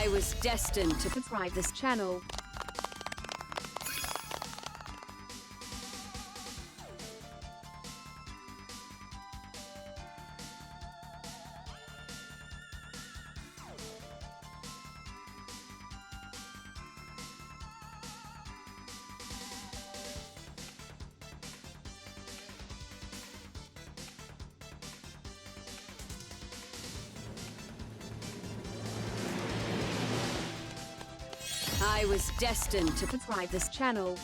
I was destined to subscribe this channel. I was destined to subscribe this channel.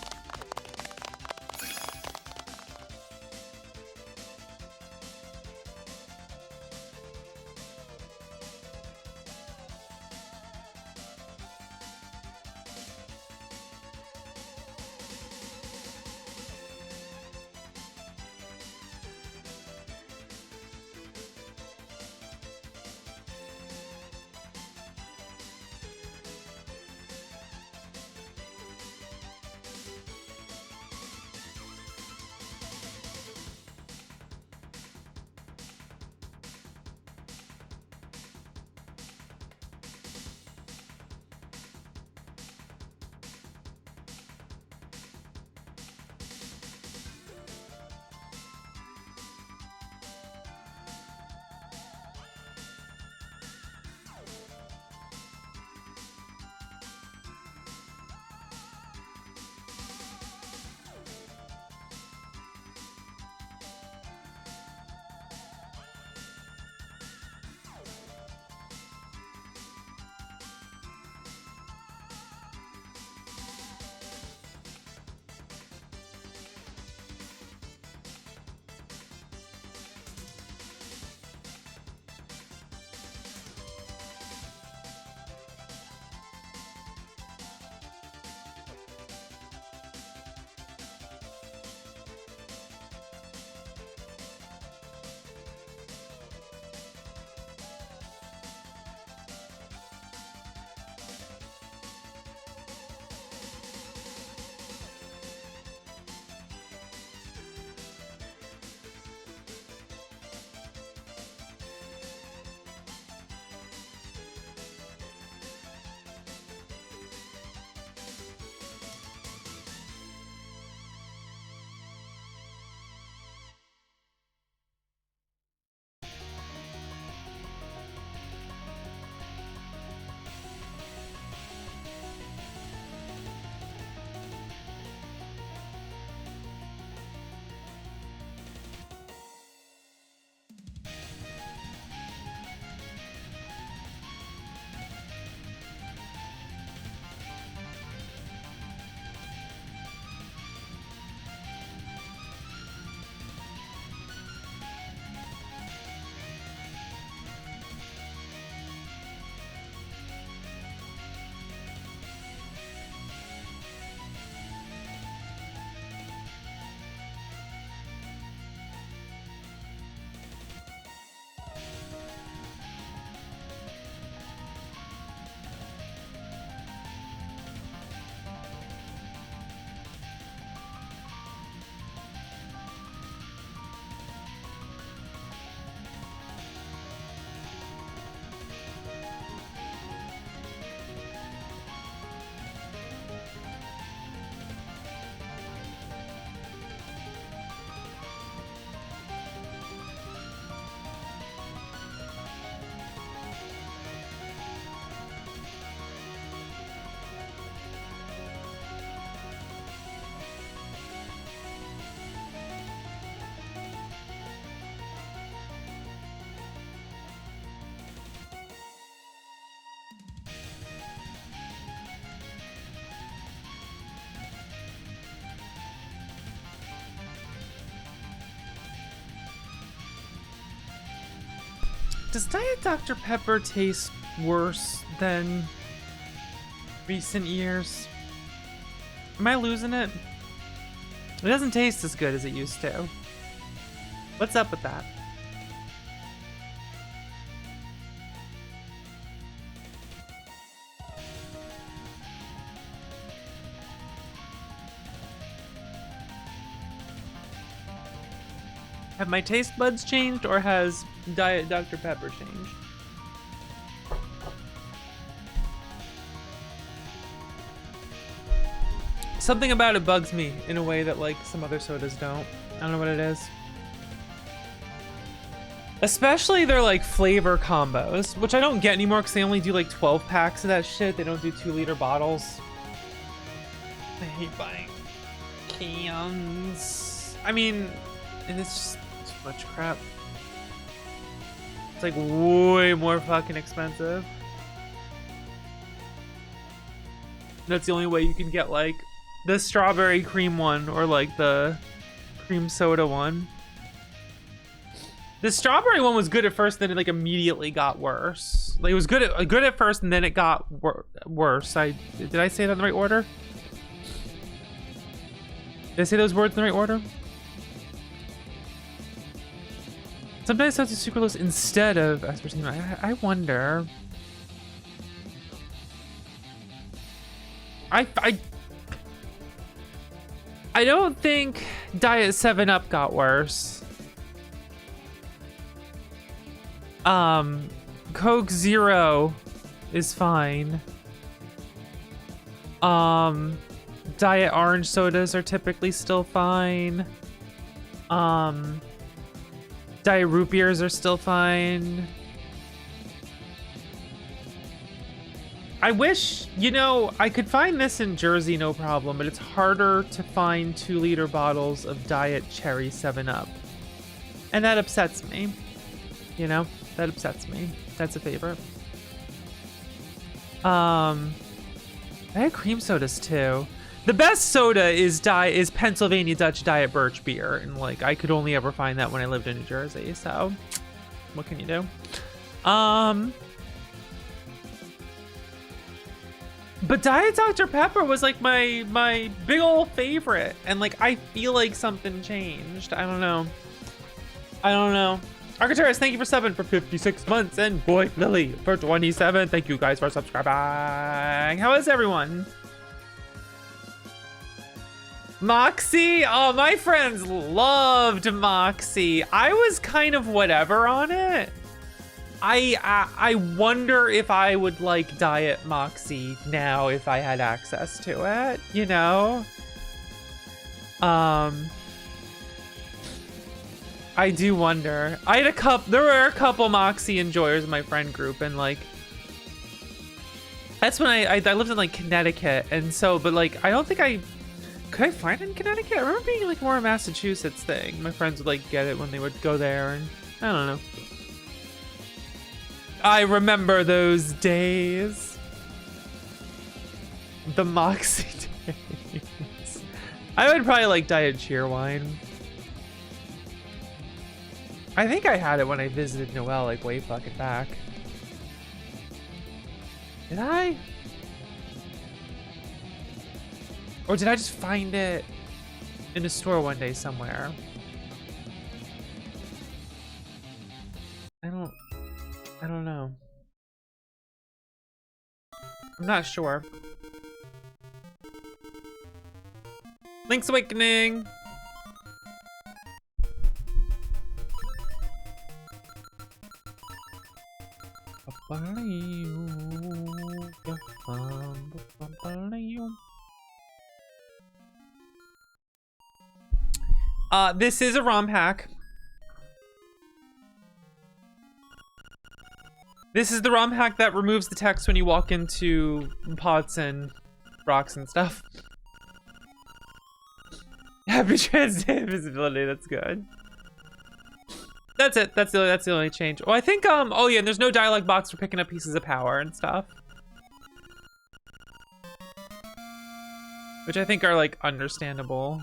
Does Diet Dr. Pepper taste worse than recent years? Am I losing it? It doesn't taste as good as it used to. What's up with that? Have my taste buds changed, or has Diet Dr. Pepper changed? Something about it bugs me in a way that like some other sodas don't. I don't know what it is. Especially their like flavor combos, which I don't get anymore because they only do like 12 packs of that shit. They don't do 2-liter bottles. I hate buying cans. I mean, and it's just too much crap. It's like way more fucking expensive. That's the only way you can get like the strawberry cream one or like the cream soda one. The strawberry one was good at first, then it like immediately got worse. Like it was good at first, and then it got worse. Did I say that in the right order? Did I say those words in the right order? Sometimes that's sucralose instead of aspartame. I wonder. I don't think Diet 7-Up got worse. Coke Zero is fine. Diet orange sodas are typically still fine. Diet root beers are still fine. I wish, you know, I could find this in Jersey no problem, but it's harder to find 2-liter bottles of Diet Cherry 7-Up. And that upsets me. You know, that upsets me. That's a favorite. I had cream sodas too. The best soda is Pennsylvania Dutch Diet Birch beer, and like I could only ever find that when I lived in New Jersey. So, what can you do? But Diet Dr. Pepper was like my big old favorite, and like I feel like something changed. I don't know. Arcturus, thank you for 7 for 56 months, and Boy Lily for 27. Thank you guys for subscribing. How is everyone? Moxie? Oh, my friends loved Moxie. I was kind of whatever on it. I wonder if I would like Diet Moxie now if I had access to it, you know? I do wonder. There were a couple Moxie enjoyers in my friend group, and like that's when I lived in like Connecticut, and so but like I don't think could I find it in Connecticut? I remember being like more a Massachusetts thing. My friends would like get it when they would go there, and I don't know. I remember those days. The Moxie days. I would probably like Diet Cheerwine. I think I had it when I visited Noelle, like way fucking back. Did I? Or did I just find it in a store one day somewhere? I don't know. I'm not sure. Link's Awakening! This is a ROM hack. This is the ROM hack that removes the text when you walk into pots and rocks and stuff. Happy Trans Day visibility, that's good. That's it. That's the only change. Oh, I think oh yeah, and there's no dialogue box for picking up pieces of power and stuff. Which I think are like understandable.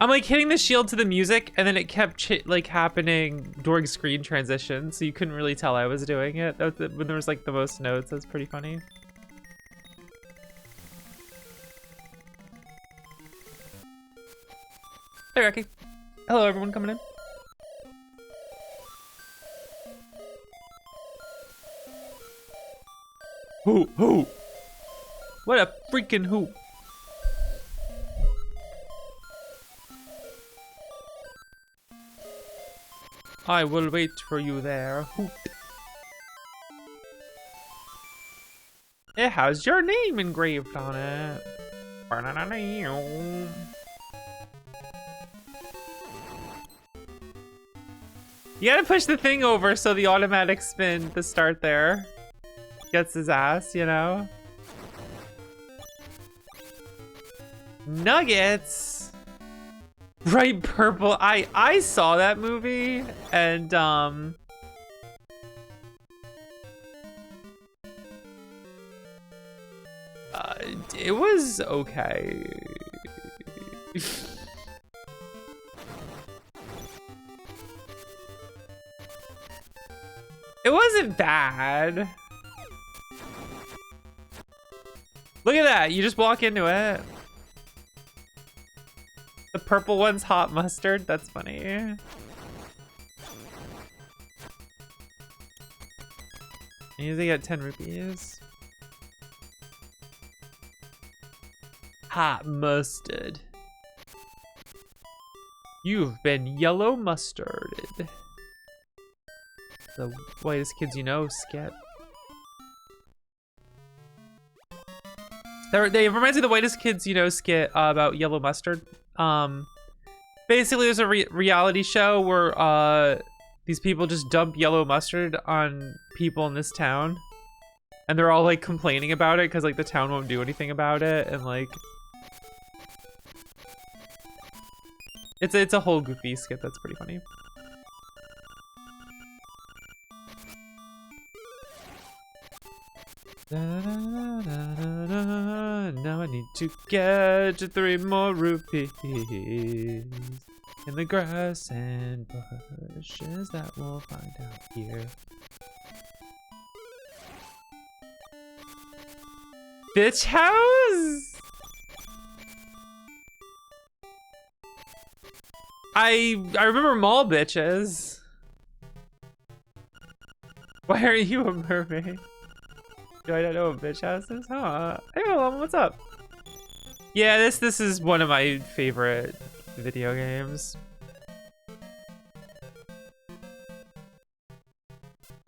I'm like hitting the shield to the music, and then it kept like happening during screen transition, so you couldn't really tell I was doing it. That was when there was like the most notes. That's pretty funny. Hey, Rocky. Hello, everyone coming in. Hoop. What a freaking hoop. I will wait for you there. Hoop. It has your name engraved on it. You gotta push the thing over so the automatic spin to start there gets his ass, you know? Nuggets! Bright purple. I saw that movie and it was okay. It wasn't bad. Look at that, you just walk into it. The purple one's hot mustard, that's funny. You usually get 10 rupees. Hot mustard. You've been yellow mustarded. The whitest kids you know, skip. They reminds me of the whitest kids you know skit about yellow mustard. Basically there's a reality show where these people just dump yellow mustard on people in this town. And they're all like complaining about it because like the town won't do anything about it, and like it's a whole goofy skit that's pretty funny. Now I need to get 3 more rupees in the grass and bushes that we'll find out here. Bitch house? I remember mall bitches. Why are you a mermaid? Do I not know what bitch house is? Huh? Hey, Mom, what's up? Yeah, this is one of my favorite video games.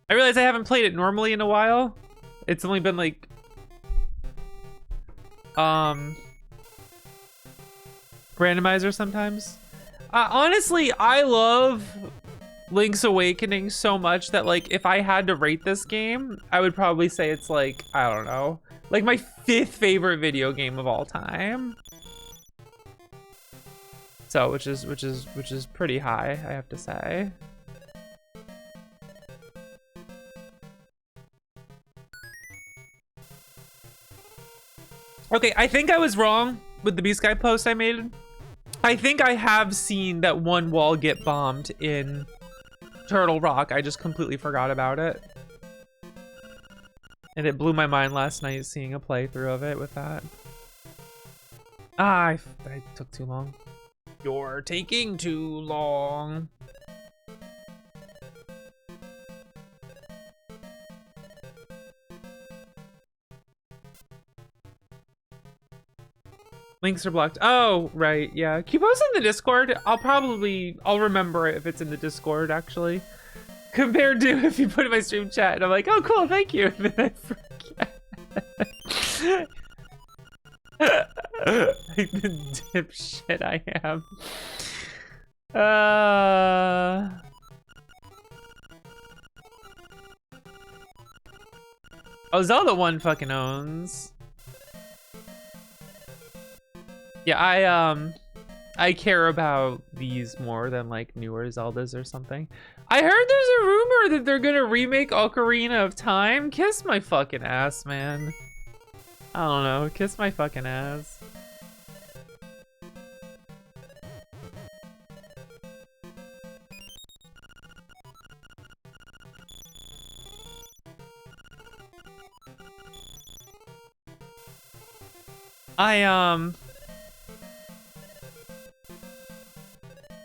I realize I haven't played it normally in a while. It's only been like randomizer sometimes. Honestly, I love Link's Awakening so much that like if I had to rate this game, I would probably say it's like, I don't know, like my 5th favorite video game of all time. So which is pretty high, I have to say. Okay, I think I was wrong with the B-Sky post I made. I think I have seen that one wall get bombed in Turtle Rock. I just completely forgot about it. And it blew my mind last night seeing a playthrough of it with that. I took too long. You're taking too long. Links are blocked. Oh, right, yeah. Keep post in the Discord. I'll remember it if it's in the Discord, actually. Compared to if you put it in my stream chat and I'm like, oh, cool, thank you. And then I forget. Like the dipshit I am. Oh, Zelda 1 fucking owns. Yeah, I care about these more than like newer Zeldas or something. I heard there's a rumor that they're gonna remake Ocarina of Time. Kiss my fucking ass, man. I don't know, kiss my fucking ass.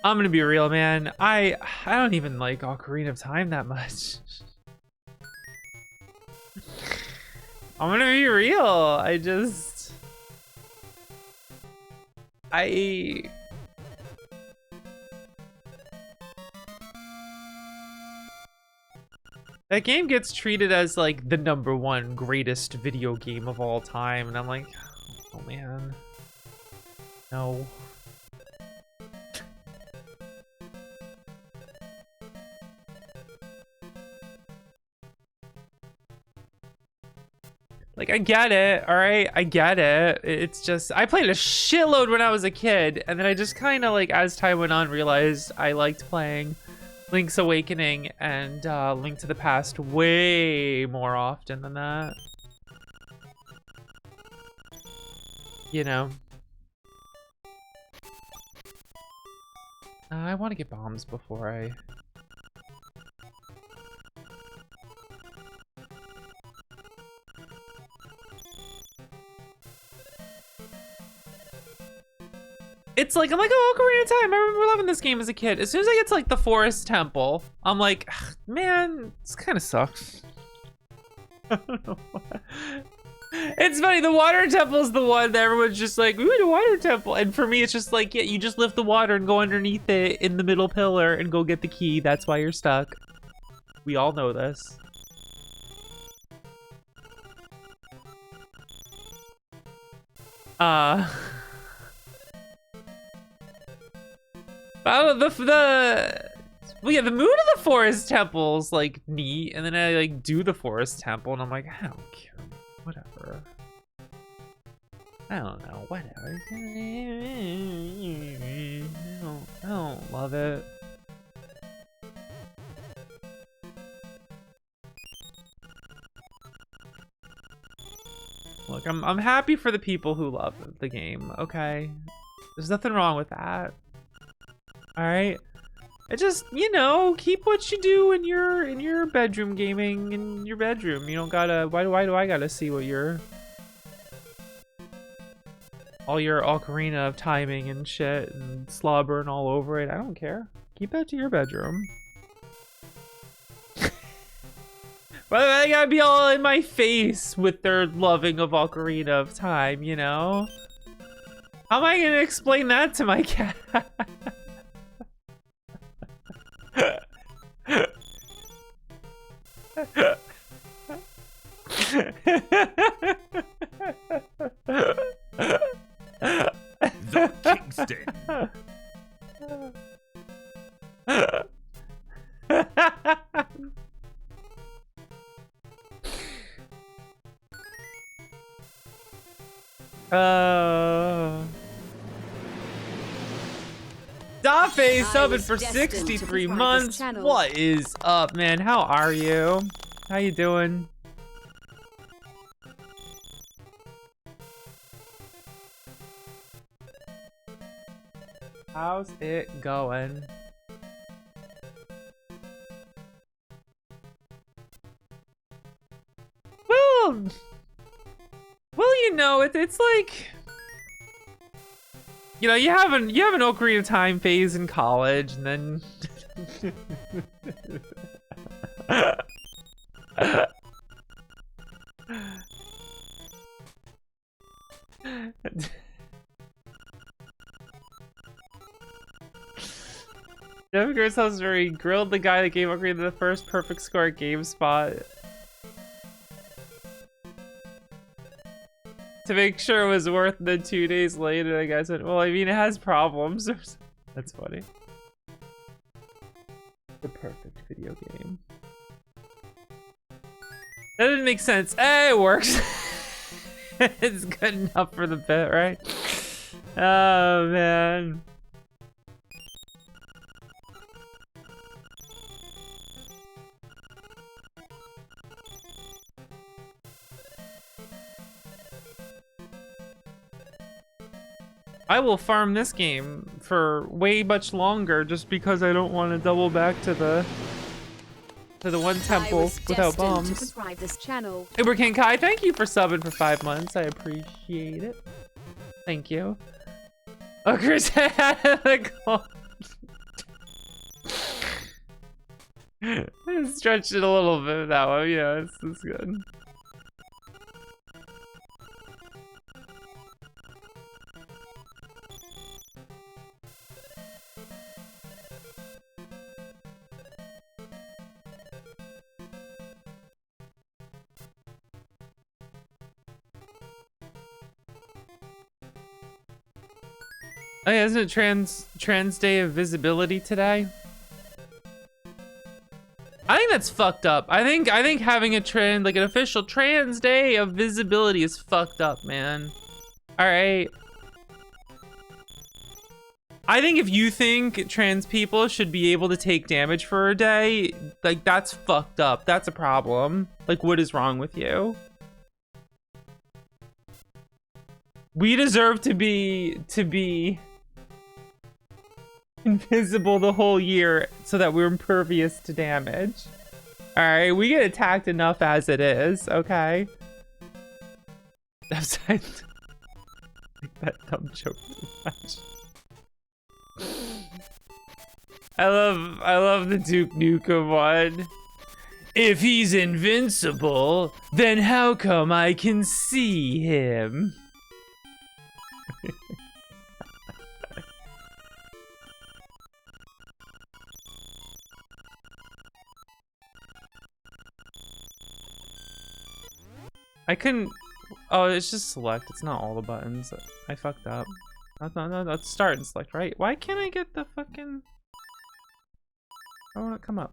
I'm gonna be real, man. I don't even like Ocarina of Time that much. I'm gonna be real. That game gets treated as like the #1 greatest video game of all time, and I'm like, oh man, no. Like, I get it, all right? I get it. It's just, I played a shitload when I was a kid, and then I just kind of, like, as time went on, realized I liked playing Link's Awakening and Link to the Past way more often than that. You know. I want to get bombs before I... It's like, I'm like, oh, Ocarina of Time. I remember loving this game as a kid. As soon as I get to like the Forest Temple, I'm like, man, this kind of sucks. I don't know why. It's funny, the water temple is the one that everyone's just like, ooh, the water temple. And for me, it's just like, yeah, you just lift the water and go underneath it in the middle pillar and go get the key. That's why you're stuck. We all know this. Oh, well, yeah, the mood of the Forest Temple's like neat, and then I like do the Forest Temple, and I'm like, I don't care, whatever. I don't know, whatever. I don't love it. Look, I'm happy for the people who love the game. Okay, there's nothing wrong with that. All right, I just, you know, keep what you do in your bedroom gaming in your bedroom. You don't gotta. Why do I gotta see what all your ocarina of timing and shit and slobbering all over it? I don't care. Keep that to your bedroom. But they gotta be all in my face with their loving of Ocarina of Time, you know? How am I gonna explain that to my cat? The Kingston. Dafe subbing for destined to 63 provide this months. channel. What is up, man? How are you? How you doing? How's it going? Well, you know, it's like, you know, you have an Ocarina of Time phase in college, and then Devin Grissel story grilled the guy that gave Ocarina the first perfect score at GameSpot to make sure it was worth the 2 days later. The guy said, well, I mean, it has problems. That's funny. The perfect video game. That didn't make sense. It works. It's good enough for the bit, right? Oh, man. I will farm this game for way much longer just because I don't want to double back to the one temple without bombs. To subscribe this channel. Uber King Kai, thank you for subbing for 5 months. I appreciate it. Thank you. Oh, Chris stretched it a little bit that way. Yeah, it's good. Oh, yeah, isn't it Trans Day of Visibility today? I think that's fucked up. I think having a trend, like an official Trans Day of Visibility is fucked up, man. All right. I think if you think trans people should be able to take damage for a day, like that's fucked up. That's a problem. Like, what is wrong with you? We deserve to be invisible the whole year so that we're impervious to damage. All right, we get attacked enough as it is, okay? Like that dumb joke too much. I love the Duke Nukem one. If he's invincible, then how come I can see him? I couldn't. Oh, it's just select. It's not all the buttons. I fucked up. No, that's start and select, right? Why can't I get the fucking... Why won't it come up?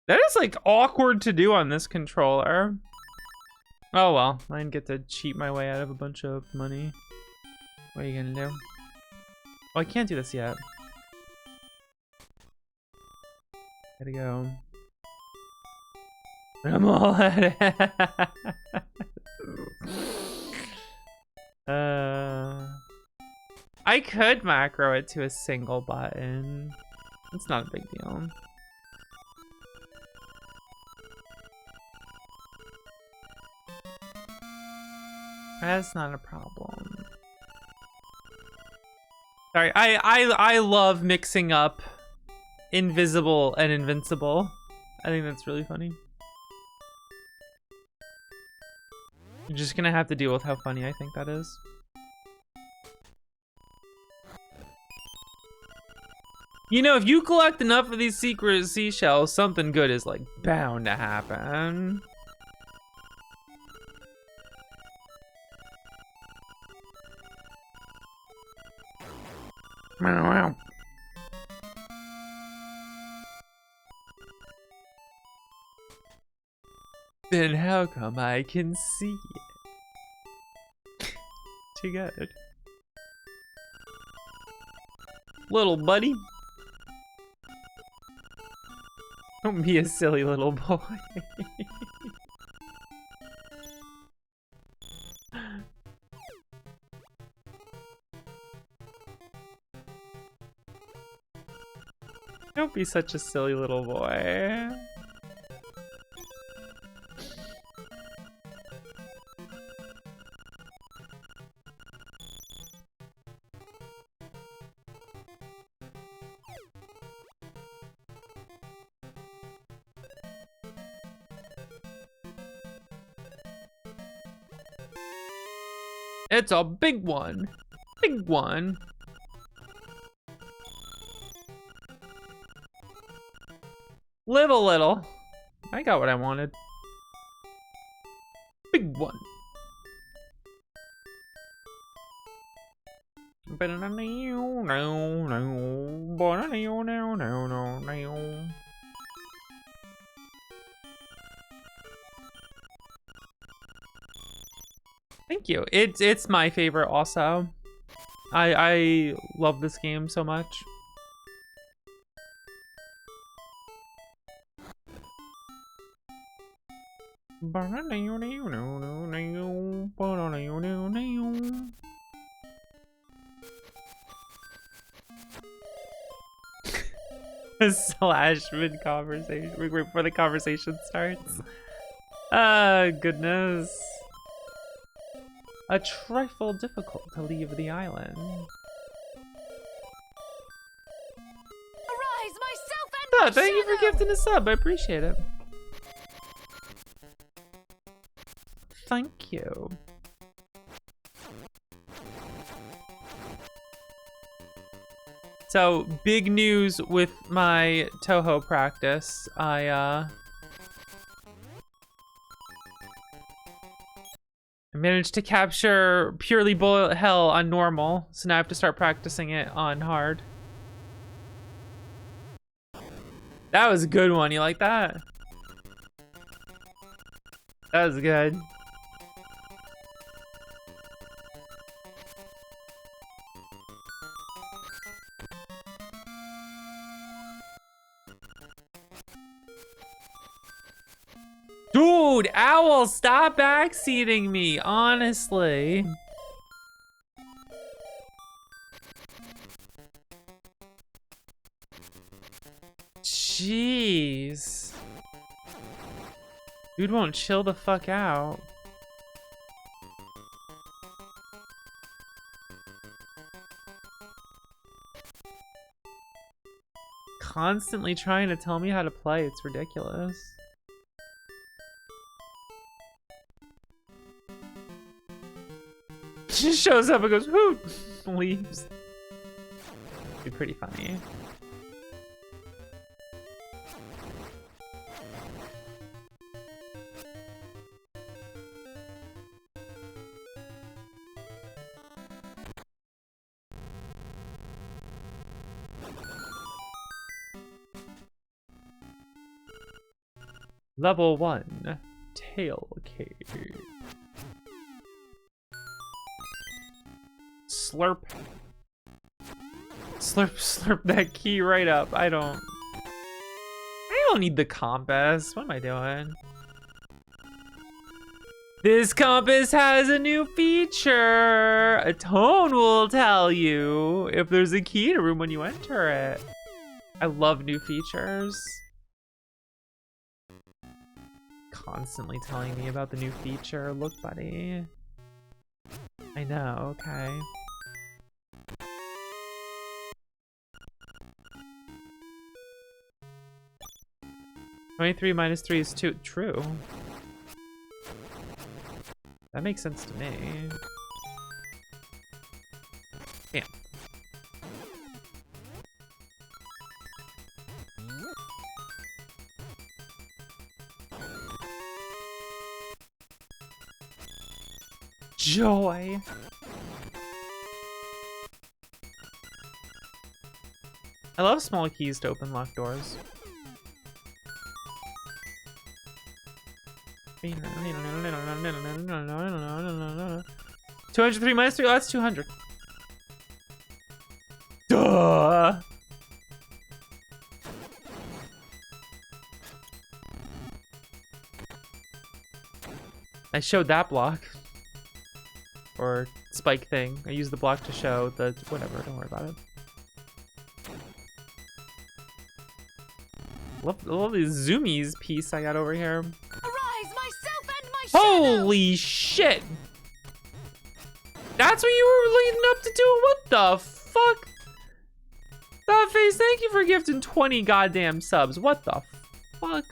That is like awkward to do on this controller. Oh well, I didn't get to cheat my way out of a bunch of money. What are you gonna do? Oh, I can't do this yet. Gotta go. I'm all at it. I could macro it to a single button. It's not a big deal. That's not a problem. Sorry, I love mixing up invisible and invincible. I think that's really funny. You're just gonna have to deal with how funny I think that is. You know, if you collect enough of these secret seashells, something good is like bound to happen. Then how come I can see it? Too good. Little buddy. Don't be a silly little boy. Don't be such a silly little boy. It's a big one. Big one. Live a little. I got what I wanted. Big one. Thank you. It's my favorite also. I love this game so much. Slash mid conversation before the conversation starts. Goodness. A trifle difficult to leave the island. Arise, myself and Oh, my thank you for shadow! gifting a sub. I appreciate it. Thank you. So, big news with my Touhou practice. I managed to capture purely bullet hell on normal, so now I have to start practicing it on hard. That was a good one. You like that? That was good. Dude, Owl, stop backseating me, honestly. Jeez. Dude won't chill the fuck out. Constantly trying to tell me how to play, it's ridiculous. Just shows up and goes, whoo, leaves. Be pretty funny. Level 1, Tail Cave. Slurp. Slurp, slurp that key right up. I don't need the compass. What am I doing? This compass has a new feature. A tone will tell you if there's a key in a room when you enter it. I love new features. Constantly telling me about the new feature. Look, buddy. I know, okay. -3 -3 is 2. True. That makes sense to me. Damn. Joy. I love small keys to open locked doors. 203 minus 3. Oh, that's 200. Duh. I showed that block. Or spike thing. I used the block to show the whatever. Don't worry about it. Love the zoomies piece I got over here. Arise, myself and my Holy shit! That's what you were leading up to do? What the fuck? Thoughtface, thank you for gifting 20 goddamn subs. What the fuck?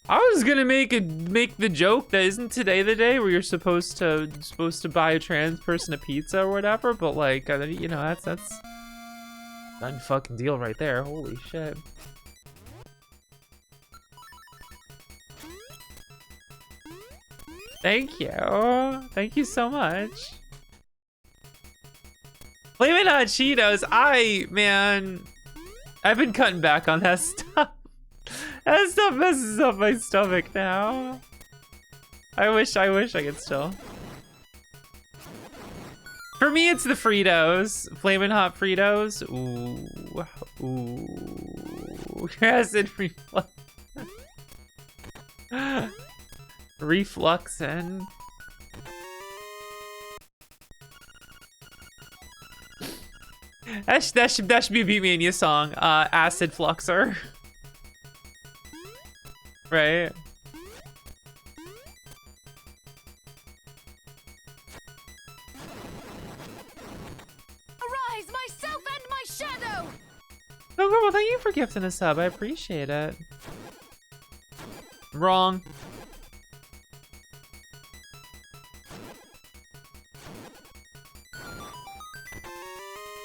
I was gonna make the joke that isn't today the day where you're supposed to buy a trans person a pizza or whatever, but like you know that's done fucking deal right there. Holy shit. Thank you so much. Flamin' Hot Cheetos, I've been cutting back on that stuff. That stuff messes up my stomach now. I wish I could still. For me, it's the Fritos. Flamin' Hot Fritos. Ooh. Acid reflux. Refluxin. That should be a Beatmania song. Acid Fluxer. Right? Arise, myself and my shadow! No, girl, thank you for gifting a sub. I appreciate it. Wrong.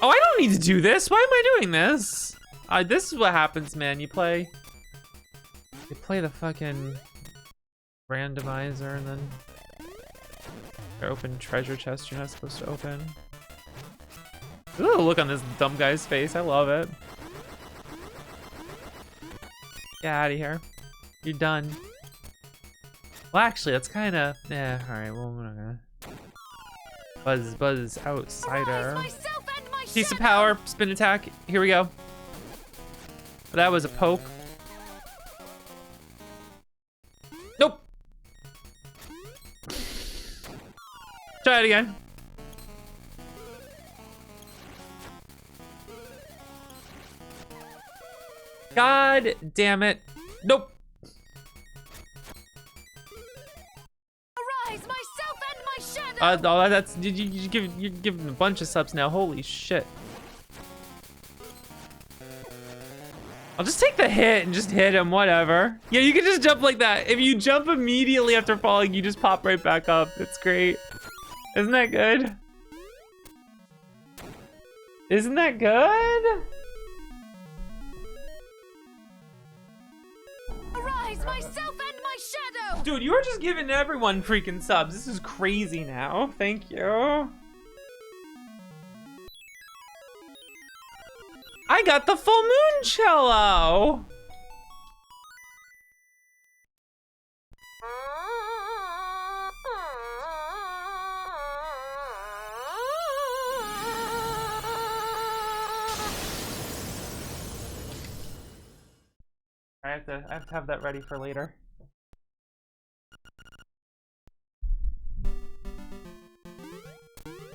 Oh, I don't need to do this. Why am I doing this? This is what happens, man. You play the fucking randomizer, and then open treasure chest you're not supposed to open. Ooh, look on this dumb guy's face. I love it. Get out of here. You're done. Well, actually, that's kind of... Yeah, alright, well, we're not gonna... Buzz, outsider. Piece of power, spin attack. Here we go. That was a poke. Nope. Try it again. God damn it. Nope. Arise, myself and my shadow. Oh, that's you're giving a bunch of subs now. Holy shit. I'll just take the hit and just hit him, whatever. Yeah, you can just jump like that. If you jump immediately after falling, you just pop right back up. It's great. Isn't that good? Isn't that good? Arise, myself and my shadow. Dude, you are just giving everyone freaking subs. This is crazy now. Thank you. I got the full moon cello. I have to have that ready for later.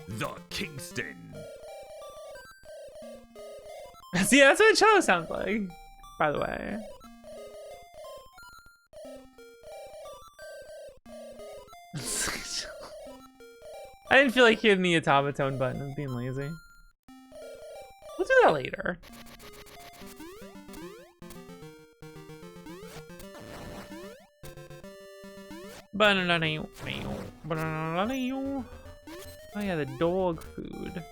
The Kingston. See, that's what a cello sounds like, by the way. I didn't feel like hitting the automaton button. I was being lazy. We'll do that later. Oh yeah, the dog food.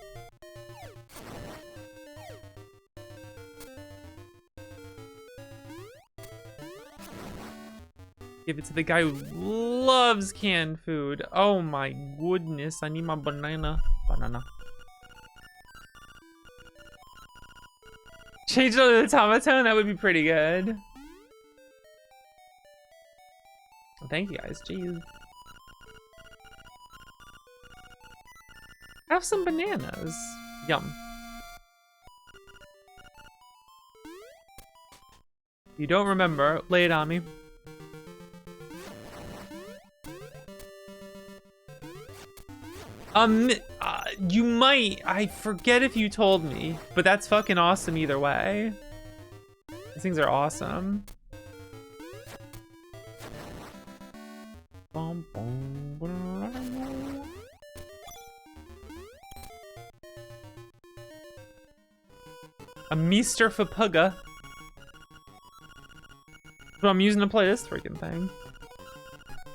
Give it to the guy who loves canned food. Oh my goodness, I need my banana. Change it to the automaton, that would be pretty good. Thank you guys, jeez. Have some bananas. Yum. You don't remember, lay it on me. You might. I forget if you told me, but that's fucking awesome either way. These things are awesome. A Meester Fapuga. But I'm using to play this freaking thing.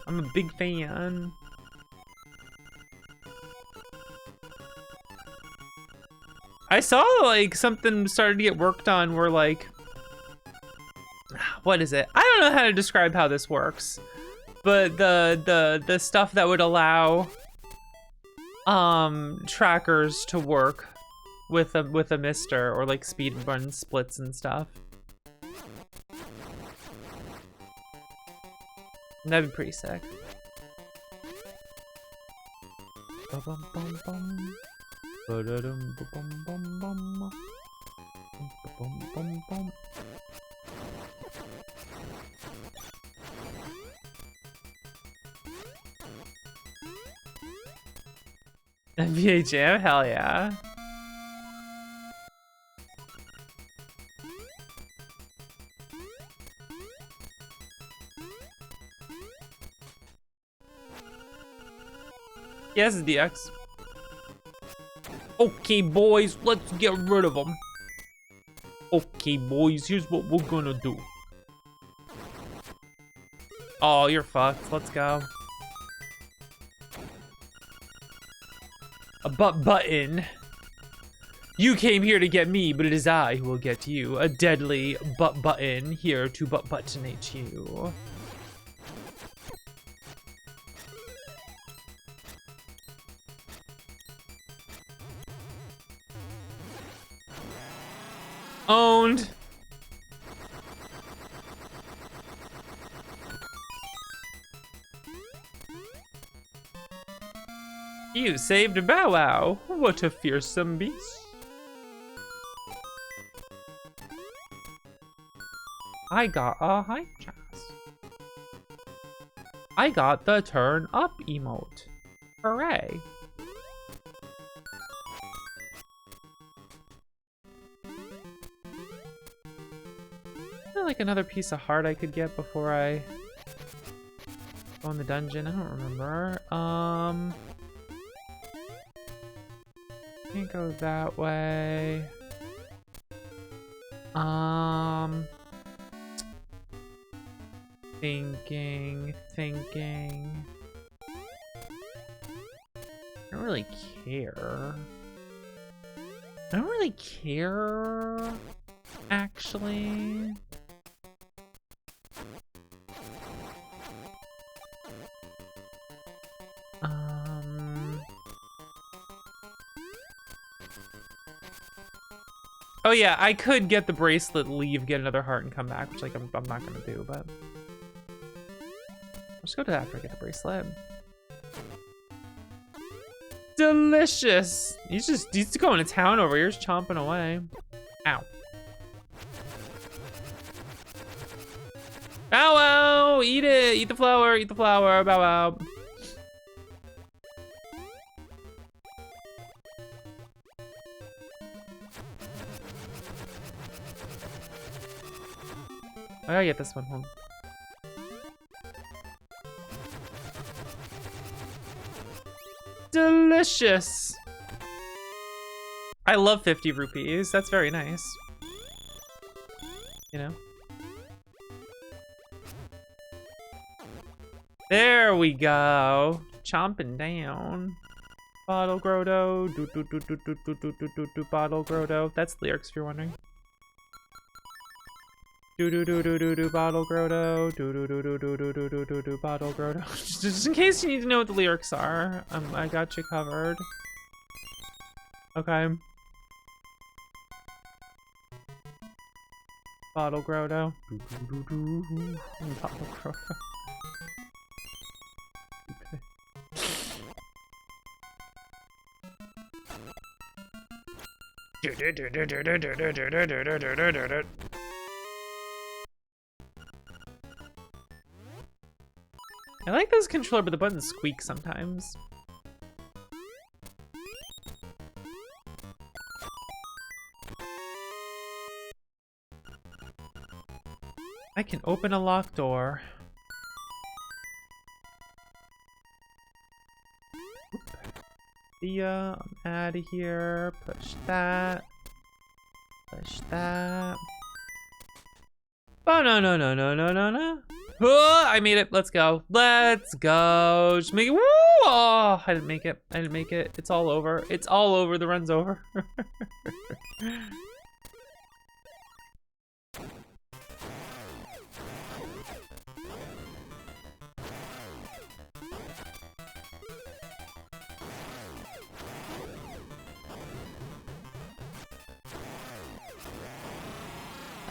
I'm a big fan. I saw like something started to get worked on where like, what is it? I don't know how to describe how this works, but the stuff that would allow trackers to work with a mister or like speed run splits and stuff. That'd be pretty sick. NBA Jam? Hell yeah. Yes, DX. Okay, boys, let's get rid of them. Okay, boys, here's what we're gonna do. Oh, you're fucked. Let's go. A button. You came here to get me, but it is I who will get you. A deadly button here to buttonate you. around. You saved Bow Wow. What a fearsome beast. I got a high chance. I got the turn up emote. Hooray. Is there like another piece of heart I could get before I go in the dungeon? I don't remember. Can't go that way. Thinking. I don't really care. I don't really care, actually. Oh yeah, I could get the bracelet, leave, get another heart, and come back, which like I'm not gonna do, but let's go to that after I get the bracelet. Delicious. He's going to town over here, just chomping away. Ow. Bow wow! Eat it! Eat the flower! Eat the flower! Bow wow! I gotta get this one home. Delicious! I love 50 rupees. That's very nice. You know? There we go. Chomping down. Bottle Grotto. Bottle Grotto. That's lyrics if you're wondering. Bottle Grotto. Bottle Grotto. Just in case you need to know what the lyrics are, I got you covered. Okay. Bottle Grotto. Bottle Grotto. I like this controller, but the buttons squeak sometimes. I can open a locked door. I'm out of here. Push that. Push that. Oh, no. Oh, I made it. Let's go. Let's go. Just make it. Woo! Oh, I didn't make it. It's all over. It's all over. The run's over.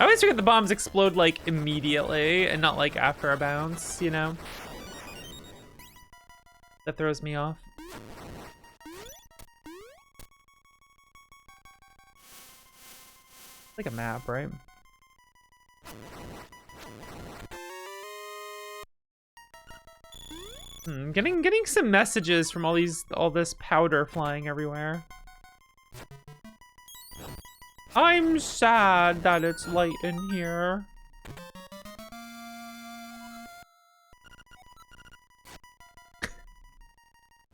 I always forget the bombs explode like immediately and not like after a bounce, you know? That throws me off. Like a map, right? Getting some messages from all this powder flying everywhere. I'm sad that it's light in here.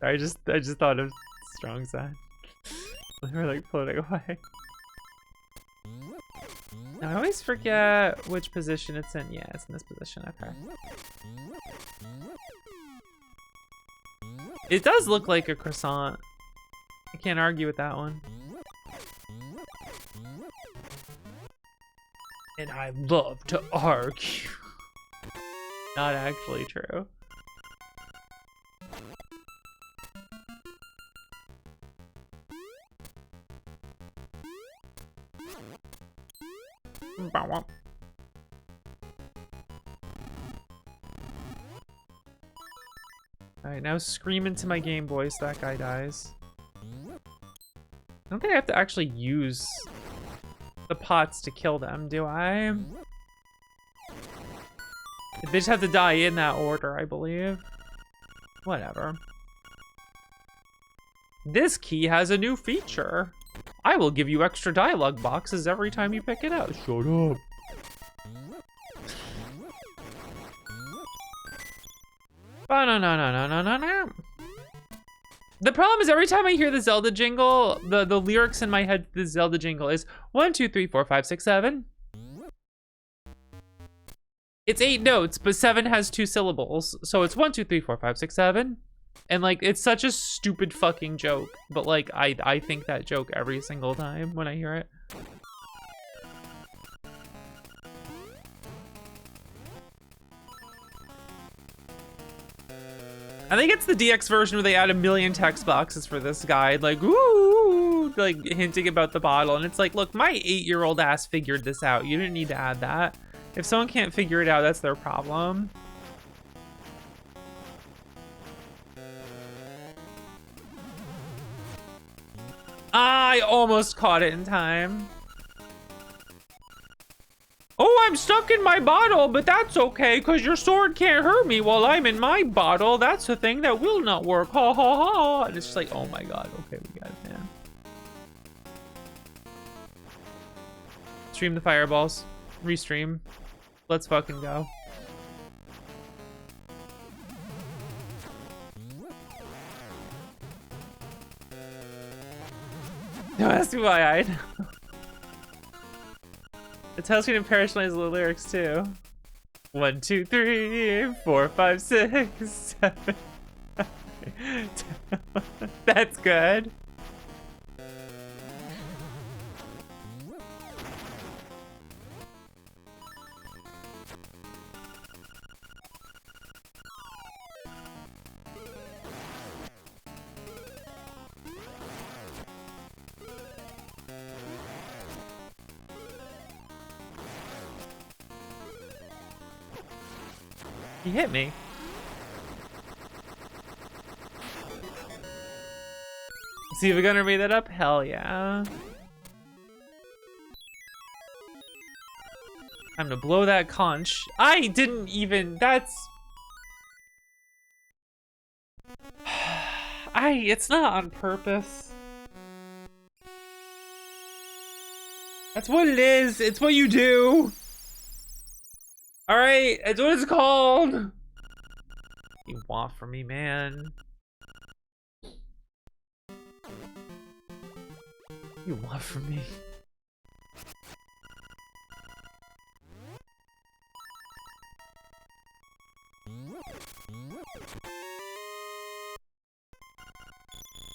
I just thought of strong side. We're like floating away. Now, I always forget which position it's in. Yeah, it's in this position. Okay. It does look like a croissant. I can't argue with that one. And I love to argue. Not actually true. Alright, now scream into my Game Boy so that guy dies. I don't think I have to actually use the pots to kill them, do I? They just have to die in that order, I believe. Whatever. This key has a new feature. I will give you extra dialogue boxes every time you pick it up. Shut up. Ba-na-na-na-na-na-na. The problem is every time I hear the Zelda jingle, the lyrics in my head to the Zelda jingle is 1, 2, 3, 4, 5, 6, 7. It's 8 notes, but 7 has 2 syllables. So it's 1, 2, 3, 4, 5, 6, 7. And like, it's such a stupid fucking joke. But like, I think that joke every single time when I hear it. I think it's the DX version where they add 1 million text boxes for this guide, like, ooh, like hinting about the bottle. And it's like, look, my 8-year-old ass figured this out. You didn't need to add that. If someone can't figure it out, that's their problem. I almost caught it in time. Oh, I'm stuck in my bottle, but that's okay, because your sword can't hurt me while I'm in my bottle. That's the thing that will not work. Ha ha ha. And it's just like, oh my god. Okay, we got it, man. Stream the fireballs. Restream. Let's fucking go. No, that's why I know. The Tailspin and Parrish the lyrics too. 1, 2, 3, 4, 5, 6, 7. That's good. He hit me. See if we're gonna read that up? Hell yeah. Time to blow that conch. I didn't even, that's... it's not on purpose. That's what it is. It's what you do. All right, that's what it's called. What you want from me, man? What you want from me?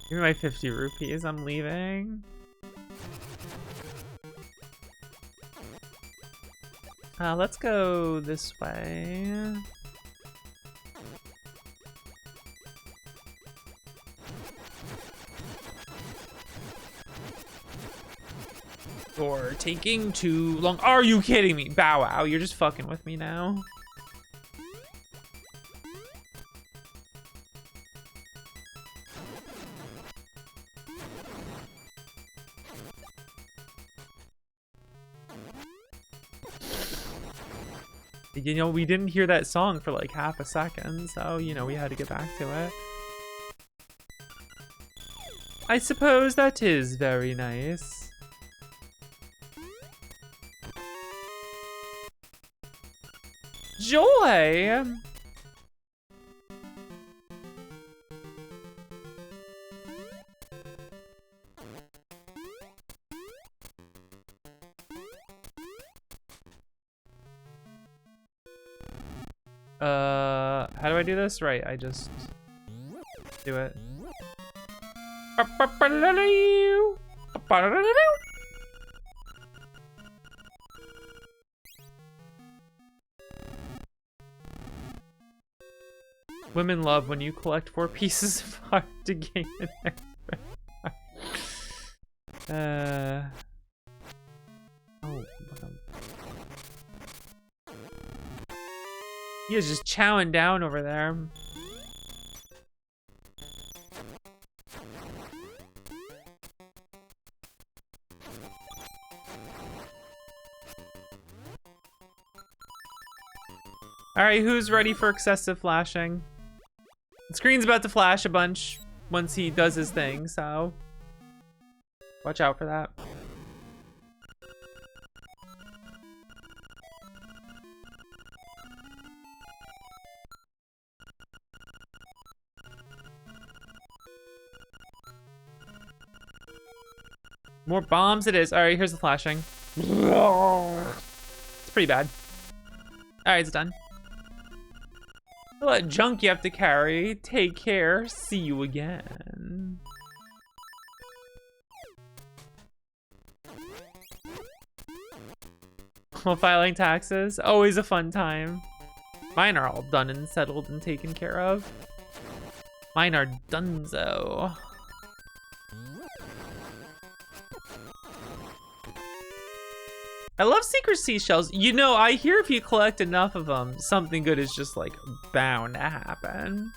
Give me my 50 rupees, I'm leaving. Let's go this way. You're taking too long. Are you kidding me? Bow wow, you're just fucking with me now. You know, we didn't hear that song for like half a second, so, you know, we had to get back to it. I suppose that is very nice. Joy! How do I do this? Right, I just do it. Women love when you collect 4 pieces of heart to gain an extra. Oh, he is just chowing down over there. All right, who's ready for excessive flashing? The screen's about to flash a bunch once he does his thing, so watch out for that. More bombs it is. All right, here's the flashing. It's pretty bad. All right, it's done. All that junk you have to carry. Take care. See you again. While filing taxes, always a fun time. Mine are all done and settled and taken care of. Mine are donezo. I love secret seashells. You know, I hear if you collect enough of them, something good is just like bound to happen.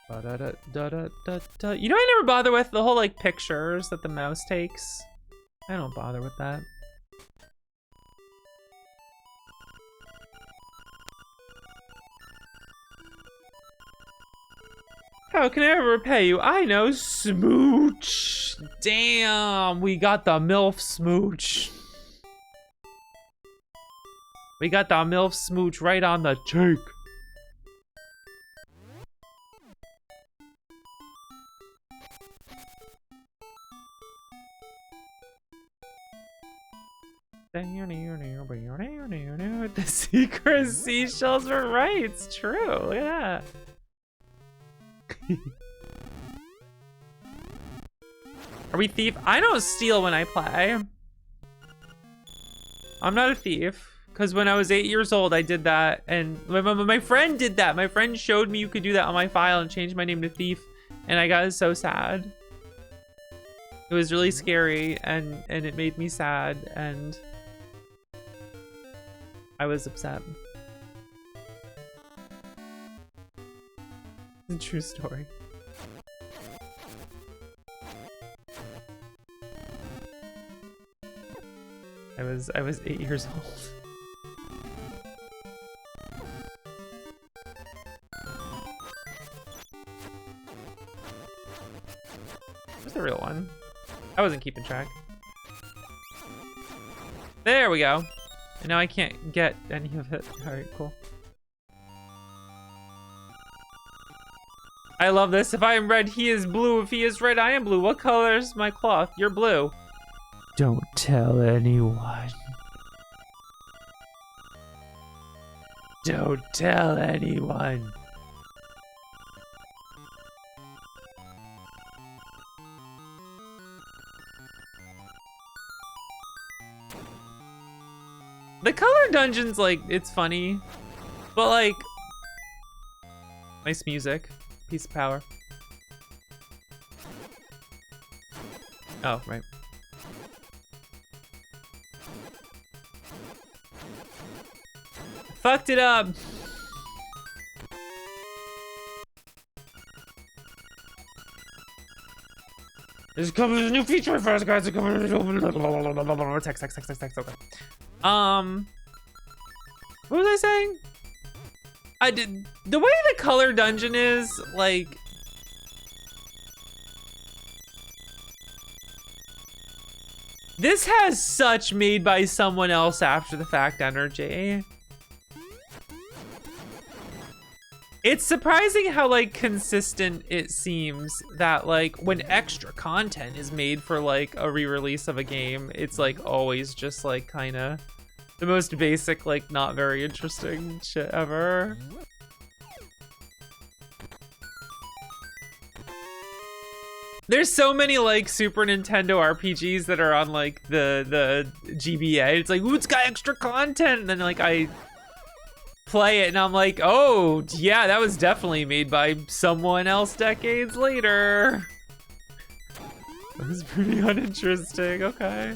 You know, I never bother with the whole like pictures that the mouse takes. I don't bother with that. How can I ever repay you? I know, smooch. Damn, we got the MILF smooch. We got the MILF smooch right on the cheek. The secret seashells were right. It's true. Look at that. Are we thief? I don't steal when I play. I'm not a thief. Because when I was 8 years old, I did that. And my friend did that. My friend showed me you could do that on my file and change my name to Thief. And I got so sad. It was really scary and it made me sad. And I was upset. It's a true story. I was 8 years old. Where's the real one? I wasn't keeping track. There we go. And now I can't get any of it. Alright, cool. I love this. If I am red, he is blue. If he is red, I am blue. What color is my cloth? You're blue. Don't tell anyone. Don't tell anyone. The color dungeons, like, it's funny, but like, nice music, piece of power. Oh, right. Fucked it up. There's coming a new feature for us, guys. Text. Okay. What was I saying? The way the color dungeon is, like, this has such made by someone else after the fact energy. It's surprising how, like, consistent it seems that, like, when extra content is made for, like, a re-release of a game, it's, like, always just, like, kind of the most basic, like, not very interesting shit ever. There's so many, like, Super Nintendo RPGs that are on, like, the GBA. It's like, ooh, it's got extra content. And then, like, I play it and I'm like, oh, yeah, that was definitely made by someone else decades later. That was pretty uninteresting, okay.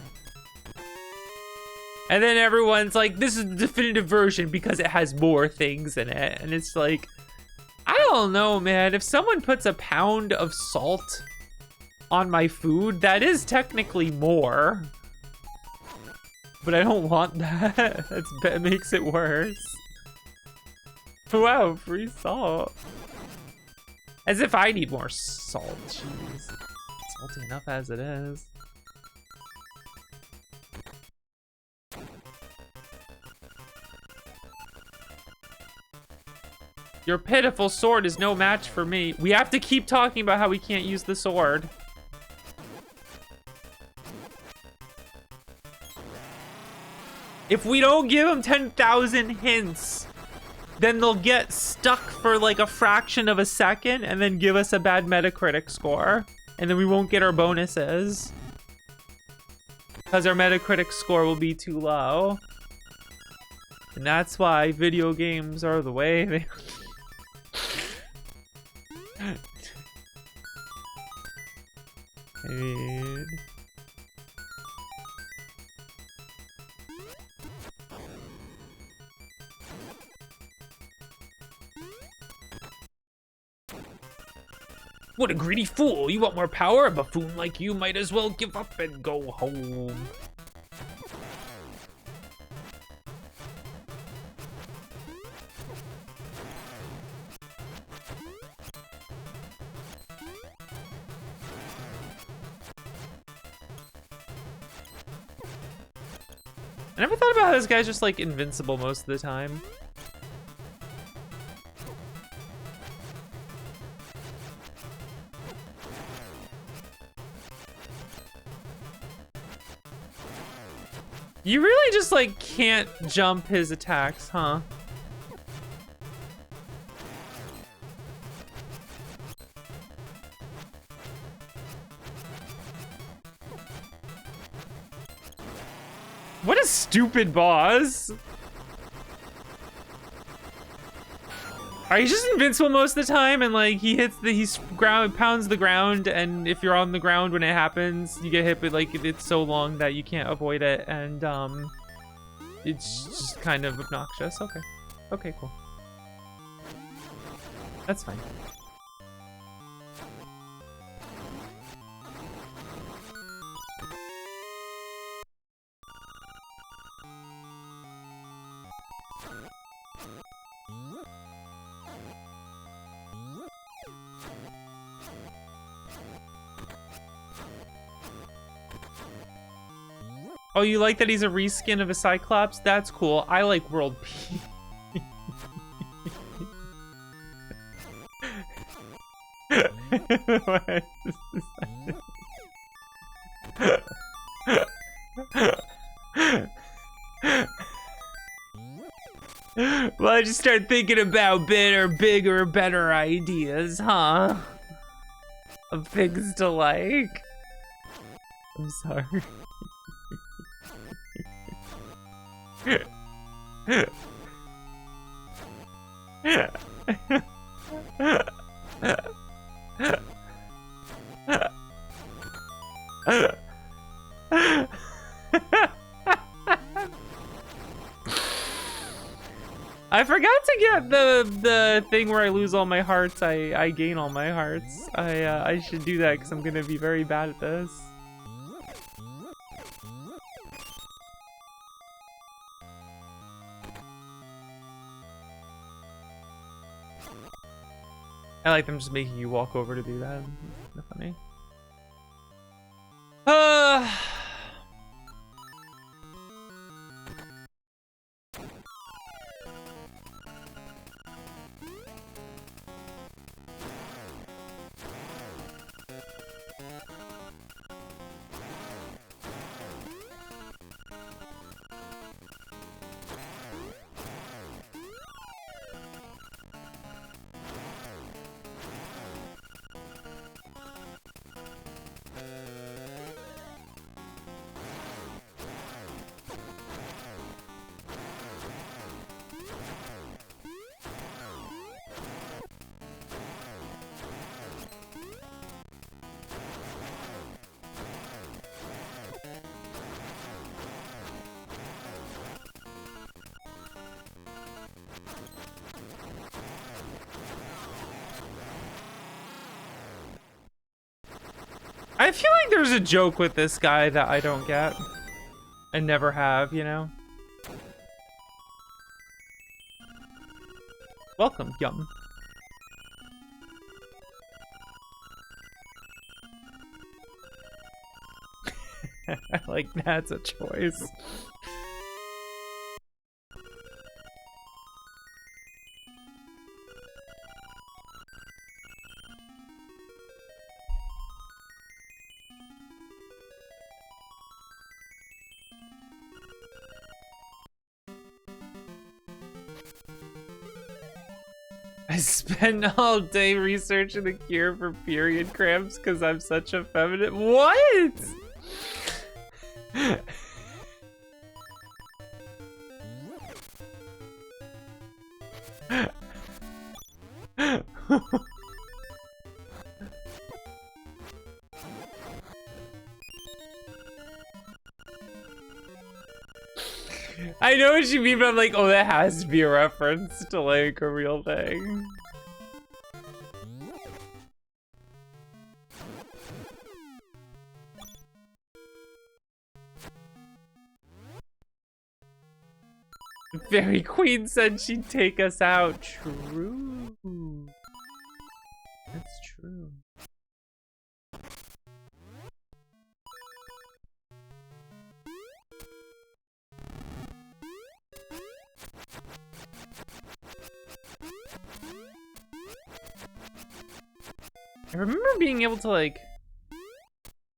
And then everyone's like, this is the definitive version because it has more things in it. And it's like, I don't know, man. If someone puts a pound of salt on my food, that is technically more. But I don't want that. That makes it worse. Wow, free salt. As if I need more salt. Jeez. Salty enough as it is. Your pitiful sword is no match for me. We have to keep talking about how we can't use the sword. If we don't give them 10,000 hints, then they'll get stuck for like a fraction of a second and then give us a bad Metacritic score. And then we won't get our bonuses. Because our Metacritic score will be too low. And that's why video games are the way they... I mean... What a greedy fool! You want more power? A buffoon like you might as well give up and go home. I never thought about how this guy's just like invincible most of the time. You really just like can't jump his attacks, huh? What a stupid boss. He's just invincible most of the time, and like he hits the pounds the ground, and if you're on the ground when it happens, you get hit, but like it's so long that you can't avoid it, and it's just kind of obnoxious. Okay, cool. That's fine. Oh, you like that he's a reskin of a Cyclops? That's cool. I like World Peace. Why'd you start thinking about bigger, better ideas, huh? Of things to like? I'm sorry. I forgot to get the thing where I lose all my hearts. I gain all my hearts. I should do that because I'm gonna be very bad at this. I like them just making you walk over to do that. That's funny. I feel like there's a joke with this guy that I don't get. and never have, you know? Welcome, Yum. Like, that's a choice. I spend all day researching a cure for period cramps because I'm such a feminine. What? I know what you mean, but I'm like, oh, that has to be a reference to like a real thing. Fairy Queen said she'd take us out. True. That's true. I remember being able to like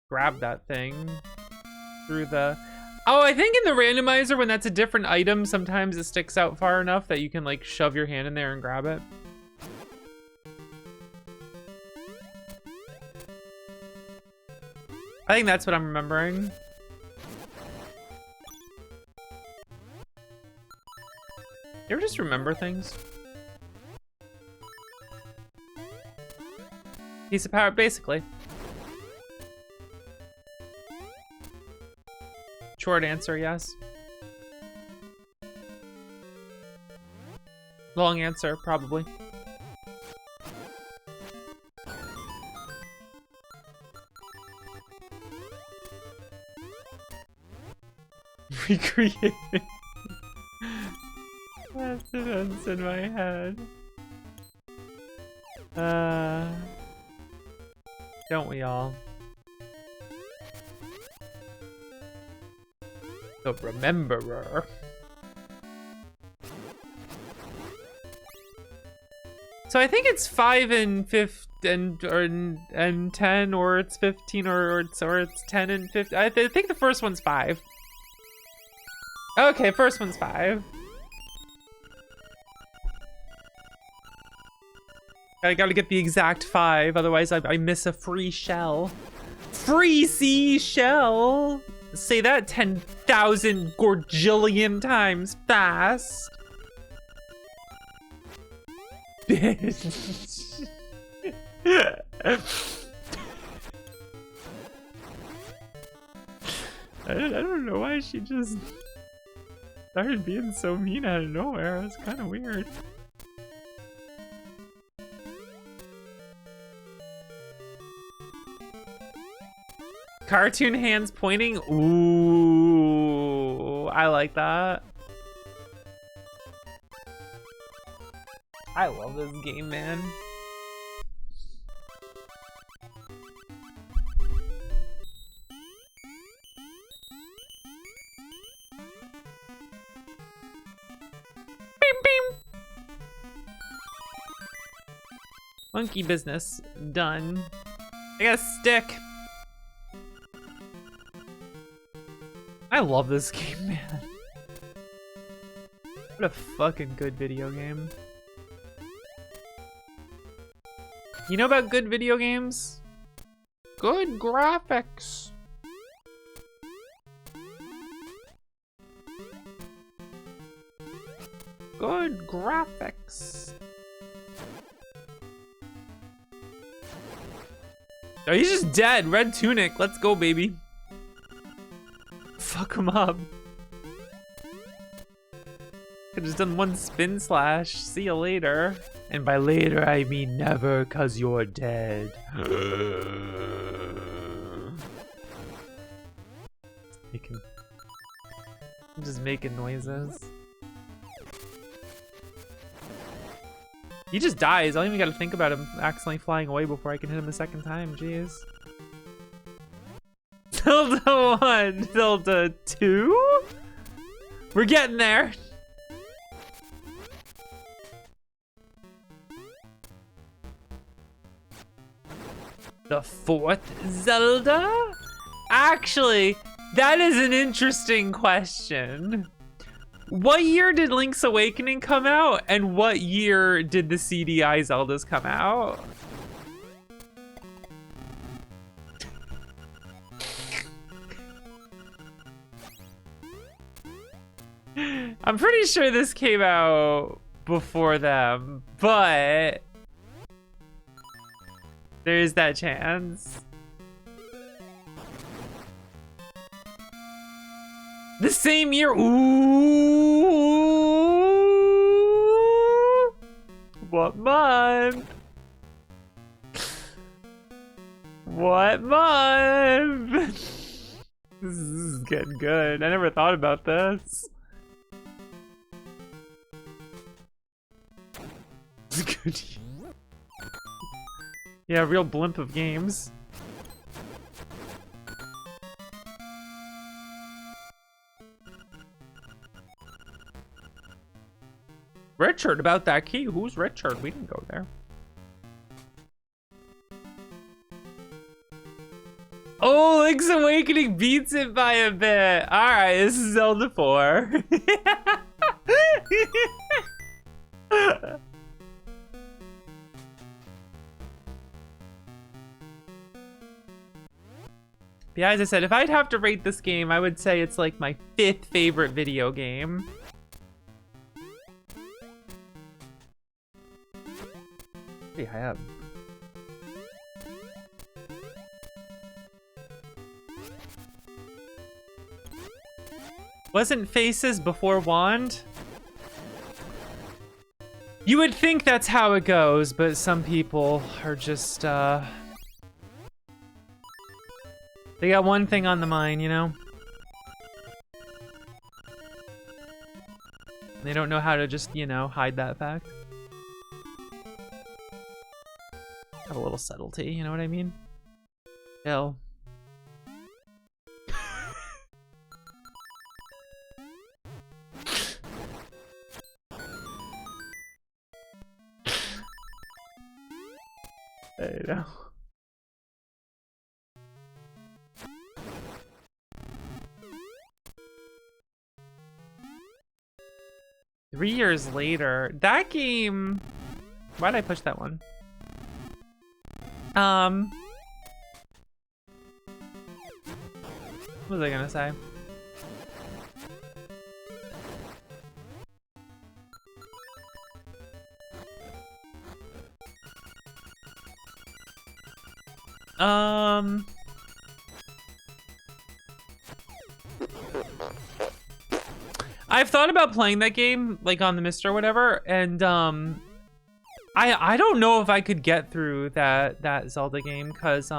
grab that thing through the... Oh, I think in the randomizer when that's a different item, sometimes it sticks out far enough that you can like shove your hand in there and grab it. I think that's what I'm remembering. You ever just remember things? Piece of power, basically. Short answer, yes. Long answer, probably. Recreating. That's events in my head. Don't we all? The Rememberer. So I think it's 5 and 15 and 10, or it's 15, or it's 10 and 15. I think the first one's 5. Okay, first one's 5. I gotta get the exact 5, otherwise I miss a free shell. Free seashell! Say that 10,000 gorgillion times fast. Bitch. I don't know why she just started being so mean out of nowhere. It's kind of weird. Cartoon hands pointing. Ooh, I like that. I love this game, man. Beam, beam. Monkey business done. I got a stick. I love this game, man. What a fucking good video game. You know about good video games? Good graphics. Good graphics. Oh, he's just dead. Red tunic. Let's go, baby. Fuck him up. Could've just done one spin slash. See you later. And by later, I mean never, 'cause you're dead. making noises. He just dies. I don't even gotta think about him accidentally flying away before I can hit him a second time. Jeez. Zelda 1, Zelda 2? We're getting there. The fourth Zelda? Actually, that is an interesting question. What year did Link's Awakening come out, and what year did the CDI Zeldas come out? I'm pretty sure this came out before them, but there is that chance. The same year. Ooh. What month? What month? This is getting good. I never thought about this. It's good. Yeah, real blimp of games. Richard, about that key. Who's Richard? We didn't go there. Oh, Link's Awakening beats it by a bit. All right, this is Zelda 4. Yeah, as I said, if I'd have to rate this game, I would say it's like my 5th favorite video game. Pretty high up. Wasn't Faces before Wand? You would think that's how it goes, but some people are just, they got one thing on the mind, you know? They don't know how to just, you know, hide that fact. Have a little subtlety, you know what I mean? Hell. I know. Three years later, that game. Why did I push that one? What was I gonna say? I've thought about playing that game, like on the Mist or whatever, and I don't know if I could get through that Zelda game, because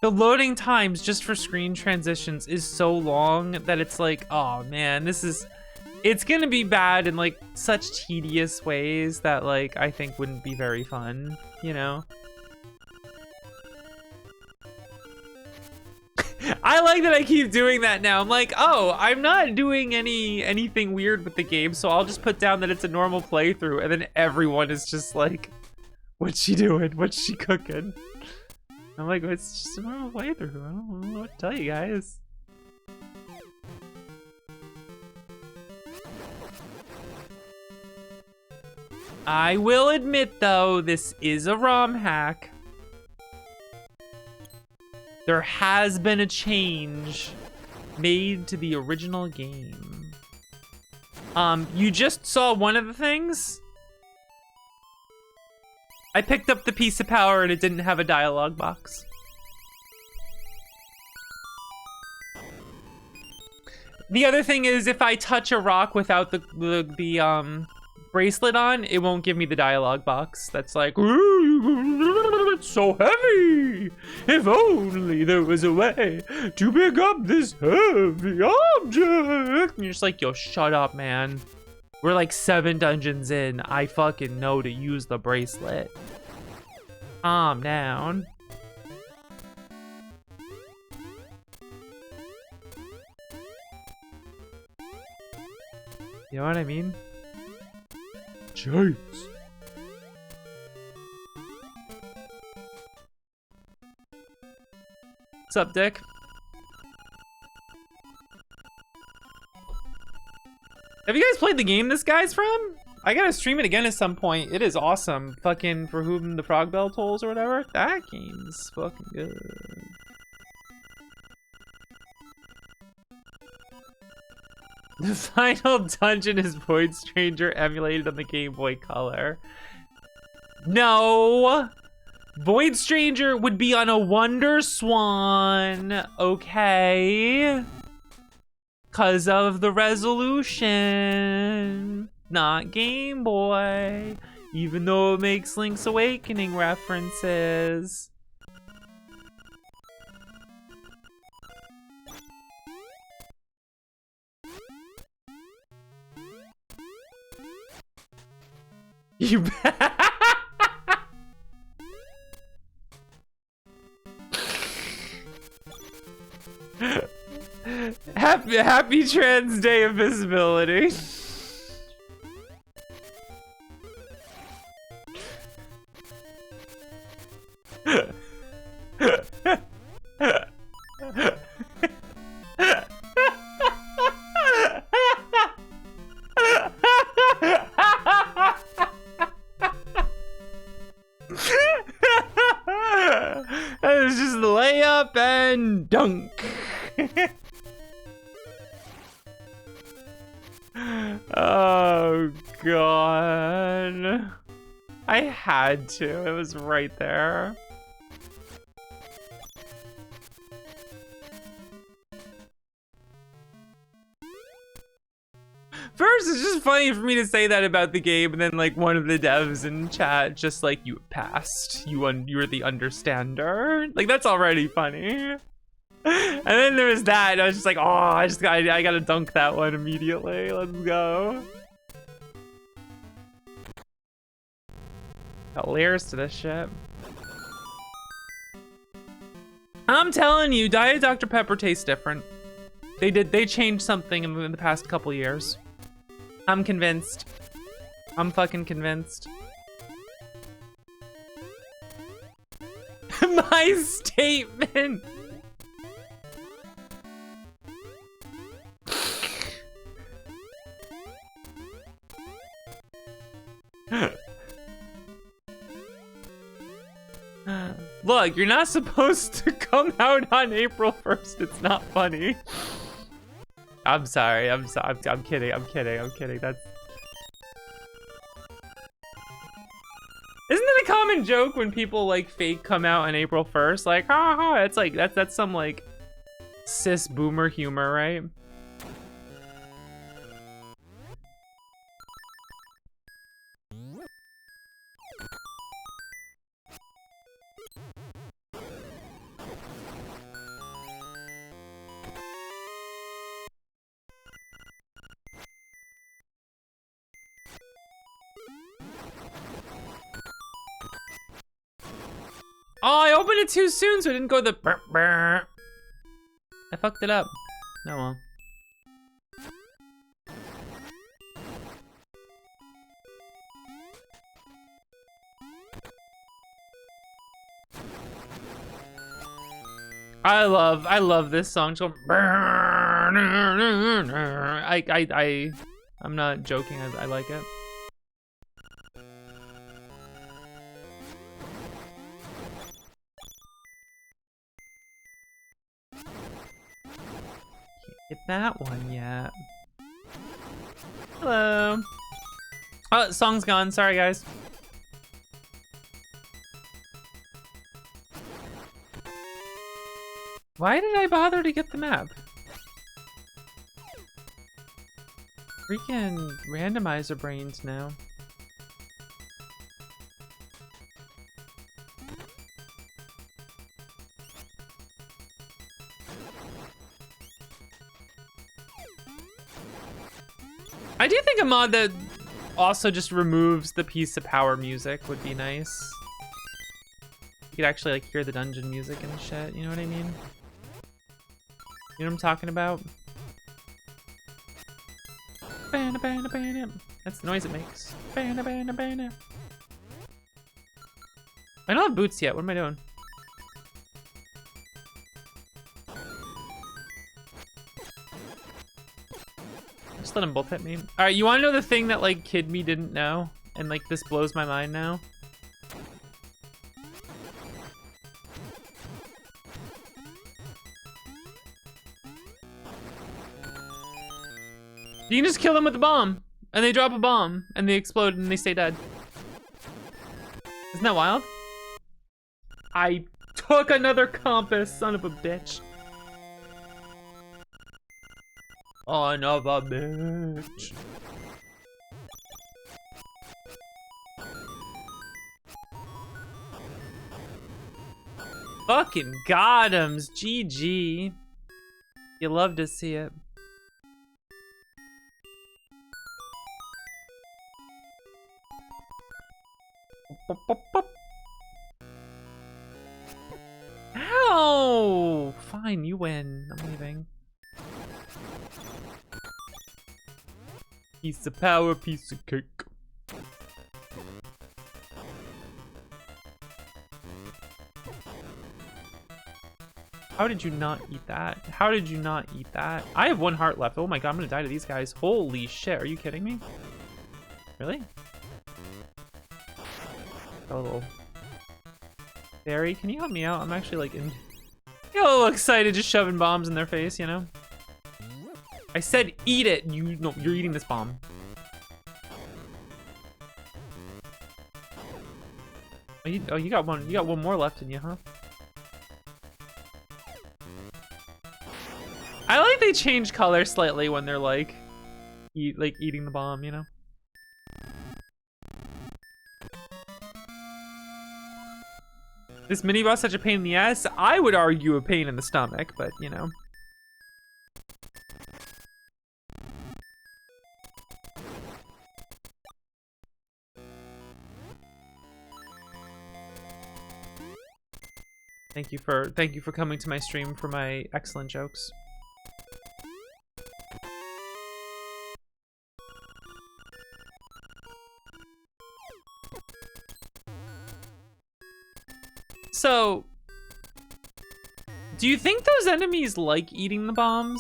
the loading times just for screen transitions is so long that it's like, oh man, it's gonna be bad in like such tedious ways that like I think wouldn't be very fun, you know? I like that I keep doing that now. I'm like, oh, I'm not doing anything weird with the game, so I'll just put down that it's a normal playthrough, and then everyone is just like, what's she doing? What's she cooking? I'm like, it's just a normal playthrough. I don't know what to tell you guys. I will admit, though, this is a ROM hack. There has been a change made to the original game. You just saw one of the things. I picked up the piece of power and it didn't have a dialogue box. The other thing is, if I touch a rock without the bracelet on, it won't give me the dialogue box. That's like, it's so heavy. If only there was a way to pick up this heavy object. And you're just like, yo, shut up, man. We're like 7 dungeons in. I fucking know to use the bracelet. Calm down. You know what I mean? Jeez. What's up, Dick? Have you guys played the game this guy's from? I gotta stream it again at some point. It is awesome. Fucking For Whom the Frog Bell Tolls or whatever. That game's fucking good. The final dungeon is Void Stranger emulated on the Game Boy Color. No! Void Stranger would be on a Wonder Swan, okay? 'Cause of the resolution, not Game Boy, even though it makes Link's Awakening references. You happy Trans Day of Visibility. That was just layup and dunk. Oh god. I had to. It was right there. First, it's just funny for me to say that about the game, and then like one of the devs in chat just like, you passed. You were the understander. Like, that's already funny. And then there was that, and I was just like, oh, I gotta dunk that one immediately. Let's go. Got layers to this shit. I'm telling you, Diet Dr. Pepper tastes different. They changed something in the past couple years. I'm convinced. I'm fucking convinced. My statement. Look, you're not supposed to come out on April 1st. It's not funny. I'm sorry. I'm kidding. That's... Isn't it a common joke when people like fake come out on April 1st? Like, haha, it's like that's some like cis boomer humor, right? Oh, I opened it too soon, so it didn't go the burr, burr. I fucked it up. No, well. I love this song. Just go, I'm not joking. I like it. Get that one yet. Hello. Oh, song's gone. Sorry, guys. Why did I bother to get the map? Freaking randomizer brains now. I do think a mod that also just removes the piece of power music would be nice. You could actually like hear the dungeon music and shit, you know what I mean? You know what I'm talking about? That's the noise it makes. I don't have boots yet, what am I doing? Just let them both hit me. Alright, you wanna know the thing that like Kid Me didn't know? And like this blows my mind now? You can just kill them with a bomb. And they drop a bomb. And they explode and they stay dead. Isn't that wild? I took another compass, son of a bitch. Son of a bitch. Fucking Gotham's GG. You love to see it. Ow! Fine, you win. I'm leaving. Piece of power, piece of cake. How did you not eat that? How did you not eat that? I have 1 heart left. Oh my god, I'm gonna die to these guys. Holy shit, are you kidding me? Really? Oh, little Barry, can you help me out? I'm actually like in a little excited just shoving bombs in their face, you know? I said eat it. No, you're eating this bomb. Oh, you got one. You got one more left in you, huh? I like they change color slightly when they're like eating the bomb, you know? This mini boss such a pain in the ass? I would argue a pain in the stomach, but you know. Thank you for coming to my stream for my excellent jokes. So, do you think those enemies like eating the bombs?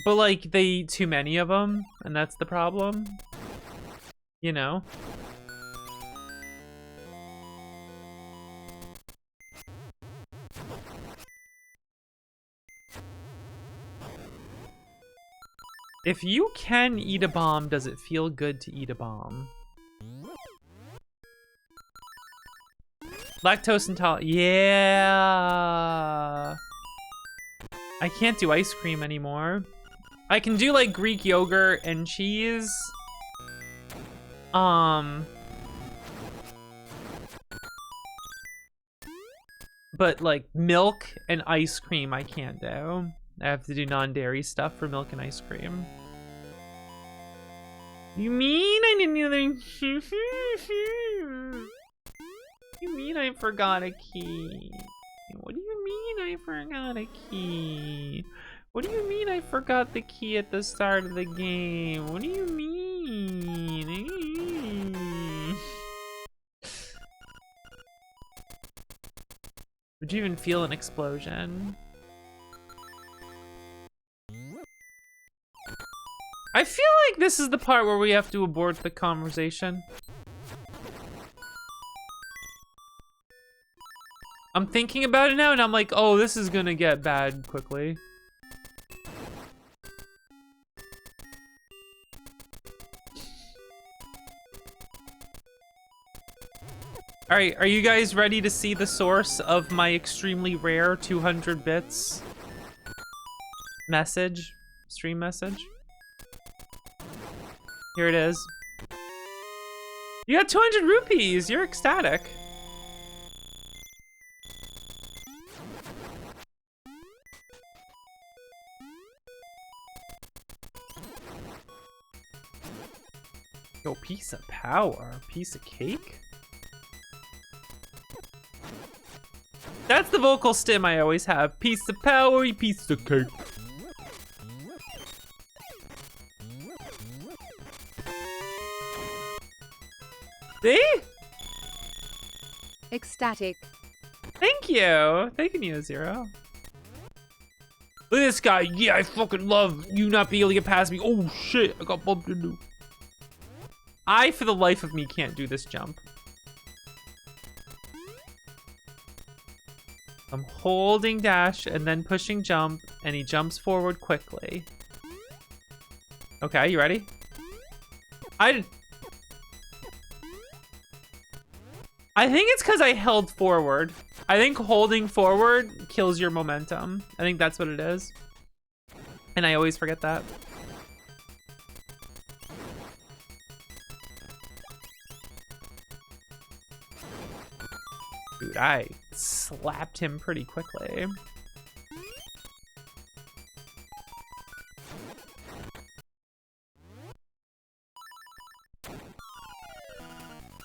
But like, they eat too many of them, and that's the problem? You know? If you can eat a bomb, does it feel good to eat a bomb? Lactose intolerant. Yeah. I can't do ice cream anymore. I can do like Greek yogurt and cheese. But like milk and ice cream I can't do. I have to do non-dairy stuff for milk and ice cream. You mean I didn't know there? You mean I forgot a key? What do you mean I forgot a key? What do you mean I forgot the key at the start of the game? What do you mean? Would you even feel an explosion? I feel like this is the part where we have to abort the conversation. I'm thinking about it now and I'm like, oh, this is gonna get bad quickly. All right, are you guys ready to see the source of my extremely rare 200 bits message, stream message? Here it is. You got 200 rupees, you're ecstatic. Yo, piece of power. Piece of cake? That's the vocal stim I always have. Piece of power, you piece of cake. See? Ecstatic. Thank you. Thank you, Zero. Look at this guy. Yeah, I fucking love you not being able to get past me. Oh shit, I got bumped into. I, for the life of me, can't do this jump. I'm holding dash and then pushing jump, and he jumps forward quickly. Okay, you ready? I think it's because I held forward. I think holding forward kills your momentum. I think that's what it is. And I always forget that. Dude, I slapped him pretty quickly.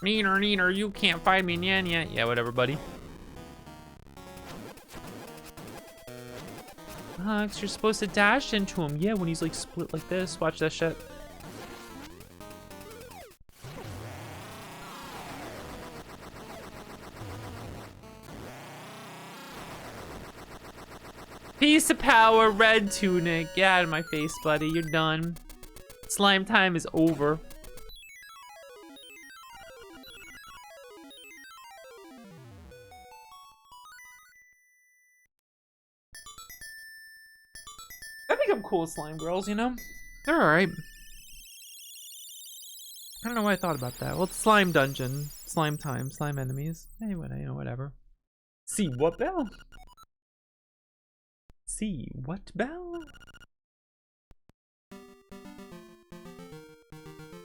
Neener, you can't find me, Nanya. Yeah, whatever, buddy. You're supposed to dash into him. Yeah, when he's like split like this. Watch that shit. Piece of power, red tunic. Get out of my face, buddy. You're done. Slime time is over. I think I'm cool with slime girls, you know? They're alright. I don't know why I thought about that. Well, it's slime dungeon. Slime time. Slime enemies. Anyway, you know, whatever. See what bell? See what bell?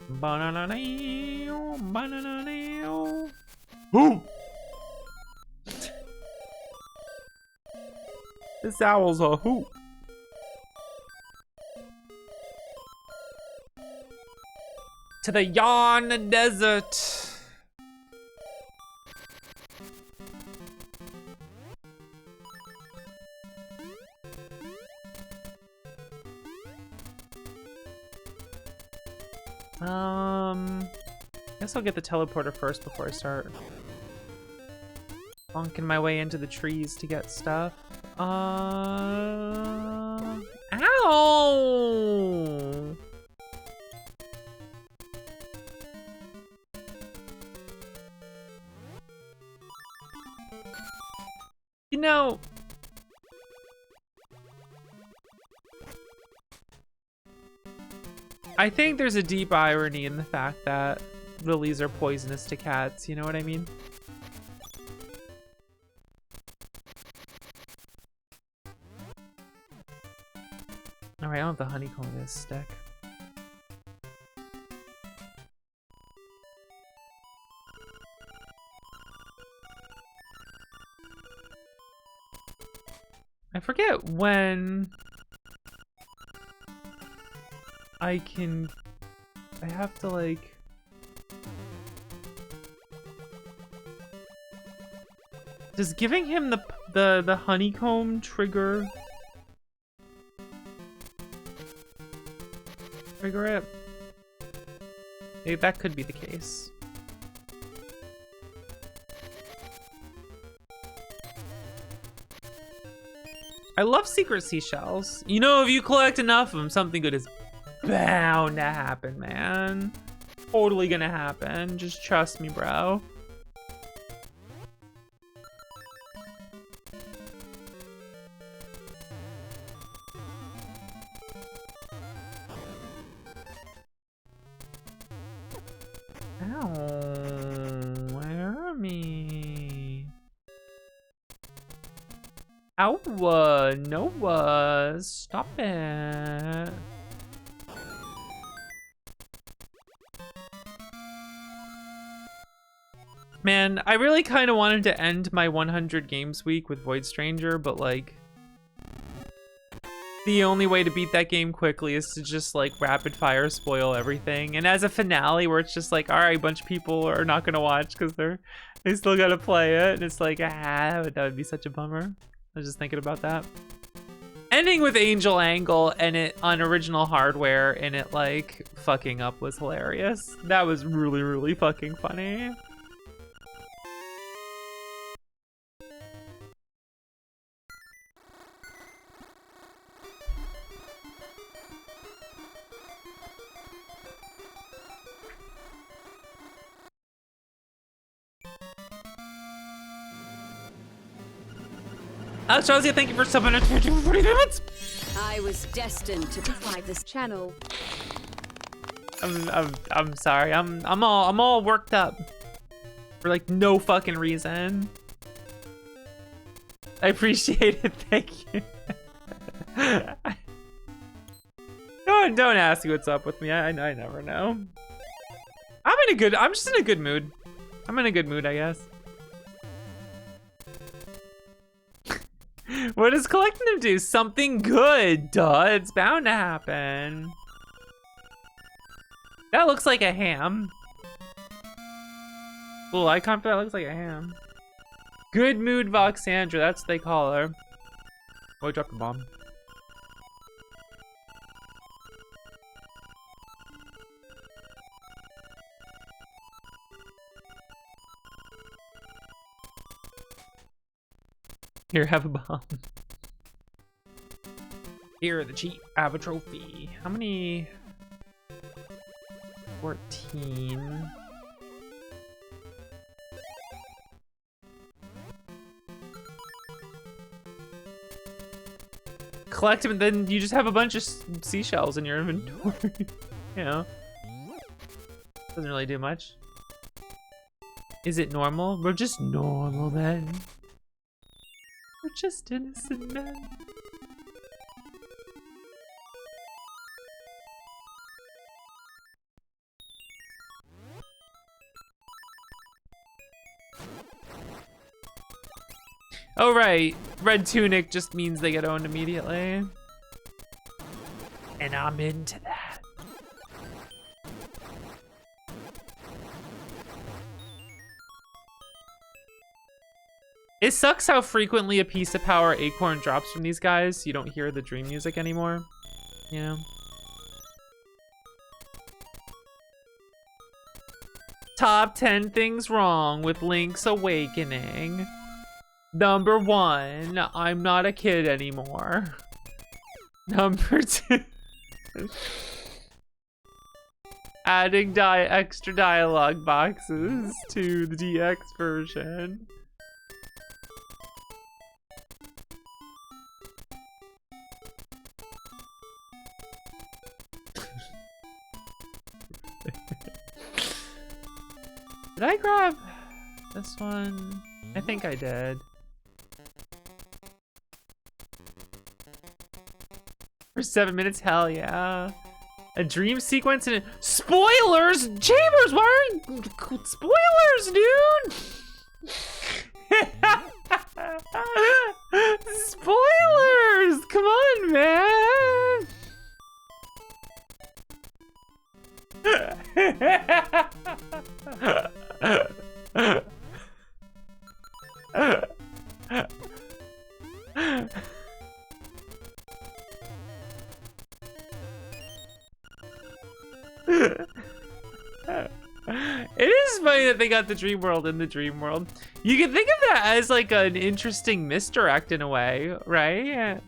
Banana-neo, banana-neo. Ooh! This owl's a hoot. To the Yarn Desert. Guess I'll get the teleporter first before I start bonking my way into the trees to get stuff. Ow! You know, I think there's a deep irony in the fact that lilies are poisonous to cats, you know what I mean? Alright, I don't have the honeycomb this stick. I forget when I have to like does giving him the honeycomb trigger it? Maybe that could be the case. I love secret seashells. You know, if you collect enough of them, something good is bound to happen, man. Totally gonna happen. Just trust me, bro. Ow, where me? Ow, no, stop it. Man, I really kind of wanted to end my 100 games week with Void Stranger, but like, the only way to beat that game quickly is to just like rapid fire spoil everything. And as a finale where it's just like, all right, a bunch of people are not gonna watch because they still gotta play it. And it's like, that would be such a bummer. I was just thinking about that. Ending with Angel Angle and it on original hardware and it like fucking up was hilarious. That was really, really fucking funny. Alex Rosie, thank you for subbing for 40 minutes. I was destined to provide this channel. I'm sorry. I'm all worked up for like no fucking reason. I appreciate it. Thank you. Don't ask what's up with me. I never know. I'm just in a good mood. I'm in a good mood, I guess. What does collecting them do? Something good, duh. It's bound to happen. That looks like a ham. Little icon for that looks like a ham. Good mood Voxandra, that's what they call her. Oh, I dropped a bomb. Here, have a bomb. Here, the cheat. Have a trophy. How many? 14. Collect them, and then you just have a bunch of seashells in your inventory. You know, doesn't really do much. Is it normal? We're just normal then. We're just innocent men. Oh right, red tunic just means they get owned immediately. And I'm into that. It sucks how frequently a piece of power acorn drops from these guys, so you don't hear the dream music anymore. You know? Top 10 things wrong with Link's Awakening. Number 1, I'm not a kid anymore. Number 2, adding extra dialogue boxes to the DX version. Did I grab this one? I think I did. For 7 minutes, hell yeah. A dream sequence and spoilers! Chambers, why are you... Spoilers, dude! Spoilers! Come on, man! It is funny that they got the dream world in the dream world. You can think of that as like an interesting misdirect in a way, right?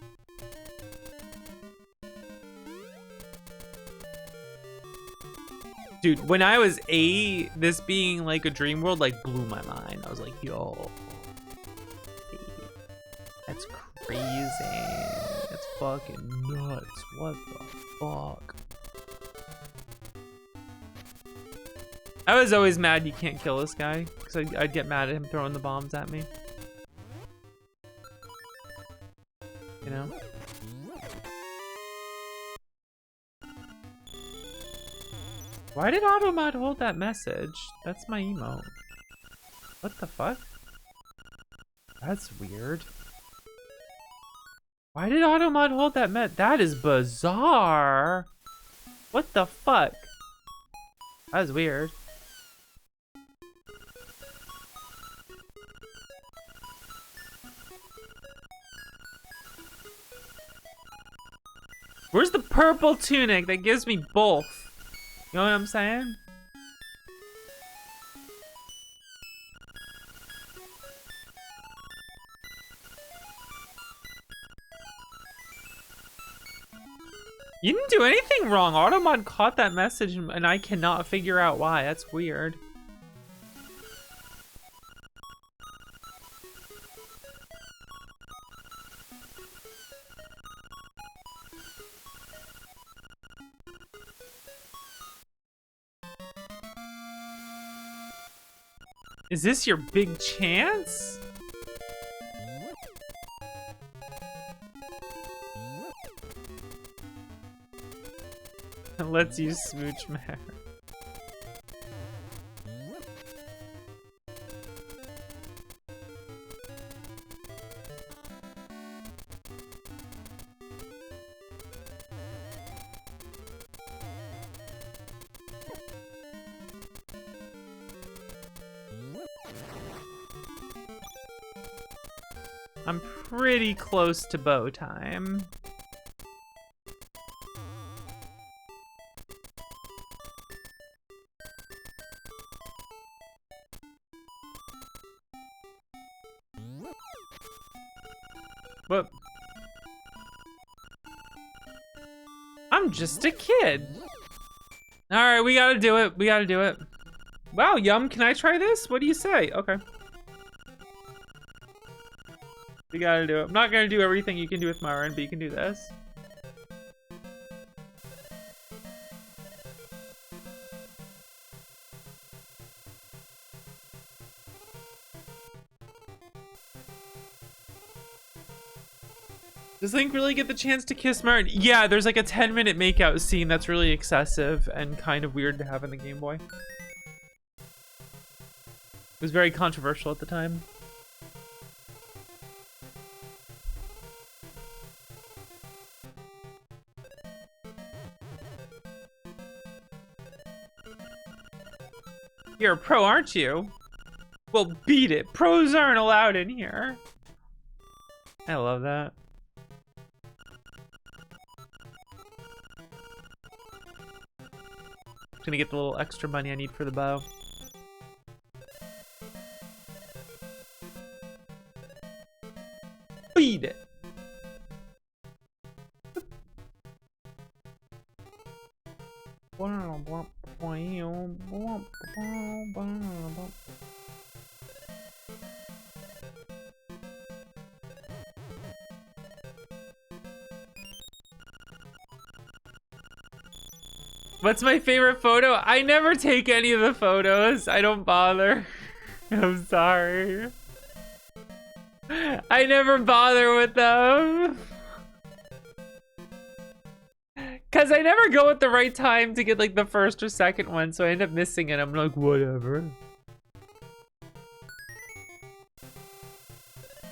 Dude, when I was 8, this being like a dream world like blew my mind. I was like, yo, that's crazy. That's fucking nuts. What the fuck? I was always mad you can't kill this guy, because I'd get mad at him throwing the bombs at me. You know? Why did Automod hold that message? That's my emote. What the fuck? That's weird. Why did Automod hold that That is bizarre. What the fuck? That was weird. Where's the purple tunic that gives me both? You know what I'm saying? You didn't do anything wrong. Automod caught that message and I cannot figure out why. That's weird. Is this your big chance? Let's use Smooch Mare. I'm pretty close to bow time. But I'm just a kid. All right, we gotta do it. We gotta do it. Wow, Yum, can I try this? What do you say? Okay. We gotta do it. I'm not gonna do everything you can do with Myron, but you can do this. Does Link really get the chance to kiss Myron? Yeah, there's like a 10-minute makeout scene that's really excessive and kind of weird to have in the Game Boy. It was very controversial at the time. You're a pro, aren't you? Well, beat it. Pros aren't allowed in here. I love that. Gonna get the little extra money I need for the bow. Beat it. What's my favorite photo? I never take any of the photos. I don't bother. I'm sorry. I never bother with them. Cause I never go at the right time to get like the first or second one, so I end up missing it. I'm like, whatever.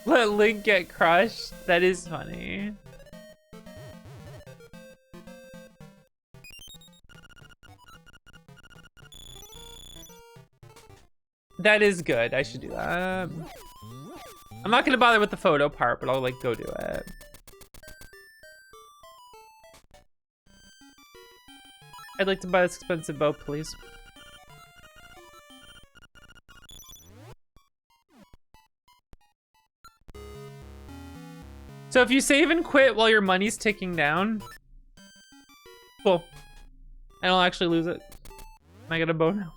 Let Link get crushed. That is funny. That is good. I should do that. I'm not gonna bother with the photo part, but I'll like go do it. I'd like to buy this expensive bow, please. So if you save and quit while your money's ticking down, cool. I don't actually lose it. I got a bow now.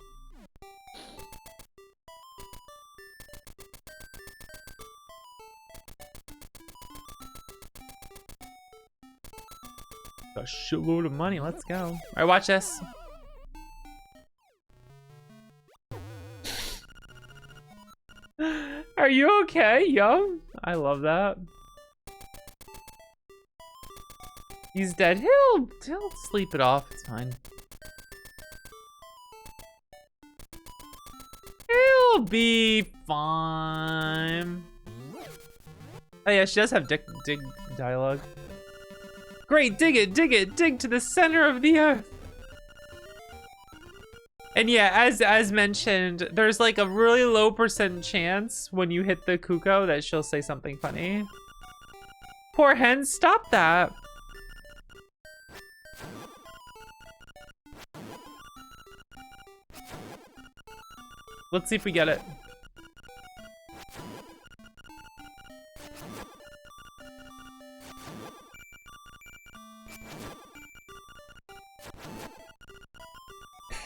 A shitload of money. Let's go. All right, watch this. Are you okay, Yum? I love that. He's dead. He'll sleep it off. It's fine. He'll be fine. Oh yeah, she does have dialogue. Great, dig it, dig to the center of the earth. And yeah, as mentioned, there's like a really low % chance when you hit the Kuko that she'll say something funny. Poor hen, stop that. Let's see if we get it.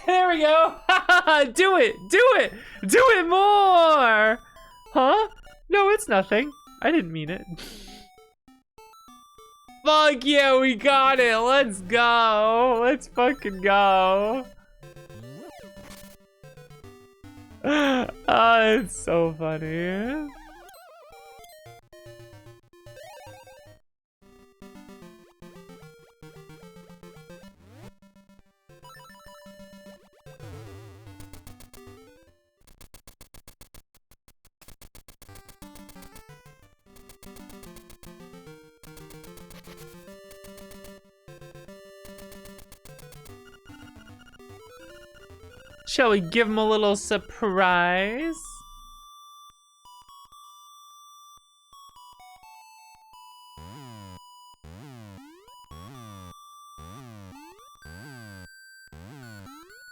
There we go. Do it, do it, do it more. Huh? No, it's nothing. I didn't mean it. Fuck yeah, we got it. Let's go. Let's fucking go. Oh, it's so funny. Shall we give him a little surprise?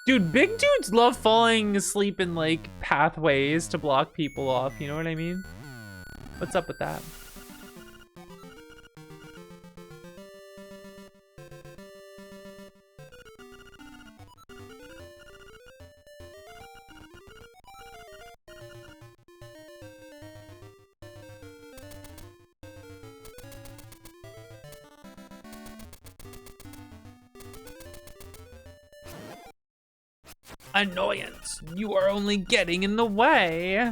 Dude, big dudes love falling asleep in like pathways to block people off, you know what I mean? What's up with that? Annoyance! You are only getting in the way!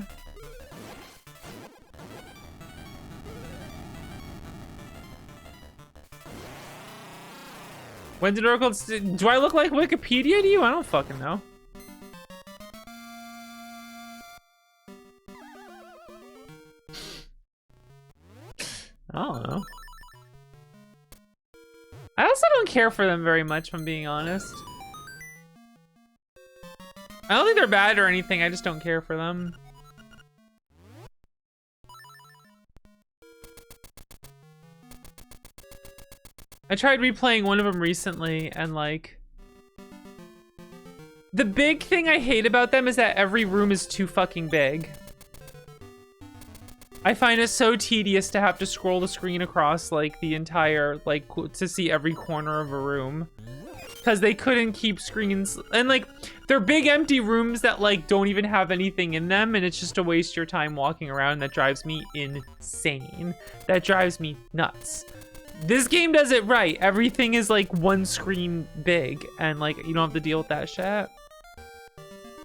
When did Oracle... Do I look like Wikipedia to you? I don't fucking know. I don't know. I also don't care for them very much, if I'm being honest. I don't think they're bad or anything, I just don't care for them. I tried replaying one of them recently, and like... The big thing I hate about them is that every room is too fucking big. I find it so tedious to have to scroll the screen across like the entire, like, to see every corner of a room. Because they couldn't keep screens, and like, they're big empty rooms that like don't even have anything in them, and it's just to waste your time walking around. That drives me insane. That drives me nuts. This game does it right. Everything is like one screen big, and like you don't have to deal with that shit.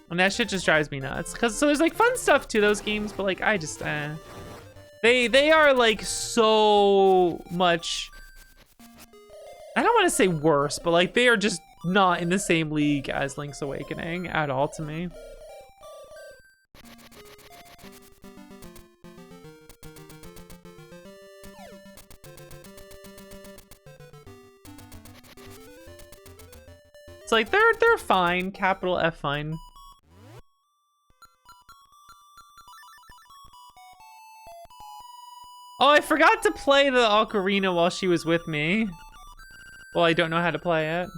And that shit just drives me nuts. Cause so there's like fun stuff to those games, but like I just they are like so much. I don't want to say worse, but like they are just not in the same league as Link's Awakening at all to me. It's like they're fine, capital F fine. Oh, I forgot to play the ocarina while she was with me. Well, I don't know how to play it.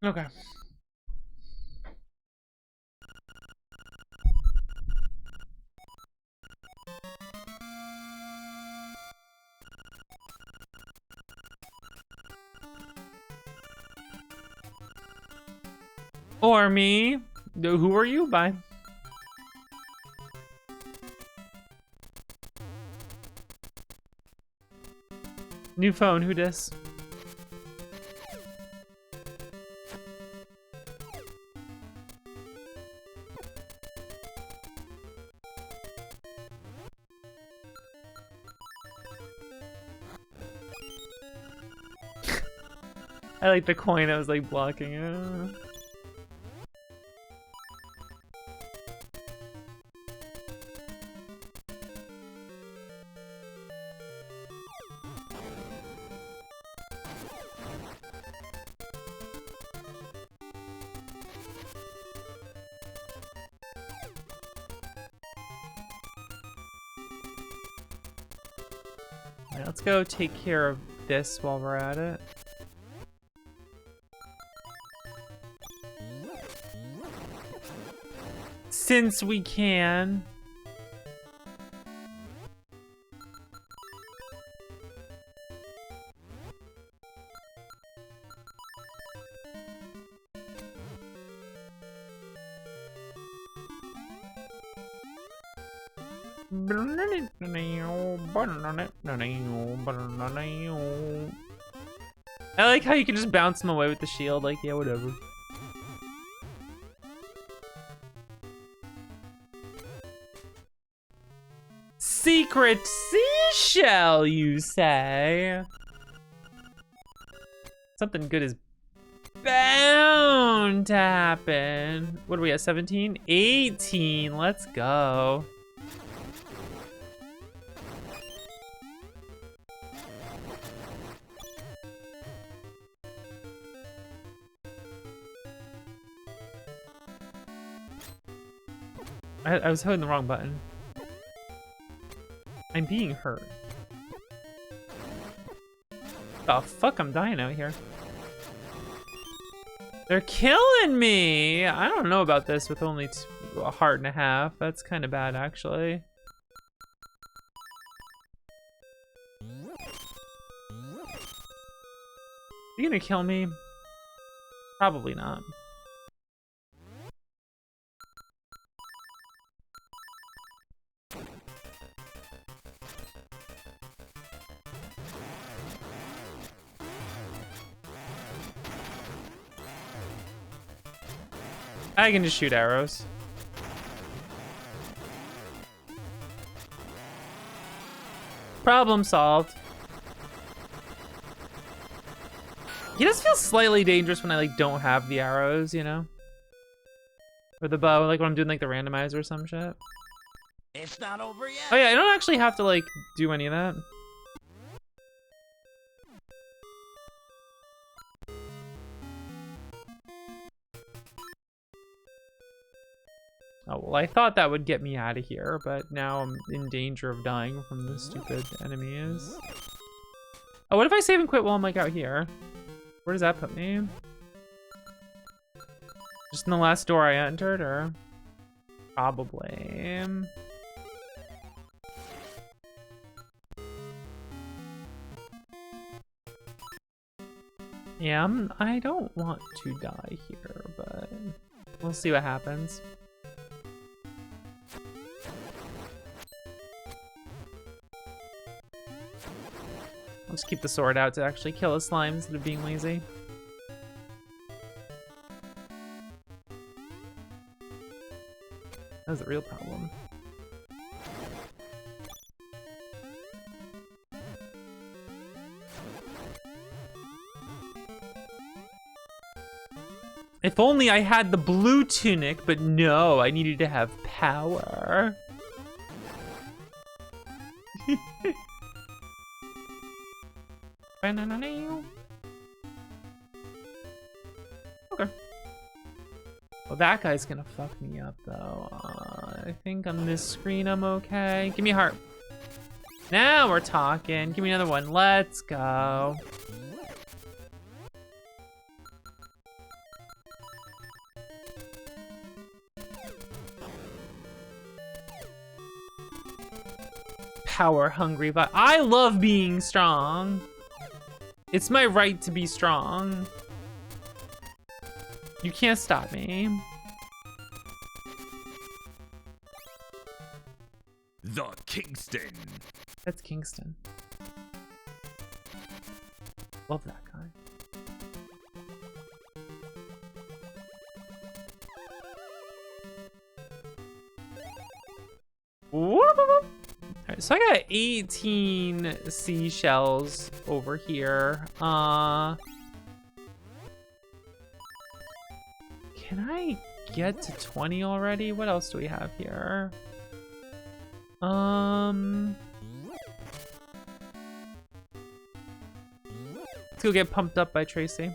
Okay. Or me. Who are you? Bye. New phone, who dis? I like the coin, I was like blocking it. Alright, let's go take care of this while we're at it. Since we can. I like how you can just bounce them away with the shield, like, yeah, whatever. Secret seashell, you say? Something good is bound to happen. What are we at, 17? 18, let's go. I was holding the wrong button. I'm being hurt. Oh fuck, I'm dying out here. They're killing me! I don't know about this with only a heart and a half. That's kind of bad, actually. You gonna kill me? Probably not. I can just shoot arrows. Problem solved. He does feel slightly dangerous when I like don't have the arrows, you know? Or the bow, like when I'm doing like the randomizer or some shit. It's not over yet. Oh yeah, I don't actually have to like do any of that. Oh, well, I thought that would get me out of here, but now I'm in danger of dying from the stupid enemies. Oh, what if I save and quit while I'm like out here? Where does that put me? Just in the last door I entered, or? Probably. Yeah, I don't want to die here, but we'll see what happens. I'll just keep the sword out to actually kill a slime instead of being lazy. That's a real problem. If only I had the blue tunic, but no, I needed to have power. Okay. Well, that guy's gonna fuck me up, though. I think on this screen I'm okay. Give me a heart. Now we're talking. Give me another one. Let's go. Power hungry, but I love being strong. It's my right to be strong. You can't stop me. The Kingston. That's Kingston. Love that guy. Alright, so I got 18 seashells over here. Can I get to 20 already? What else do we have here? Let's go get pumped up by Tracy.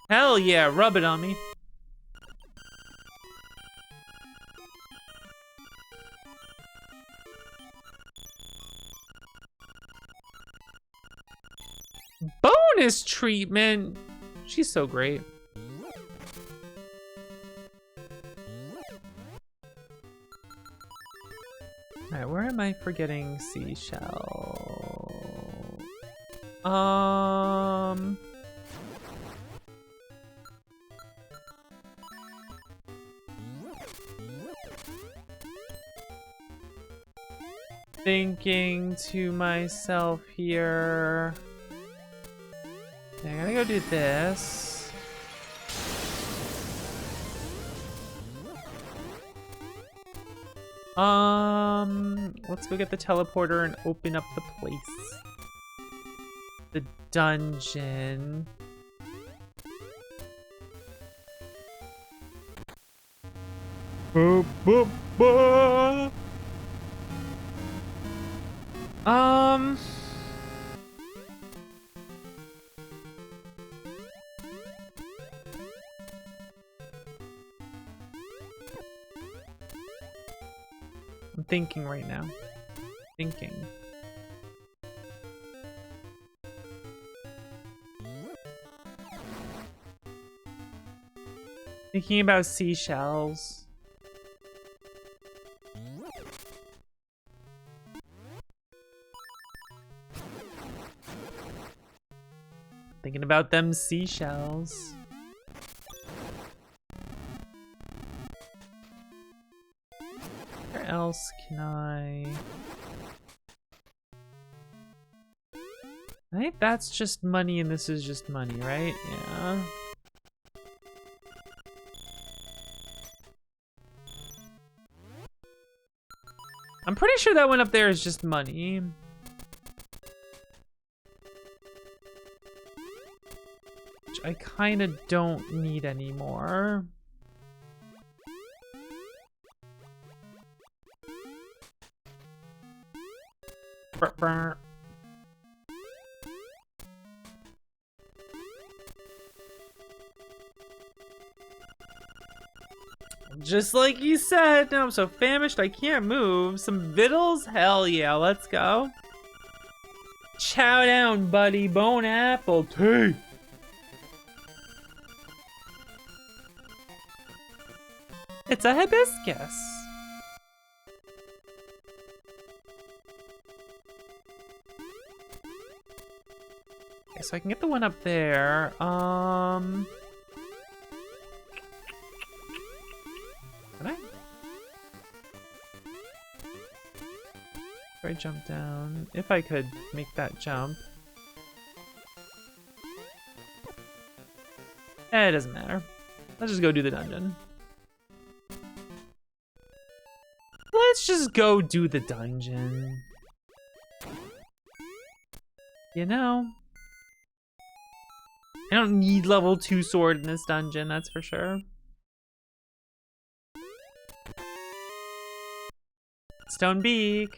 Hell yeah, rub it on me. Bonus treatment. She's so great. Alright, where am I forgetting seashell? Thinking to myself here. I gotta go do this. Let's go get the teleporter and open up the place. The dungeon. Boop, boop, boop. I'm thinking right now. Thinking. Thinking about seashells. Thinking about them seashells. Where else can I think that's just money and this is just money, right? Yeah. I'm pretty sure that one up there is just money. Which I kind of don't need anymore. Burr, burr. Just like you said, now I'm so famished I can't move. Some vittles? Hell yeah, let's go. Chow down, buddy. Bone apple tea. It's a hibiscus. Okay, so I can get the one up there. Can I? If I jump down, if I could make that jump. It doesn't matter. Let's just go do the dungeon. Let's just go do the dungeon. You know, I don't need level 2 sword in this dungeon, that's for sure. Stone beak.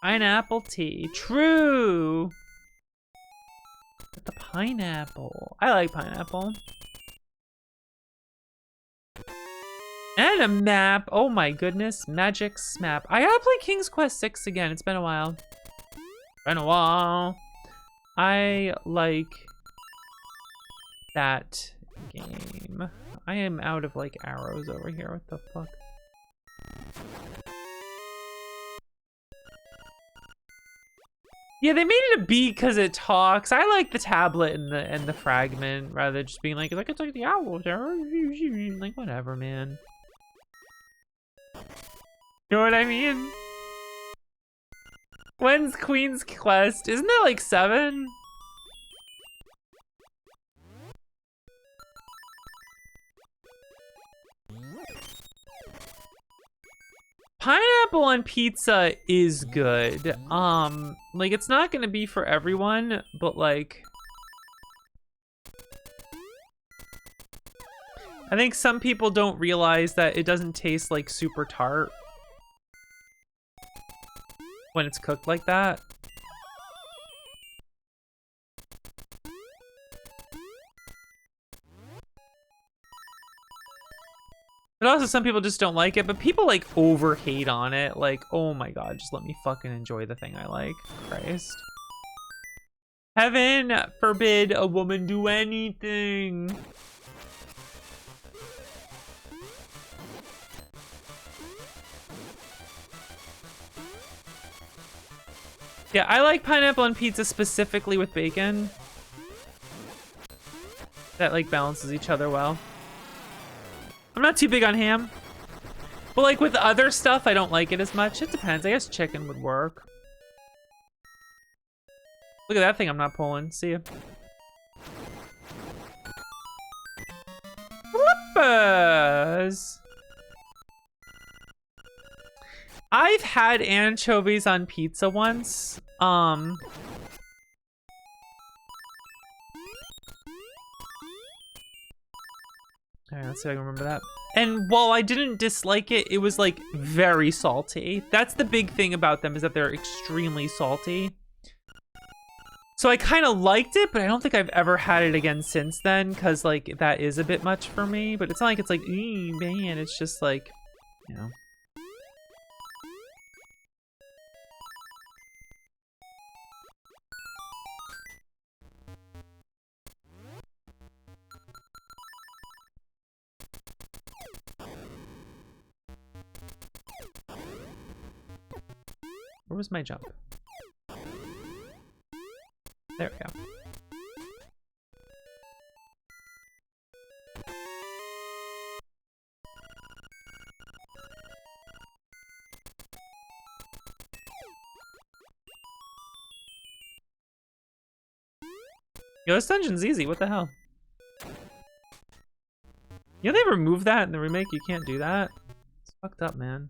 Pineapple tea. True. But the pineapple. I like pineapple. And a map. Oh my goodness. Magic's map. I gotta play King's Quest 6 again. It's been a while. I like that game. I am out of like arrows over here. What the fuck? Yeah, they made it a beat because it talks. I like the tablet and the fragment rather than just being like it's like the owl. Like whatever, man. You know what I mean? When's Queen's Quest? Isn't there like 7? Pineapple on pizza is good. Like it's not gonna be for everyone, but like I think some people don't realize that it doesn't taste like super tart when it's cooked like that. But also some people just don't like it, but people like over hate on it. Like, oh my god, just let me fucking enjoy the thing I like. Christ. Heaven forbid a woman do anything. Yeah, I like pineapple on pizza specifically with bacon. That like balances each other well. I'm not too big on ham. But like with other stuff, I don't like it as much. It depends. I guess chicken would work. Look at that thing I'm not pulling. See ya. Flippers. I've had anchovies on pizza once. Alright, let's see if I can remember that. And while I didn't dislike it, it was like very salty. That's the big thing about them, is that they're extremely salty. So I kind of liked it, but I don't think I've ever had it again since then, because like that is a bit much for me. But it's not like it's like, man, it's just like, you know. Where was my jump? There we go. Yo, this dungeon's easy. What the hell? You know they removed that in the remake? You can't do that? It's fucked up, man.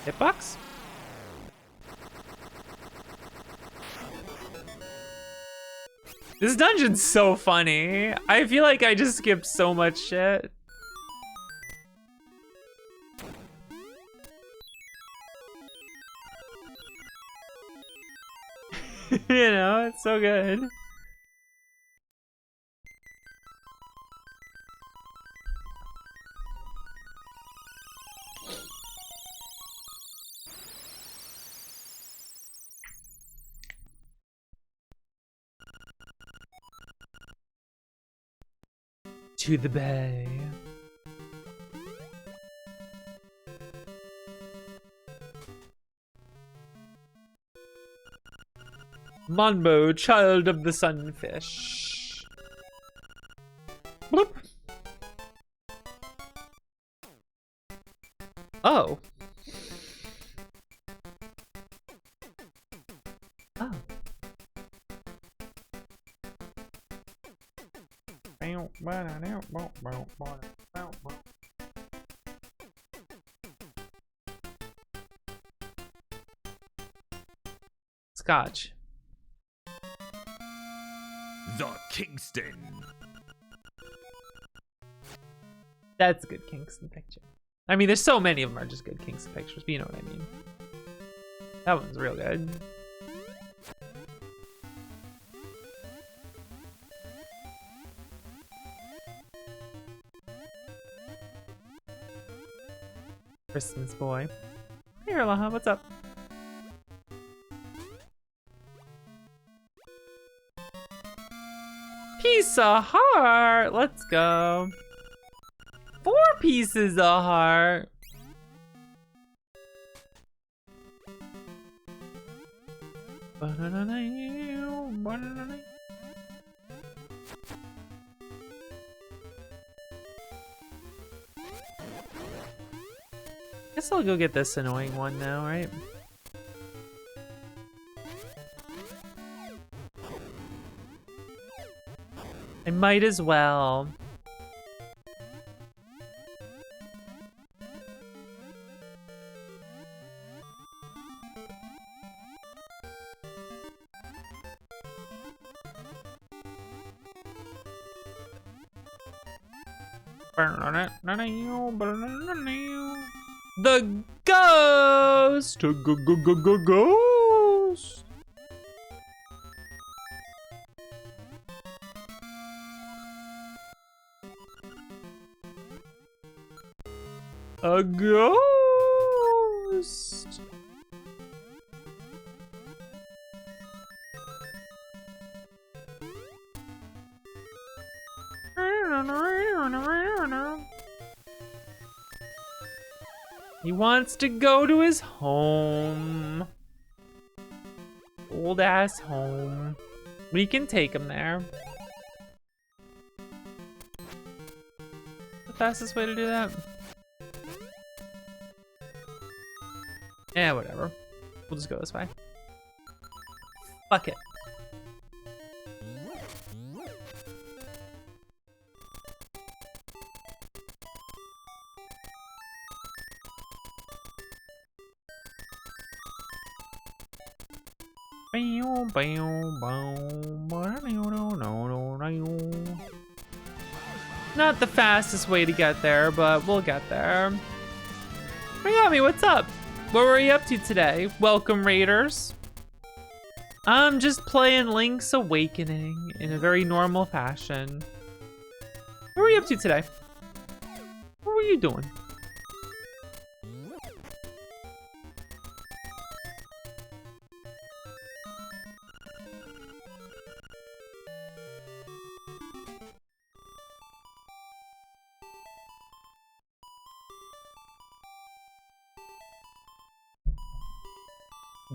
Hitbox? This dungeon's so funny. I feel like I just skipped so much shit. You know, it's so good. To the bay. Monbo, child of the sunfish. Bloop. Oh. Oh. Scotch. The Kingston. That's a good Kingston picture. I mean, there's so many of them are just good Kingston pictures, but you know what I mean. That one's real good. Christmas boy. Hey, Erlaha, what's up? Peace piece of heart. Let's go. 4 pieces of heart. Guess I'll go get this annoying one now, right? I might as well. The ghost! Ghost! A ghost! He wants to go to his home. Old ass home. We can take him there. The fastest way to do that? Yeah, whatever. We'll just go this way. Fuck it. Not the fastest way to get there, but we'll get there. Megami, what's up? What were you up to today? Welcome, Raiders. I'm just playing Link's Awakening in a very normal fashion. What were you up to today? What were you doing?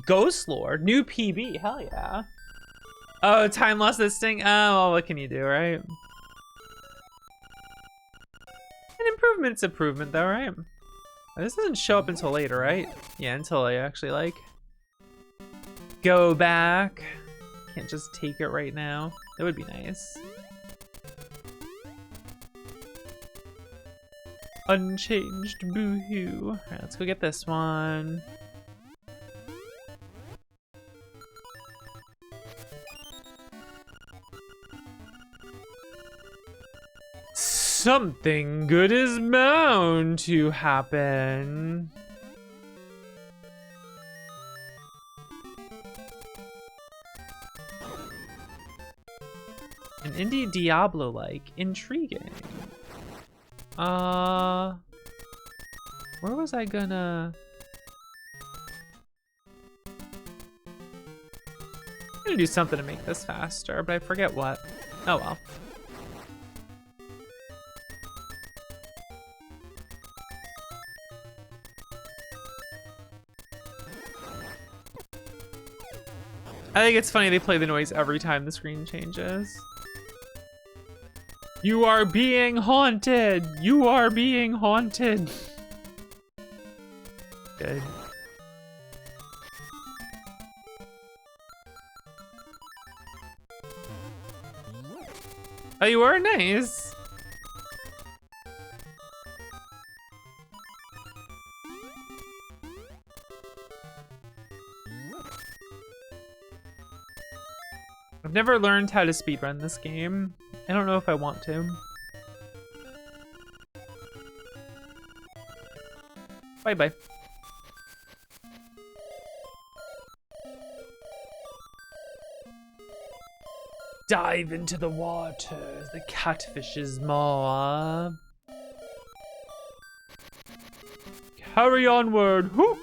Ghost Lord, new PB, hell yeah. Oh, time lost this thing? Oh, well, what can you do, right? An improvement's improvement though, right? This doesn't show up until later, right? Yeah, until I actually like go back. Can't just take it right now. That would be nice. Unchanged, boohoo. Alright, let's go get this one. Something good is bound to happen. An indie Diablo-like, intriguing. Where was I gonna? I'm gonna do something to make this faster, but I forget what. Oh well. I think it's funny they play the noise every time the screen changes. You are being haunted! You are being haunted! Good. Oh, you are? Nice! I've never learned how to speedrun this game. I don't know if I want to. Bye-bye. Dive into the water, the catfish's maw. Carry onward, whoop!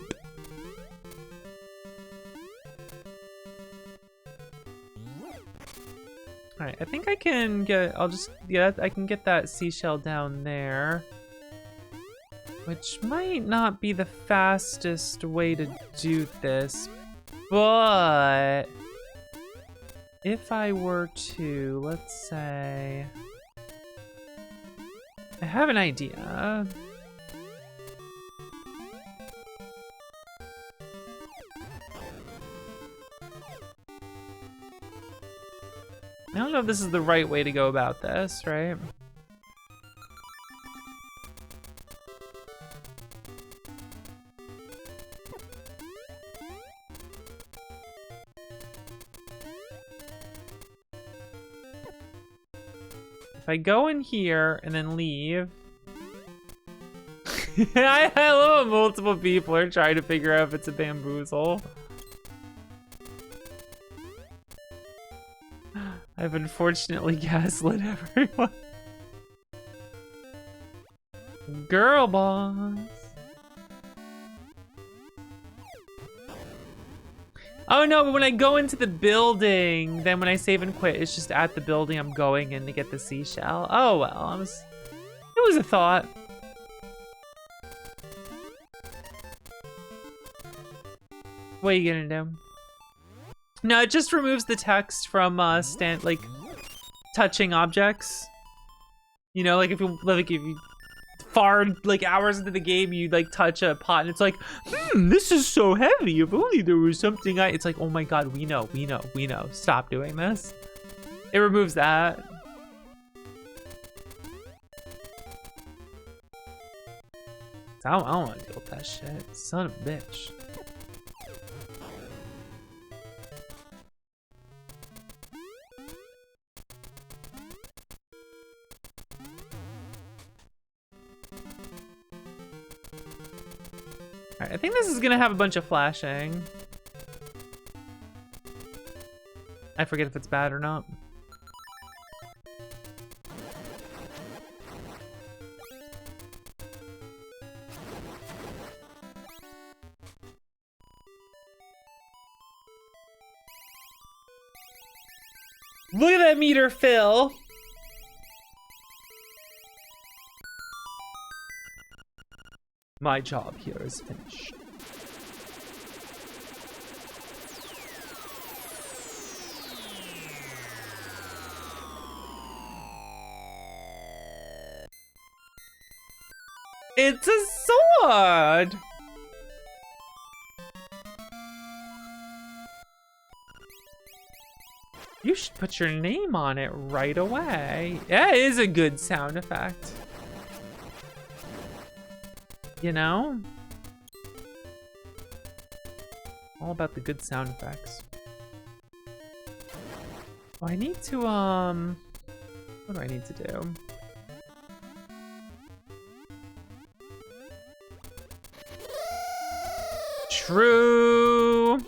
Alright, Alright, I think I can get, I can get that seashell down there. Which might not be the fastest way to do this, but if I were to, let's say, I have an idea. I don't know if this is the right way to go about this, right? If I go in here and then leave. I love how multiple people are trying to figure out if it's a bamboozle. I've unfortunately gaslit everyone. Girl boss. Oh no, but when I go into the building, then when I save and quit, it's just at the building I'm going in to get the seashell. Oh well, it was a thought. What are you gonna do? No, it just removes the text from touching objects. You know, like if you far hours into the game, you touch a pot and it's like, this is so heavy. If only there was something it's like, oh my god, we know. Stop doing this. It removes that. I don't want to deal with that shit. Son of a bitch. Alright, I think this is gonna have a bunch of flashing. I forget if it's bad or not. Look at that meter fill! My job here is finished. It's a sword! You should put your name on it right away. That is a good sound effect. You know? All about the good sound effects. Oh, I need to, what do I need to do? True.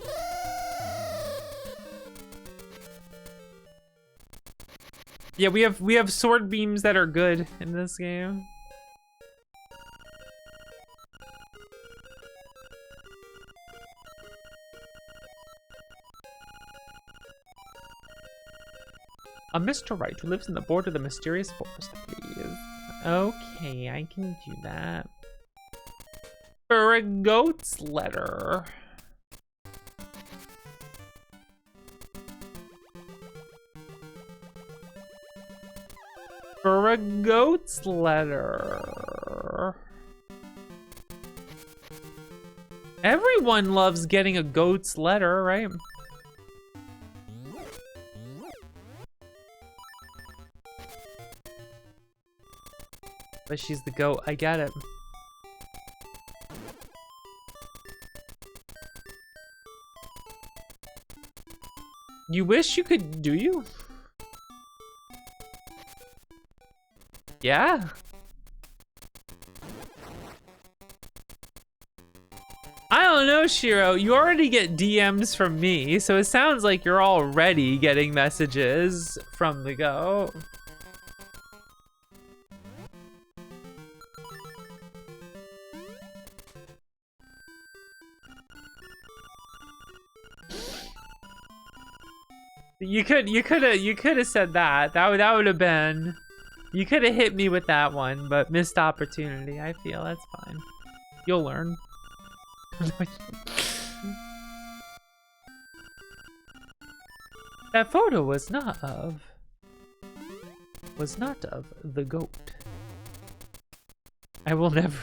Yeah, we have sword beams that are good in this game. A Mr. Wright who lives in the border of the mysterious forest, please. Okay, I can do that. For a goat's letter. For a goat's letter. Everyone loves getting a goat's letter, right? But she's the goat, I get it. You wish you could, do you? Yeah. I don't know, Shiro. You already get DMs from me, so it sounds like you're already getting messages from the goat. You could have said that. That would have been. You could have hit me with that one, but missed opportunity. I feel that's fine. You'll learn. That photo was not of the goat. I will never.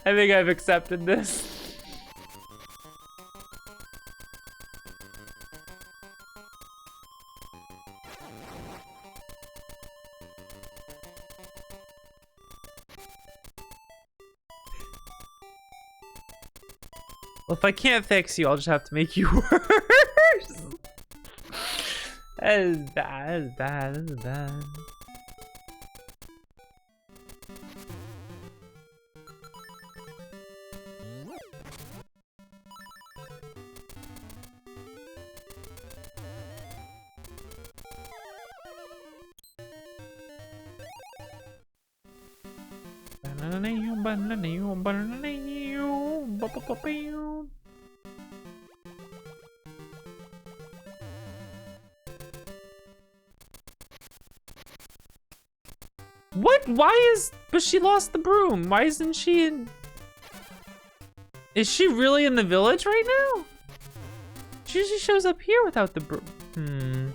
I think I've accepted this. Well, if I can't fix you, I'll just have to make you worse. That is bad, that is bad. What? Why is... But she lost the broom. Why isn't she in... Is she really in the village right now? She usually shows up here without the broom.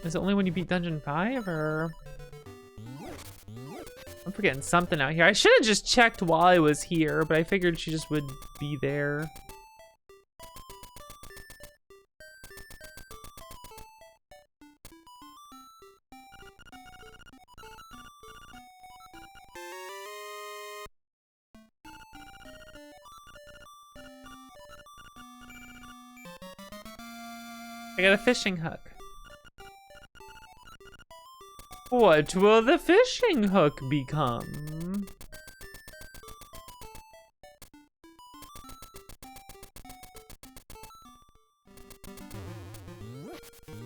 Is it only when you beat Dungeon 5, or... I'm forgetting something out here. I should have just checked while I was here, but I figured she just would be there. I got a fishing hook. What will the fishing hook become?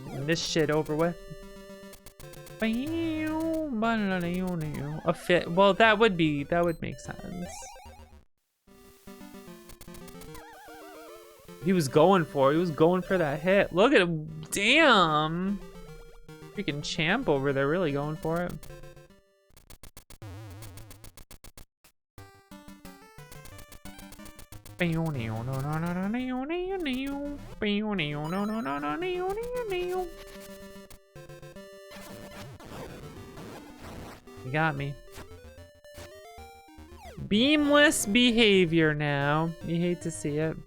Getting this shit over with. A fit. Well, that would make sense. He was going for that hit. Look at him. Damn. Freaking champ over there, really going for it. You got me. Beamless behavior now. You hate to see it.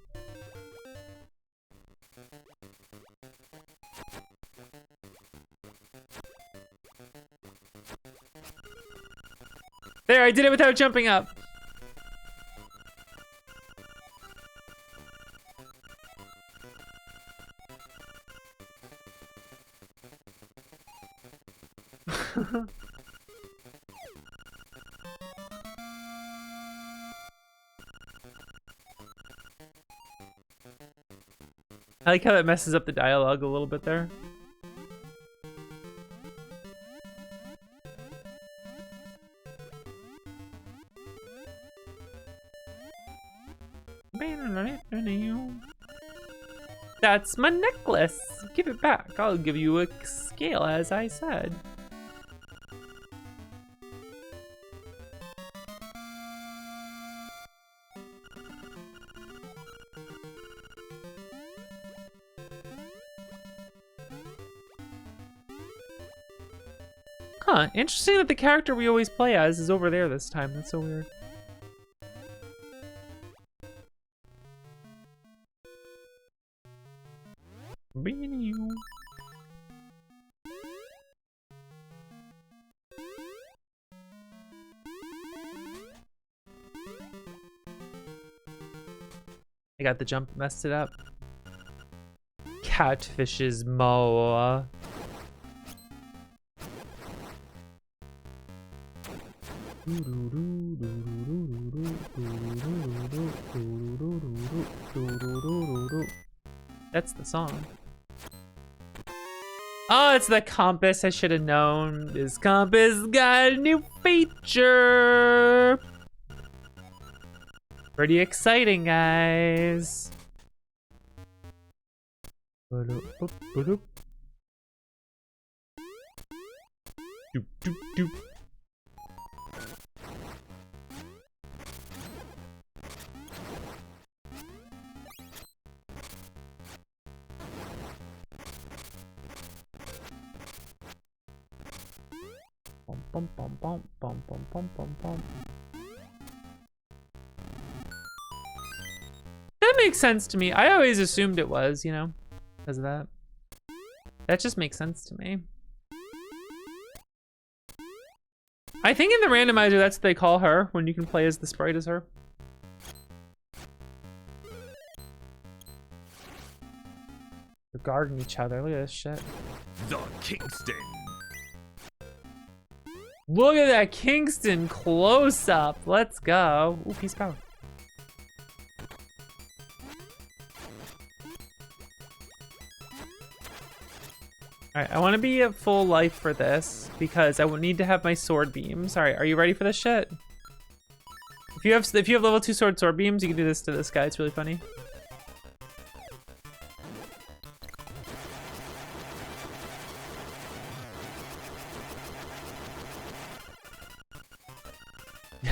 There, I did it without jumping up. I like how that messes up the dialogue a little bit there. That's my necklace. Give it back. I'll give you a scale, as I said. Huh, interesting that the character we always play as is over there this time. That's so weird. I got the jump, messed it up. Catfish's Moa. That's the song. Oh, it's the compass. I should have known. This compass got a new feature. Pretty exciting, guys. Doop, doop, doop. Bum, bum, bum, bum, bum, bum, bum, bum. That makes sense to me. I always assumed it was, you know, because of that. That just makes sense to me. I think in the randomizer, that's what they call her when you can play as the sprite as her. They're guarding each other. Look at this shit. The Kingston. Look at that Kingston close up. Let's go. Ooh, peace power. All right, I want to be at full life for this because I will need to have my sword beams. All right, are you ready for this shit? If you have level 2 sword beams, you can do this to this guy. It's really funny.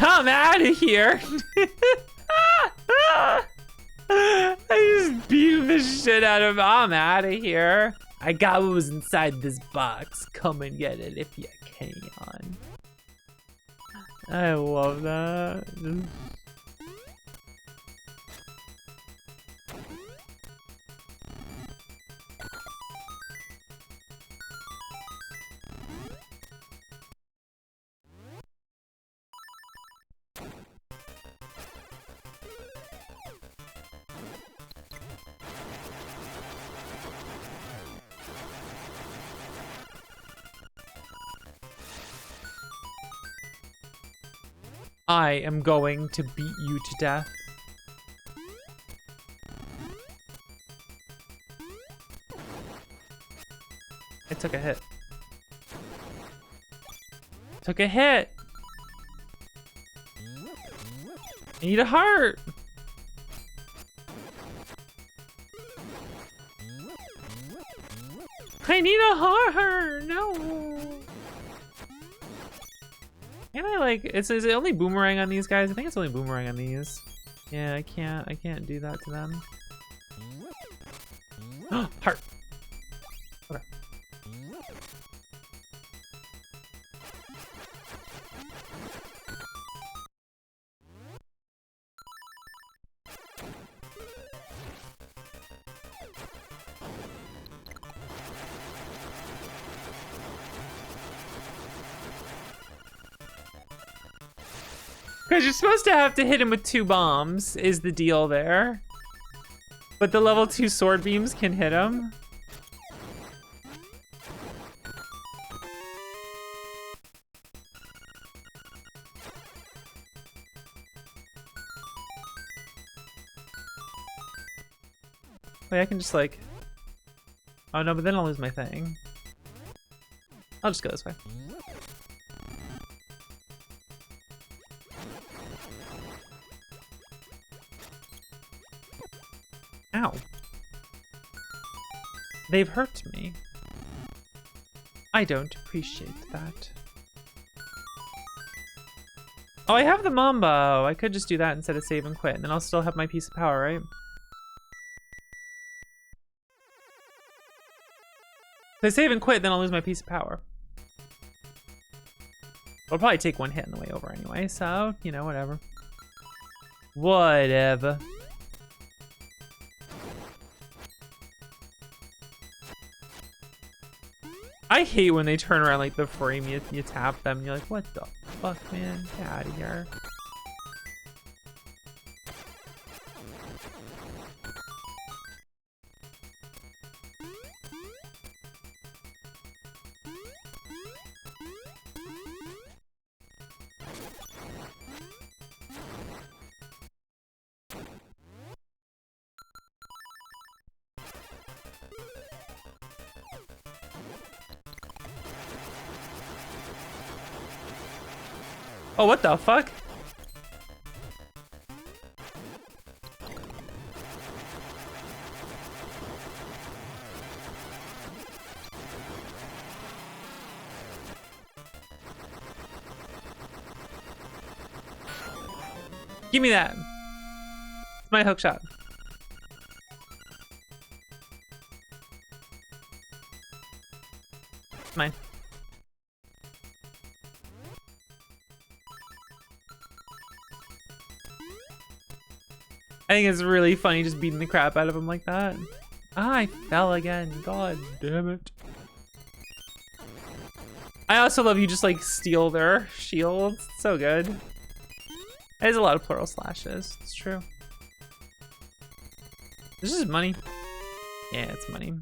I'm out of here. I just beat the shit out of him. I'm out of here. I got what was inside this box. Come and get it if you can. I love that. I am going to beat you to death. I took a hit. Took a hit. I need a heart. I need a heart. No. Can I like, is it only boomerang on these guys? I think it's only boomerang on these. Yeah, I can't do that to them. Heart. Okay. Because you're supposed to have to hit him with 2 bombs, is the deal there. But the level 2 sword beams can hit him. Wait, I can just like... Oh no, but then I'll lose my thing. I'll just go this way. Ow. They've hurt me. I don't appreciate that. Oh, I have the Mambo. I could just do that instead of save and quit, and then I'll still have my piece of power, right? If I save and quit, then I'll lose my piece of power. I'll probably take 1 hit on the way over anyway, so, you know, whatever. Whatever. I hate when they turn around like the frame, you tap them, and you're like, what the fuck, man? Get out of here. Oh, what the fuck? Give me that. It's my hook shot. It's mine. I think it's really funny just beating the crap out of him like that. Ah, I fell again. God damn it. I also love you just like steal their shields. So good. There's a lot of plural slashes. It's true. This is money. Yeah, it's money.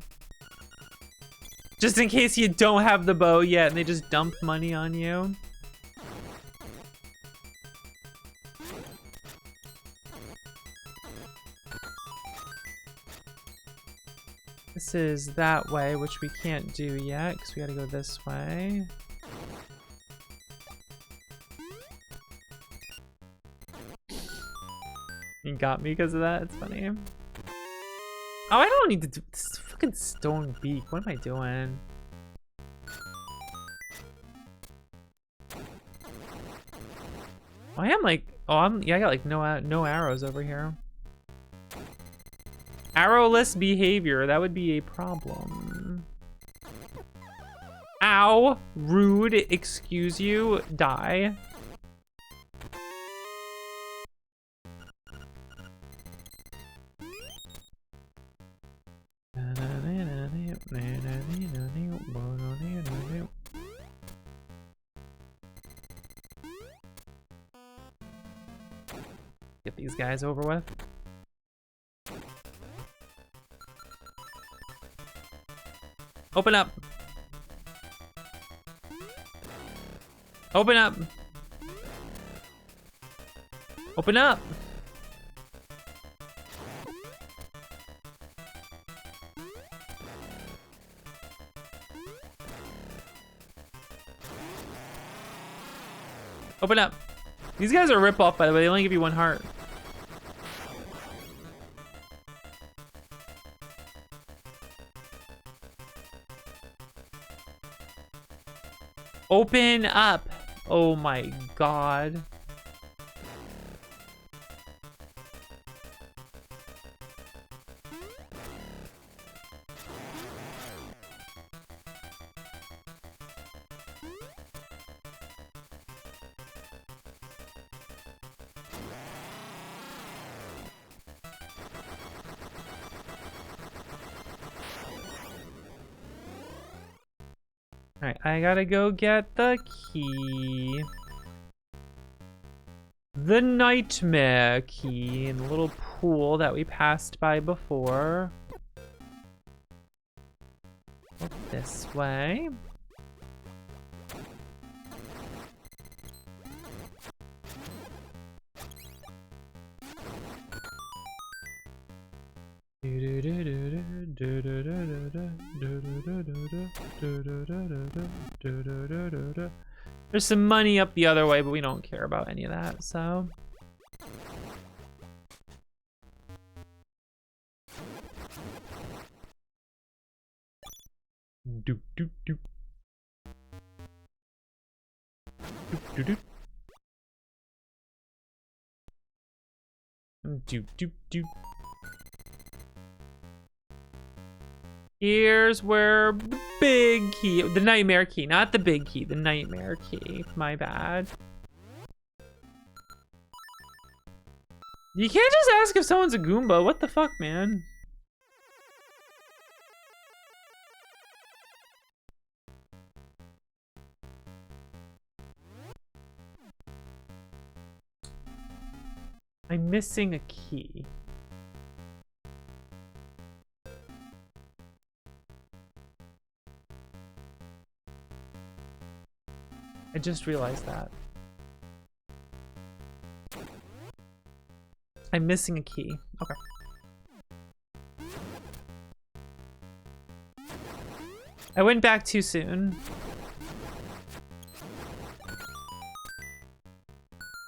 Just in case you don't have the bow yet and they just dump money on you. This is that way, which we can't do yet because we gotta go this way. You got me because of that? It's funny. Oh, I don't need to do this fucking stone beak. What am I doing? I am like, yeah, I got like no arrows over here. Arrowless behavior, that would be a problem. Ow, rude, excuse you, die. Get these guys over with. Open up. Open up. Open up. Open up. These guys are a rip-off, by the way. They only give you 1 heart. Open up. Oh my god. Alright, I gotta go get the key. The nightmare key in the little pool that we passed by before. Look this way. There's some money up the other way, but we don't care about any of that, so. Doop doop doop. Doop doop doop. Doop doop doop. Here's where the big key, the nightmare key, not the big key, the nightmare key. My bad. You can't just ask if someone's a Goomba. What the fuck, man? I'm missing a key. I just realized that. I'm missing a key. Okay. I went back too soon.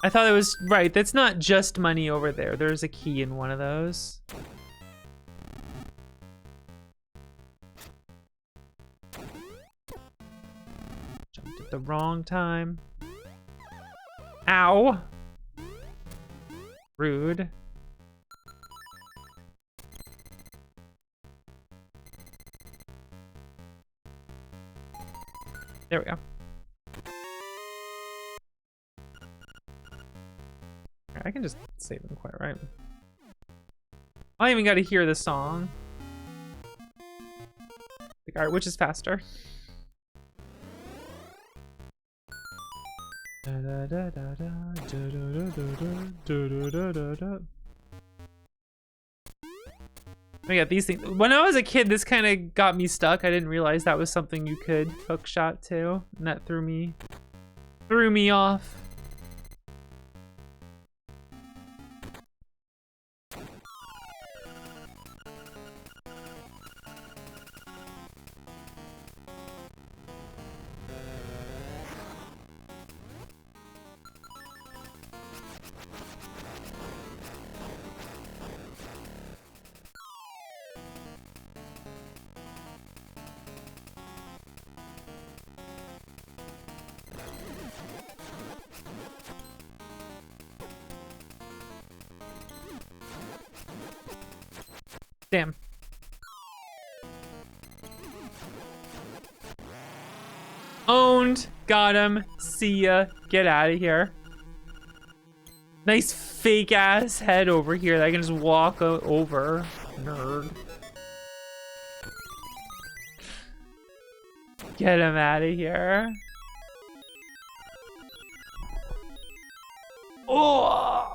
I thought it was right. That's not just money over there. There's a key in one of those. Jumped at the wrong time. Ow. Rude. There we go. I can just save them quite right. I even got to hear the song. Like, all right, which is faster? I got these things. When I was a kid, this kind of got me stuck. I didn't realize that was something you could hook shot to, and that threw me off. Damn. Owned. Got him. See ya. Get out of here. Nice fake ass head over here that I can just walk over. Nerd. Get him out of here. Oh.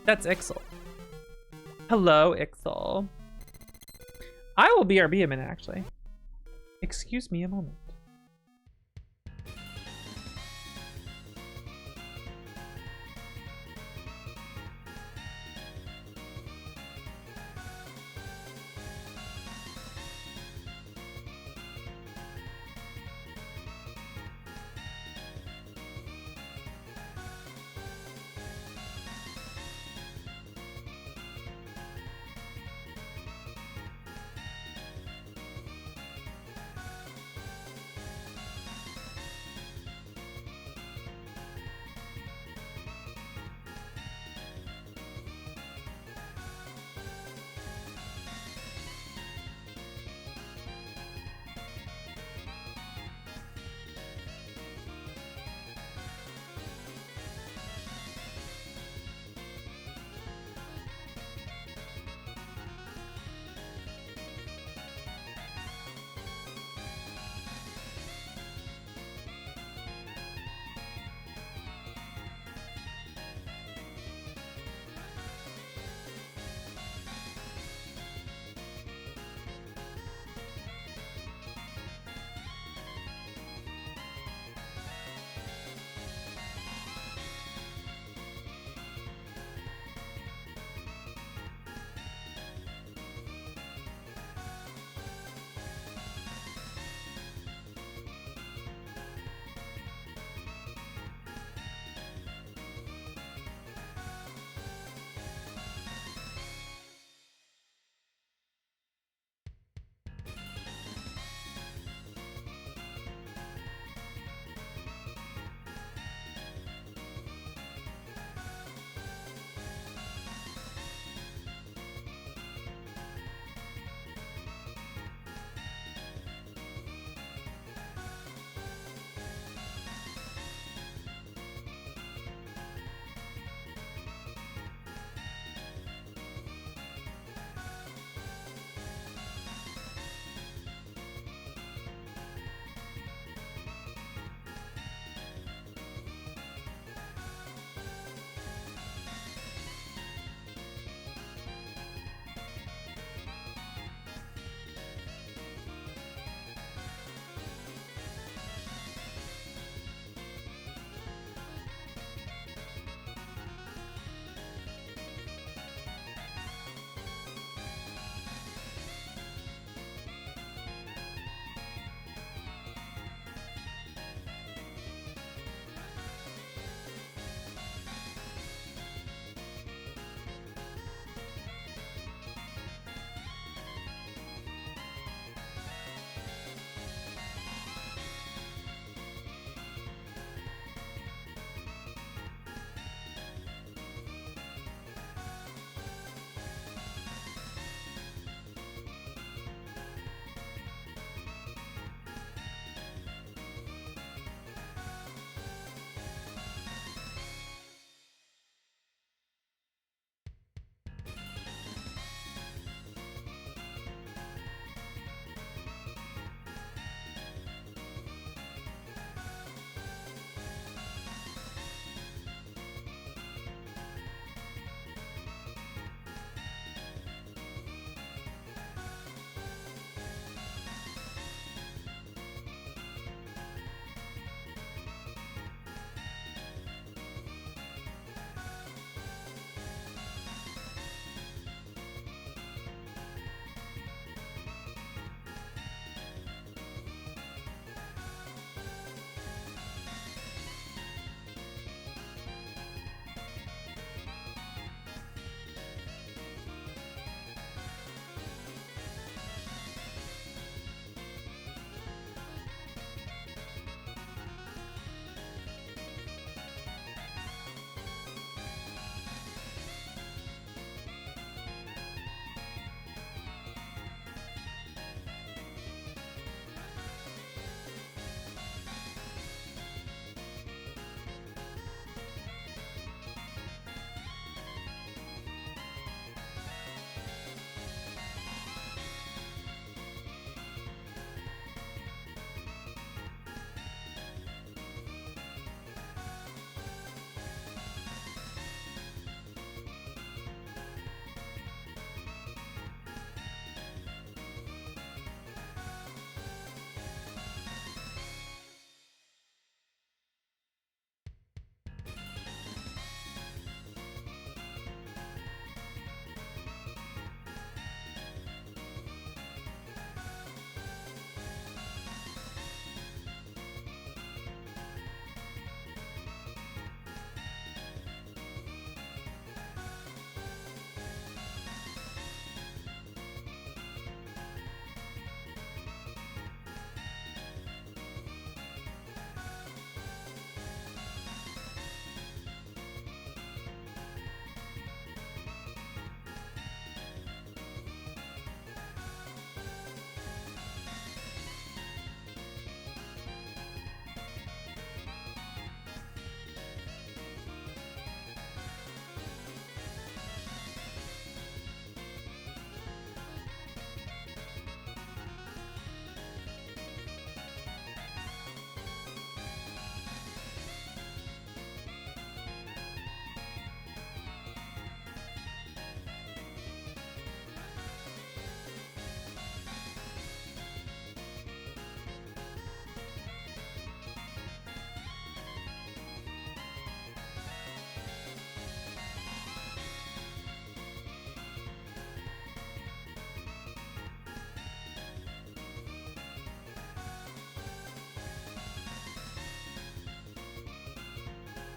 That's Ixel. Hello, Ixel. I will BRB a minute, actually. Excuse me a moment.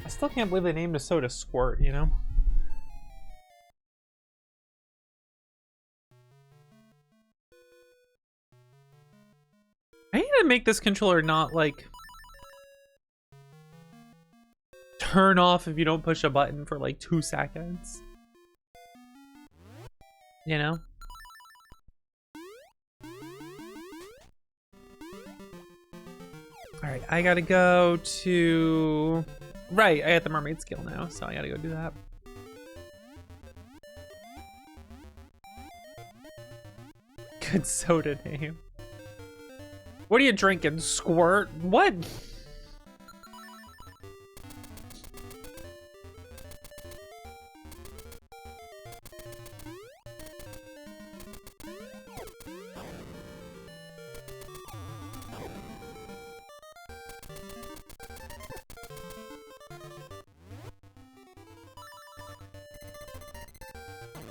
I still can't believe they named a soda Squirt, you know? I need to make this controller not, like, turn off if you don't push a button for, like, 2 seconds. You know? Alright, I gotta go to... Right, I got the mermaid skill now, so I gotta go do that. Good soda name. What are you drinking? Squirt? What?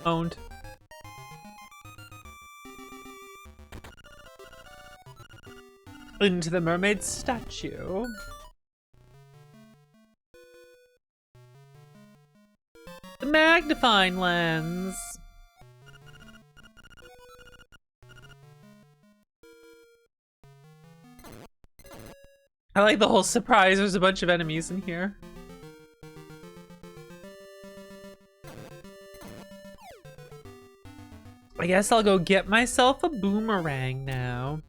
Owned. Into the mermaid statue. The magnifying lens. I like the whole surprise. There's a bunch of enemies in here. I guess I'll go get myself a boomerang now.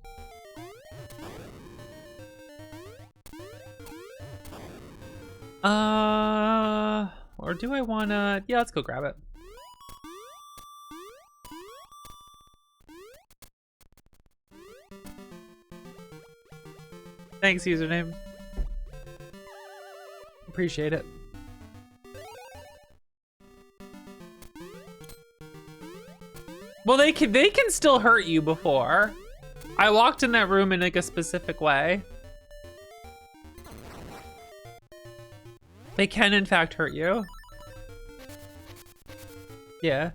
Or do I wanna... Yeah, let's go grab it. Thanks, username. Appreciate it. Well, they can still hurt you before. I walked in that room in like a specific way. They can in fact hurt you. Yeah.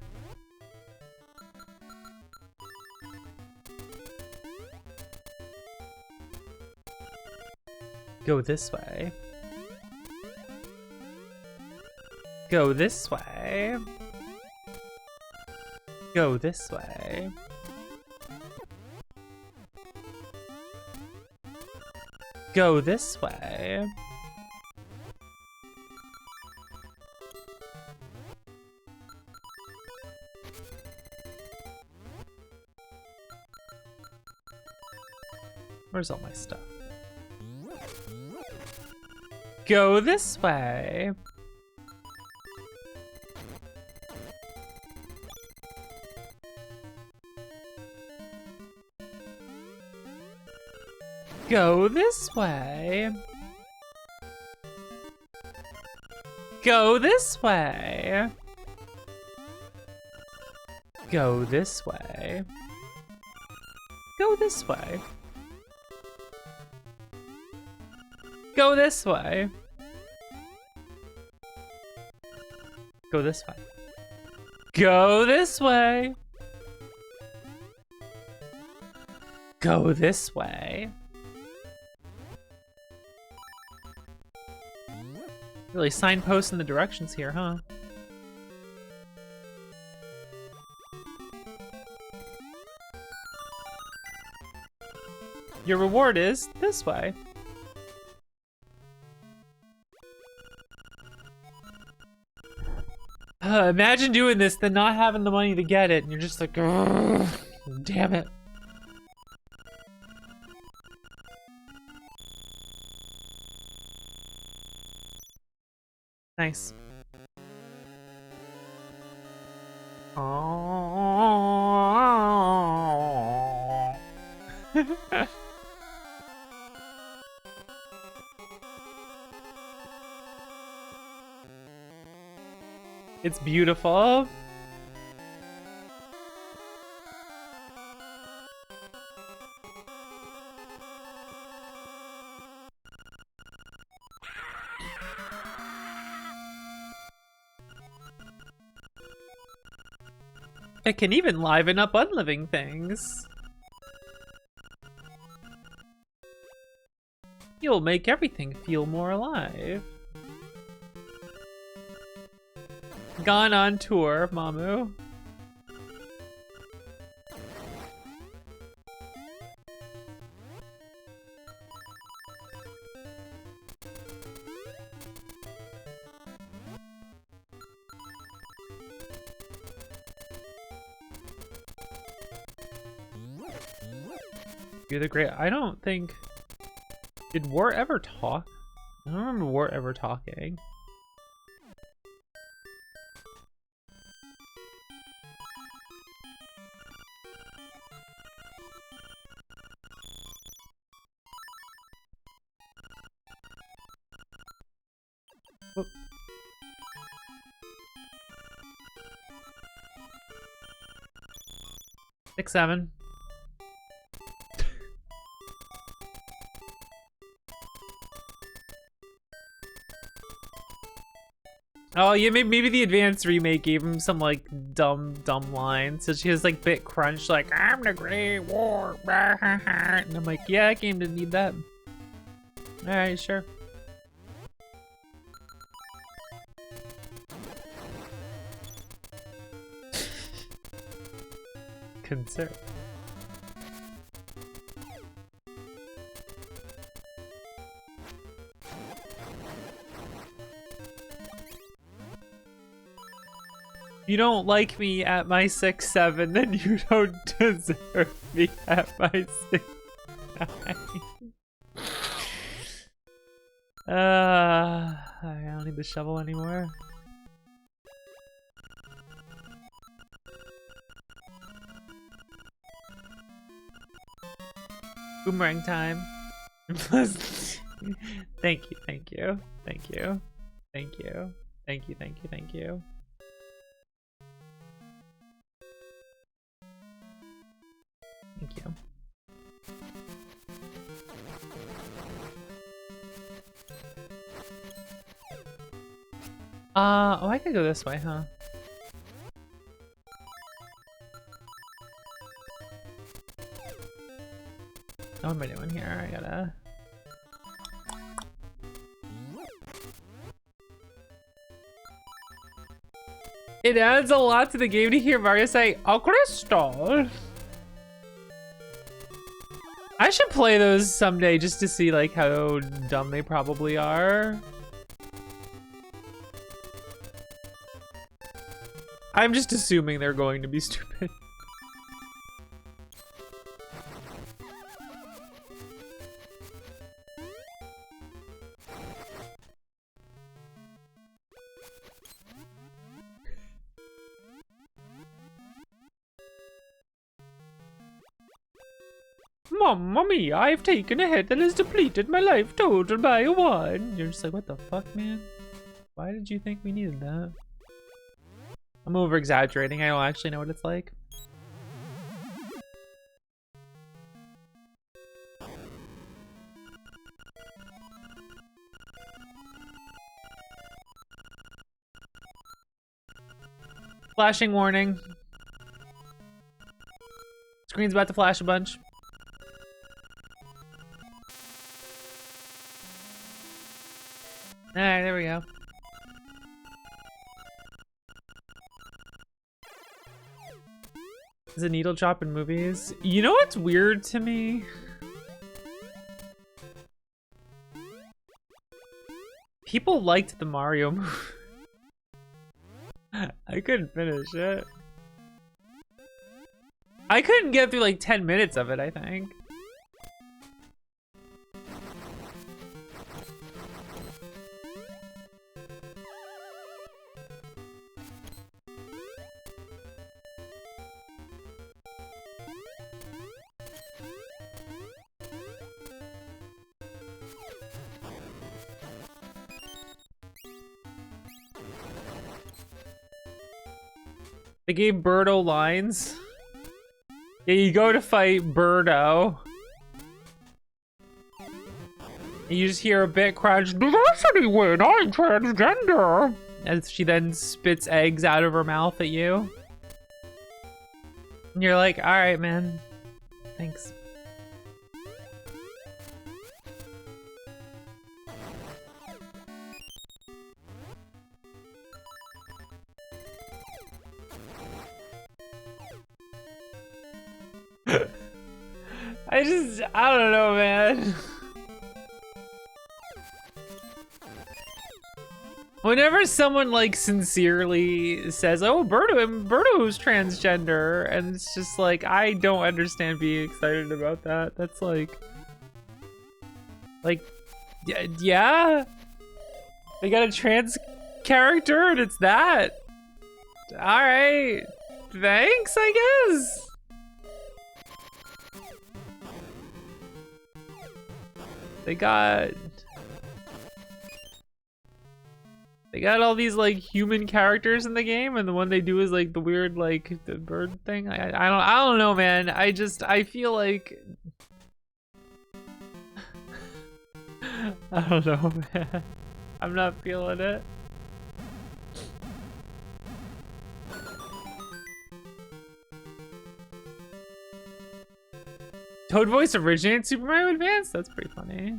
Go this way. Go this way. Go this way. Go this way. Where's all my stuff? Go this way. Go this way. Go this way. Go this way. Go this way. Go this way. Go this way. Go this way. Go this way. Really signposting the directions here, huh? Your reward is this way. Imagine doing this, then not having the money to get it, and you're just like, damn it. Nice. Oh. It's beautiful. It can even liven up unliving things. You'll make everything feel more alive. Gone on tour, Mamu. You're the great. I don't think. Did Wart ever talk? I don't remember Wart ever talking. Oh. 6, 7. Oh yeah, maybe the advanced remake gave him some like dumb lines. So she was like bit crunch, like I'm the Great War, and I'm like, yeah, that game didn't need that. All right, sure. Concern. You don't like me at my 6, 7, then you don't deserve me at my 6, 9. I don't need the shovel anymore. Boomerang time. Thank you, thank you, thank you, thank you, thank you, thank you, thank you. Thank you. Oh, I could go this way, huh? What am I doing here? I gotta... It adds a lot to the game to hear Mario say, "Oh, Crystal." I should play those someday just to see like how dumb they probably are. I'm just assuming they're going to be stupid. Mamma mia, I've taken a hit that has depleted my life total by 1. You're just like, what the fuck, man? Why did you think we needed that? I'm over exaggerating. I don't actually know what it's like. Flashing warning. Screen's about to flash a bunch. Alright, there we go. Is a needle drop in movies? You know what's weird to me? People liked the Mario movie. I couldn't finish it. I couldn't get through like 10 minutes of it, I think. They gave Birdo lines. Yeah, you go to fight Birdo. And you just hear a bit crunch. Diversity win, I'm transgender. As she then spits eggs out of her mouth at you. And you're like, alright, man. Thanks. I don't know, man. Whenever someone like sincerely says, "Oh, Birdo's transgender," and it's just like, I don't understand being excited about that. That's like, yeah, they got a trans character and it's that. All right, thanks, I guess. They got all these like human characters in the game, and the one they do is like the weird like the bird thing. I don't know, man. I feel like I don't know, man. I'm not feeling it. Toad voice originated Super Mario Advance? That's pretty funny.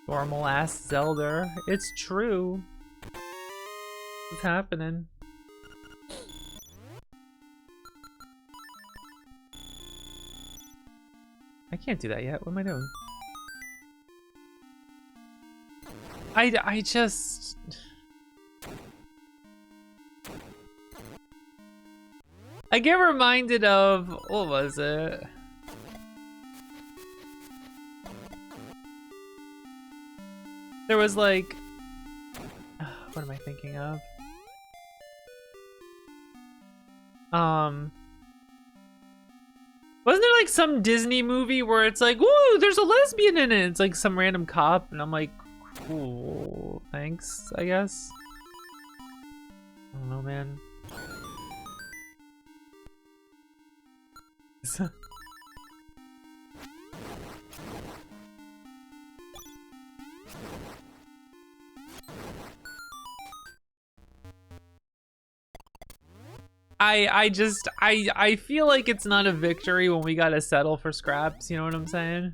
Normal ass Zelda. It's true. What's happening? I can't do that yet. What am I doing? I just... I get reminded of... What was it? There was like... What am I thinking of? Wasn't there like some Disney movie where it's like, ooh, there's a lesbian in it? It's like some random cop, and I'm like, cool, thanks, I guess. I don't know, man. I feel like it's not a victory when we gotta settle for scraps, you know what I'm saying?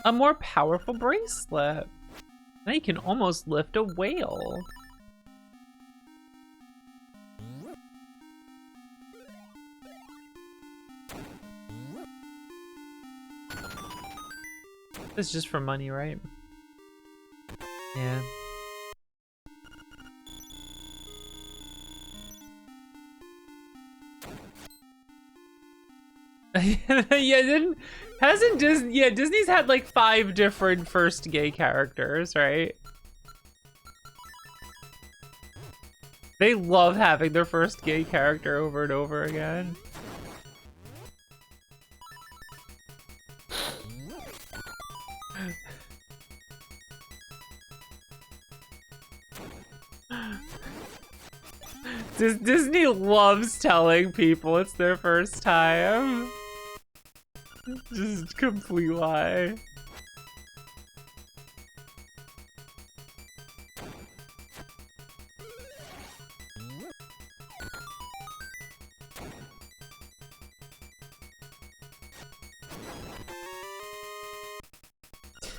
A more powerful bracelet. Now you can almost lift a whale. This is just for money, right? Yeah. Yeah, hasn't Disney, yeah, Disney's had like 5 different first gay characters, right? They love having their first gay character over and over again. Disney loves telling people it's their first time. Just complete lie.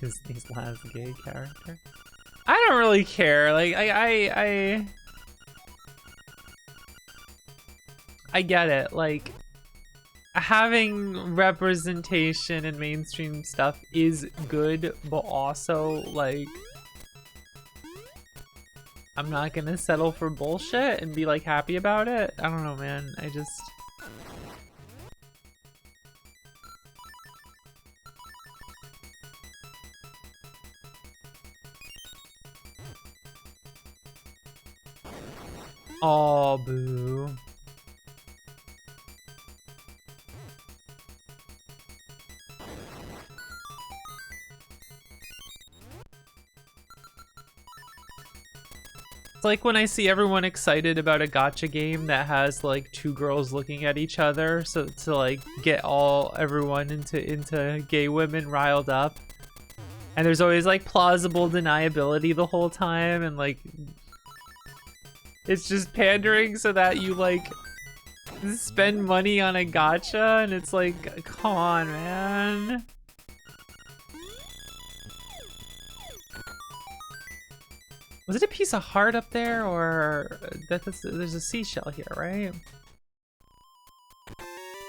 Disney's last gay character. I don't really care. Like I get it. Like, having representation in mainstream stuff is good, but also, like, I'm not gonna settle for bullshit and be, like, happy about it. I don't know, man. I just... Aw, boo. It's like when I see everyone excited about a gacha game that has like two girls looking at each other, so to like get everyone into gay women riled up. And there's always like plausible deniability the whole time, and like it's just pandering so that you like spend money on a gacha, and it's like, come on, man. Was it a piece of heart up there, or there's a seashell here, right?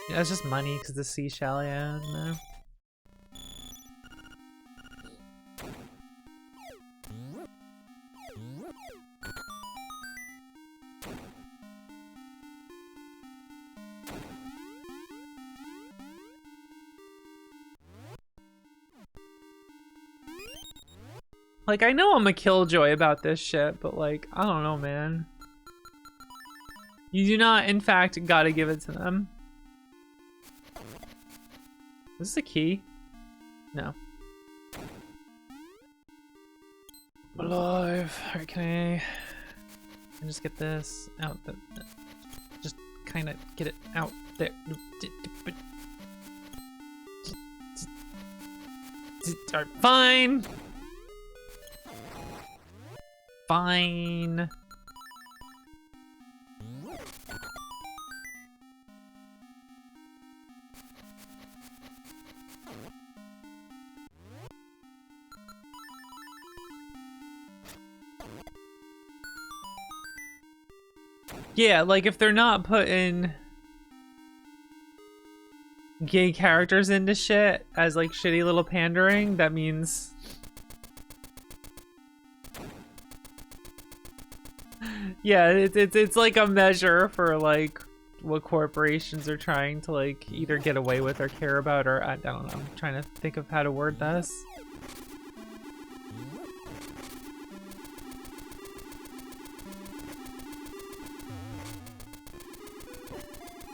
Yeah, it's just money because the seashell, yeah. No. Like, I know I'm a killjoy about this shit, but like, I don't know, man. You do not, in fact, gotta give it to them. Is this a key? No. Alive. Alright, can I just get this out? Just kind of get it out there. Alright, fine. Fine. Yeah, like if they're not putting gay characters into shit as like shitty little pandering, that means yeah, it's like a measure for like what corporations are trying to like either get away with or care about, or I don't know. I'm trying to think of how to word this.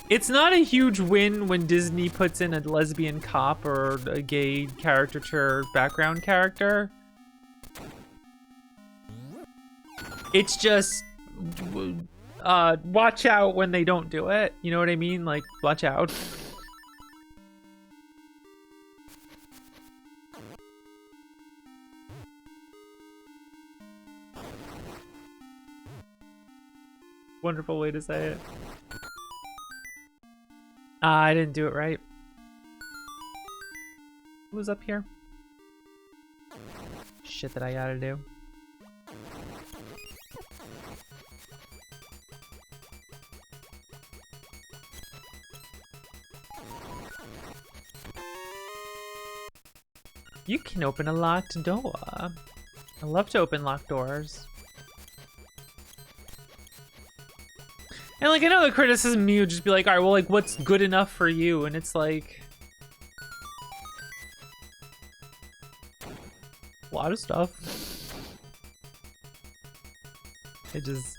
It's not a huge win when Disney puts in a lesbian cop or a gay caricature background character. It's just watch out when they don't do it. You know what I mean? Like, watch out. Wonderful way to say it. I didn't do it right. Who was up here? Shit that I gotta do. You can open a locked door. I love to open locked doors. And like, I know the criticism me would just be like, all right, well, like, what's good enough for you? And it's like a lot of stuff. It's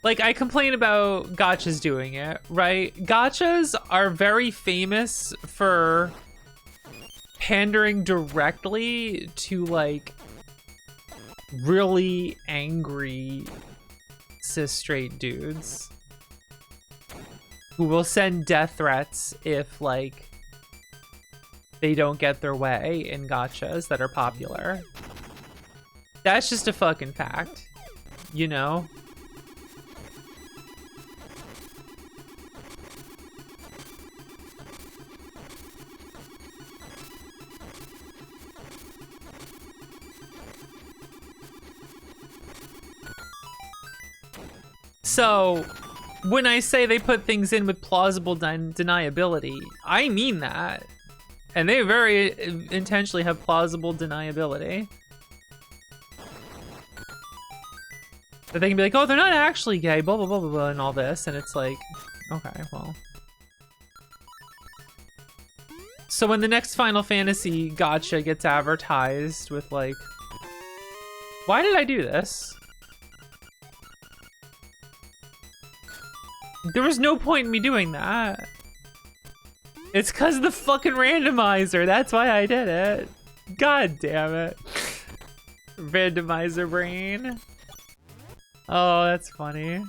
like, I complain about gachas doing it, right? Gachas are very famous for pandering directly to like really angry cis straight dudes who will send death threats if like they don't get their way in gachas that are popular. That's just a fucking fact, you know? So, when I say they put things in with plausible deniability, I mean that. And they very intentionally have plausible deniability. That they can be like, oh, they're not actually gay, blah, blah, blah, blah, blah, and all this. And it's like, okay, well. So when the next Final Fantasy gacha gets advertised with like, why did I do this? There was no point in me doing that. It's because of the fucking randomizer. That's why I did it. God damn it. Randomizer brain. Oh, that's funny.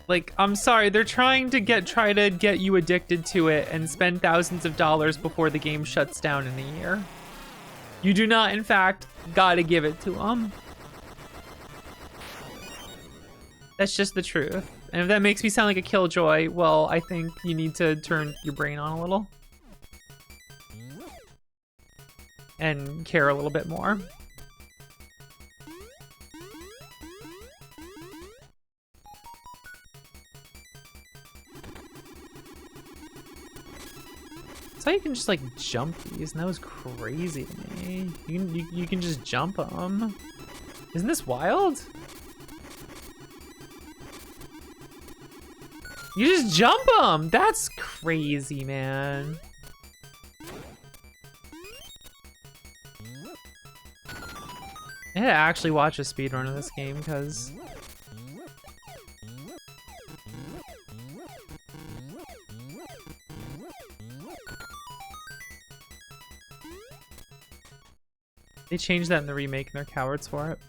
Like, I'm sorry, they're trying to try to get you addicted to it and spend thousands of dollars before the game shuts down in a year. You do not, in fact, gotta give it to them. That's just the truth. And if that makes me sound like a killjoy, well, I think you need to turn your brain on a little. And care a little bit more. So you can just like jump these, and that was crazy to me. You can just jump them. Isn't this wild? You just jump them. That's crazy, man. I had to actually watch a speedrun of this game because they changed that in the remake and they're cowards for it.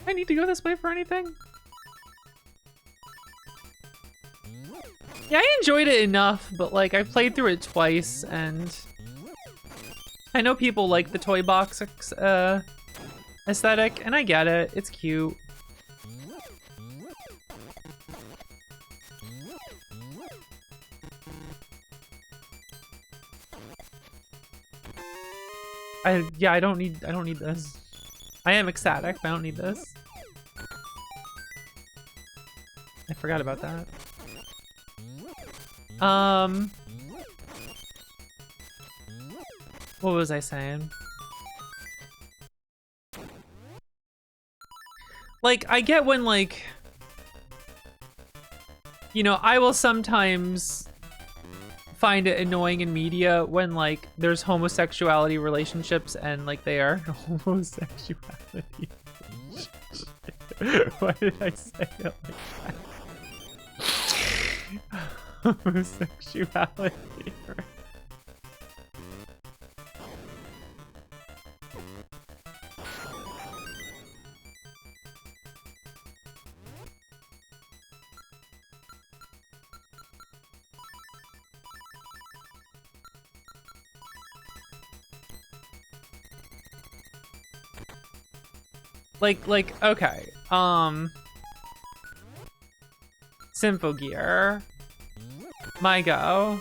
I need to go this way for anything? Yeah, I enjoyed it enough, but like I played through it twice, and I know people like the toy box aesthetic, and I get it. It's cute. I don't need this. I am ecstatic, but I don't need this. I forgot about that. What was I saying? Like, I get when, like, you know, I will sometimes find it annoying in media when, like, there's homosexuality relationships and, like, they are homosexuality. Why did I say it like that? Homosexuality. Like, okay. Symphogear, MyGo,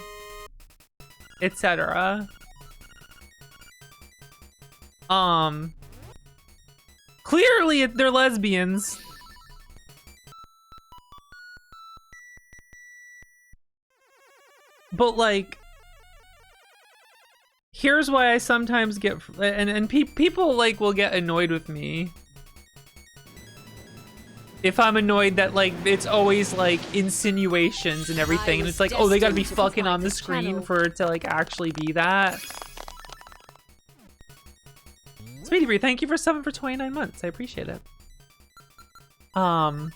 etc. Clearly they're lesbians. But like, here's why I sometimes get, and people like will get annoyed with me if I'm annoyed that like it's always like insinuations and everything, and it's like, oh, they gotta be fucking on the screen for it to like actually be that. Speedy Bree, thank you for 7 for 29 months. I appreciate it. And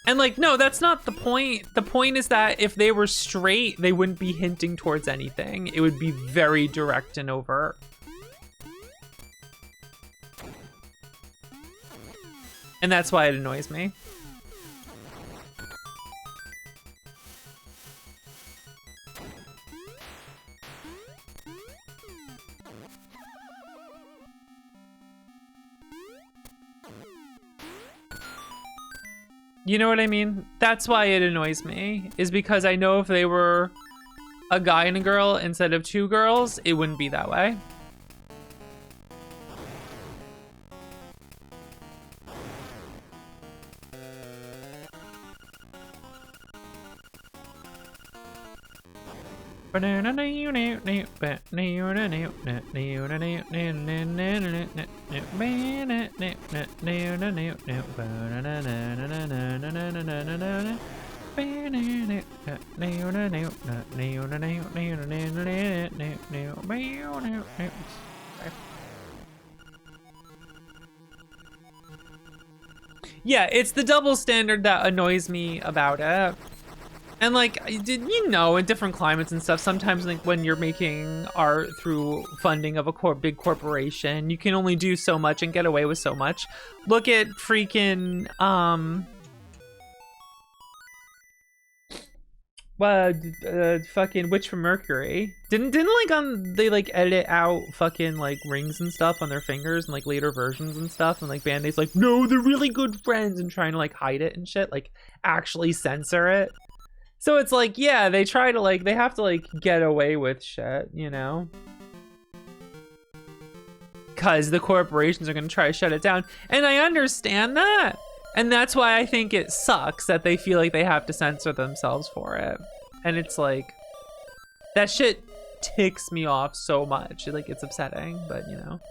like, no, that's not the point. The point is that if they were straight, they wouldn't be hinting towards anything. It would be very direct and overt. And that's why it annoys me. You know what I mean? That's why it annoys me, is because I know if they were a guy and a girl instead of 2 girls, it wouldn't be that way. Yeah, it's the double standard that annoys me about it. And like, you know, in different climates and stuff, sometimes like when you're making art through funding of a big corporation, you can only do so much and get away with so much. Look at freaking, fucking Witch from Mercury. Didn't like they like edit out fucking like rings and stuff on their fingers and like later versions and stuff, and like Band-Aid's like, no, they're really good friends, and trying to like hide it and shit, like actually censor it. So it's like, yeah, they try to like, they have to like get away with shit, you know? Because the corporations are gonna try to shut it down. And I understand that. And that's why I think it sucks that they feel like they have to censor themselves for it. And it's like, that shit ticks me off so much. Like, it's upsetting, but you know.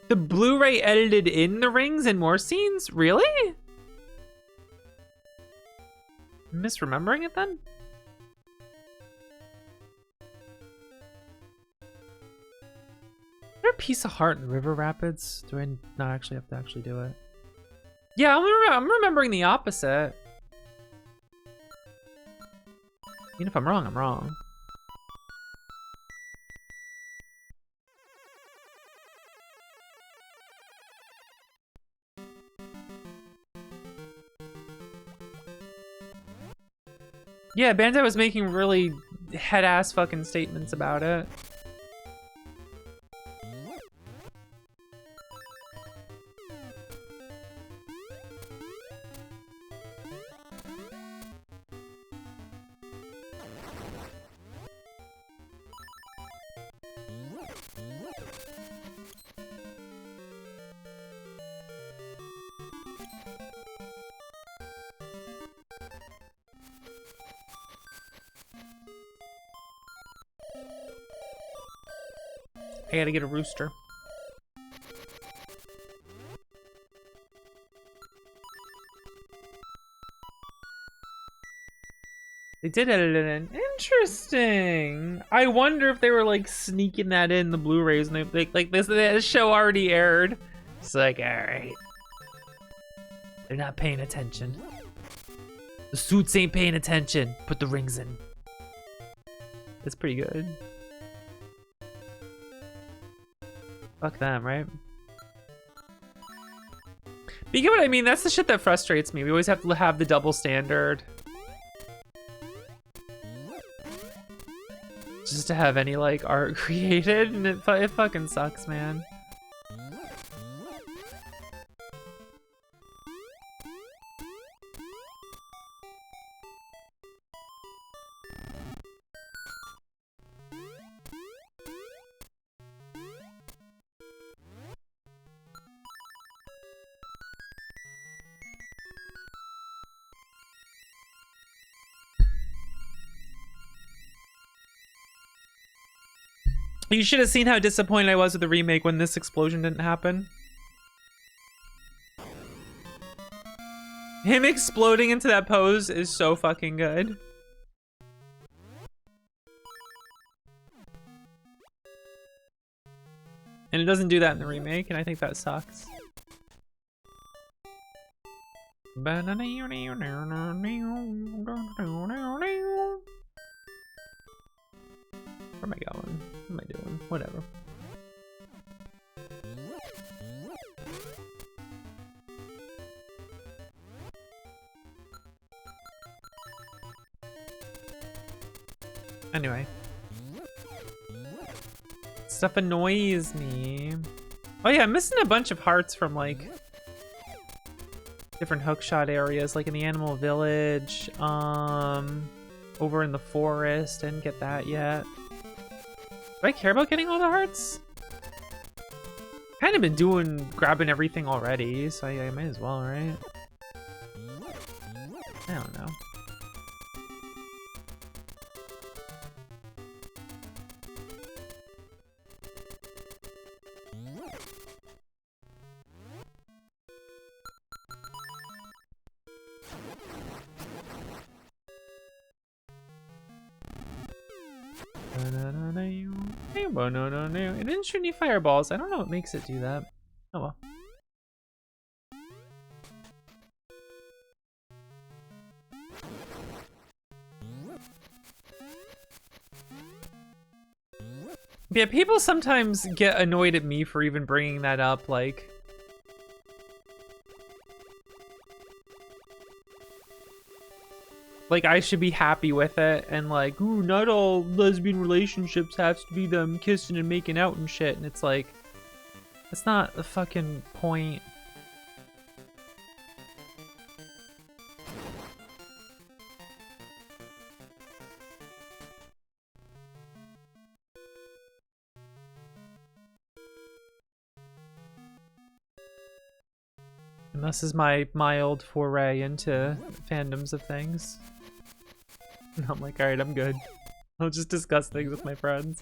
The Blu-ray edited in the rings and more scenes? Really? Misremembering it then? Is there a piece of heart in River Rapids? Do I not actually have to actually do it? Yeah, I'm remembering the opposite. Even if I'm wrong, I'm wrong. Yeah, Bandai was making really head-ass fucking statements about it. I gotta get a rooster. They did edit it in. Interesting. I wonder if they were like sneaking that in the Blu-rays, and they like this show already aired. It's like, all right, they're not paying attention. The suits ain't paying attention. Put the rings in. That's pretty good. Fuck them, right? But you get what I mean? That's the shit that frustrates me. We always have to have the double standard. Just to have any, like, art created, and it fucking sucks, man. You should have seen how disappointed I was with the remake when this explosion didn't happen. Him exploding into that pose is so fucking good. And it doesn't do that in the remake, and I think that sucks. Where am I going? What am I doing? Whatever. Anyway. Stuff annoys me. Oh yeah, I'm missing a bunch of hearts from like different hookshot areas, like in the Animal Village, over in the forest. I didn't get that yet. Do I care about getting all the hearts? Kind of been grabbing everything already, so I might as well, right? I don't know. It didn't shoot any fireballs. I don't know what makes it do that. Oh well. Yeah, people sometimes get annoyed at me for even bringing that up, like I should be happy with it, and like, ooh, not all lesbian relationships have to be them kissing and making out and shit, and it's like, that's not the fucking point. And this is my mild foray into fandoms of things. And I'm like, alright, I'm good. I'll just discuss things with my friends.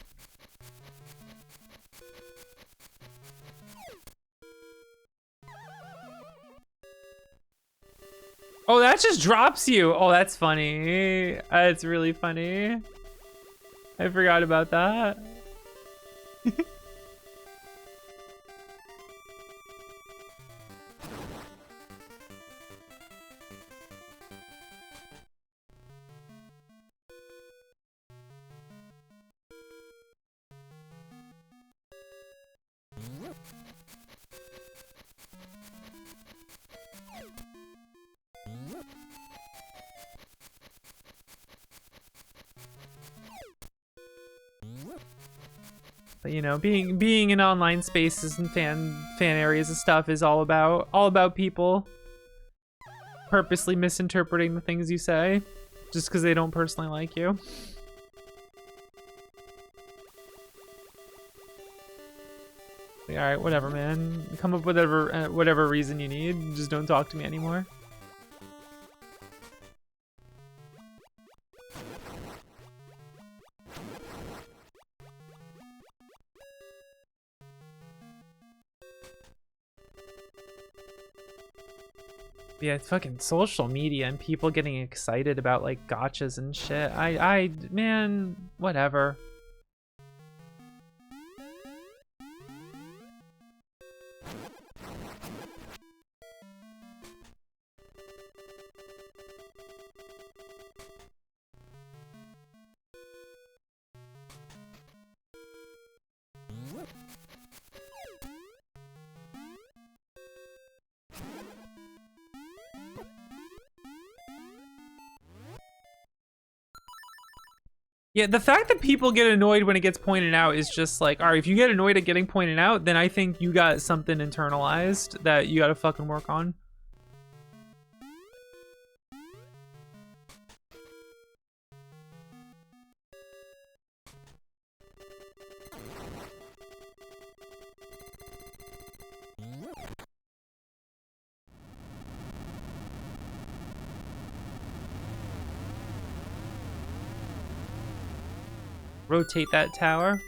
Oh, that just drops you. Oh, that's funny. That's really funny. I forgot about that. But you know, being in online spaces and fan areas and stuff is all about people purposely misinterpreting the things you say just because they don't personally like you. Like, all right, whatever, man. Come up with whatever reason you need. Just don't talk to me anymore. Yeah, it's fucking social media and people getting excited about like gotchas and shit. Man, whatever. Yeah, the fact that people get annoyed when it gets pointed out is just like, all right, if you get annoyed at getting pointed out, then I think you got something internalized that you gotta fucking work on. Rotate that tower.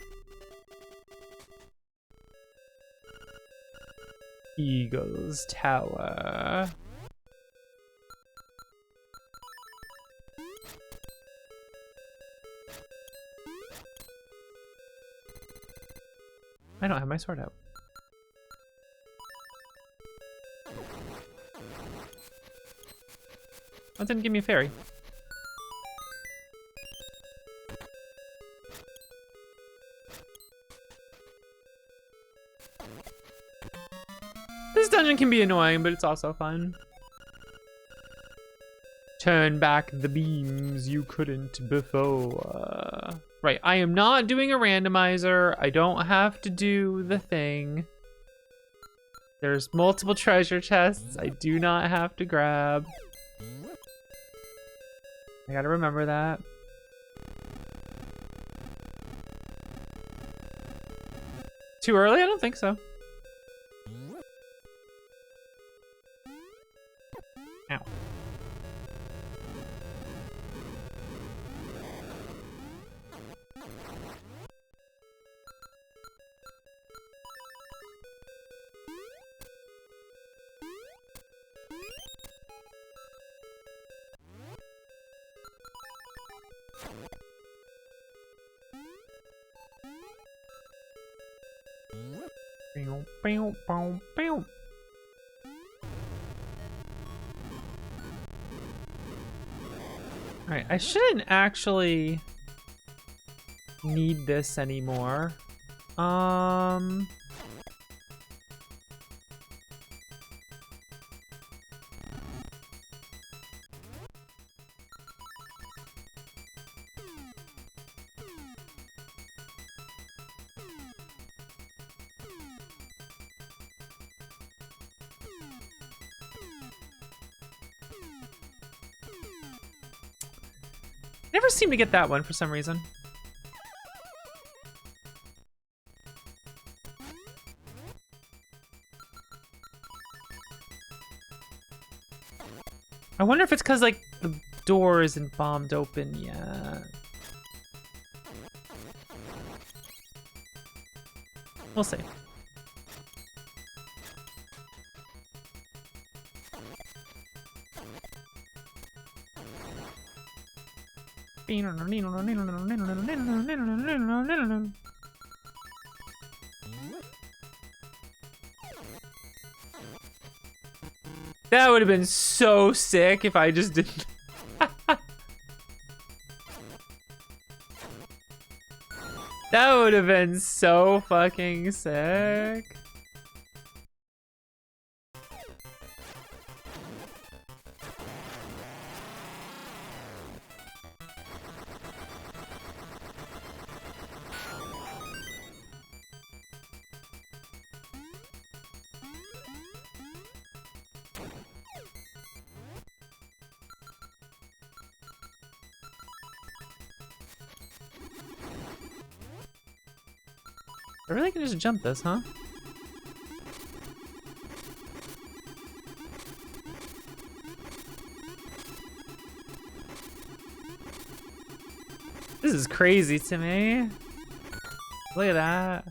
Eagles Tower. I don't have my sword out. That didn't give me a fairy. This dungeon can be annoying, but it's also fun. Turn back the beams you couldn't before. Right, I am not doing a randomizer. I don't have to do the thing. There's multiple treasure chests I do not have to grab. I gotta remember that. Too early? I don't think so. Ow. Bow, bow, bow, bow. Alright, I shouldn't actually need this anymore. Never seem to get that one for some reason. I wonder if it's because, like, the door isn't bombed open yet. We'll see. That would have been so sick if I just didn't. That would have been so fucking sick. I really can just jump this, huh? This is crazy to me. Look at that.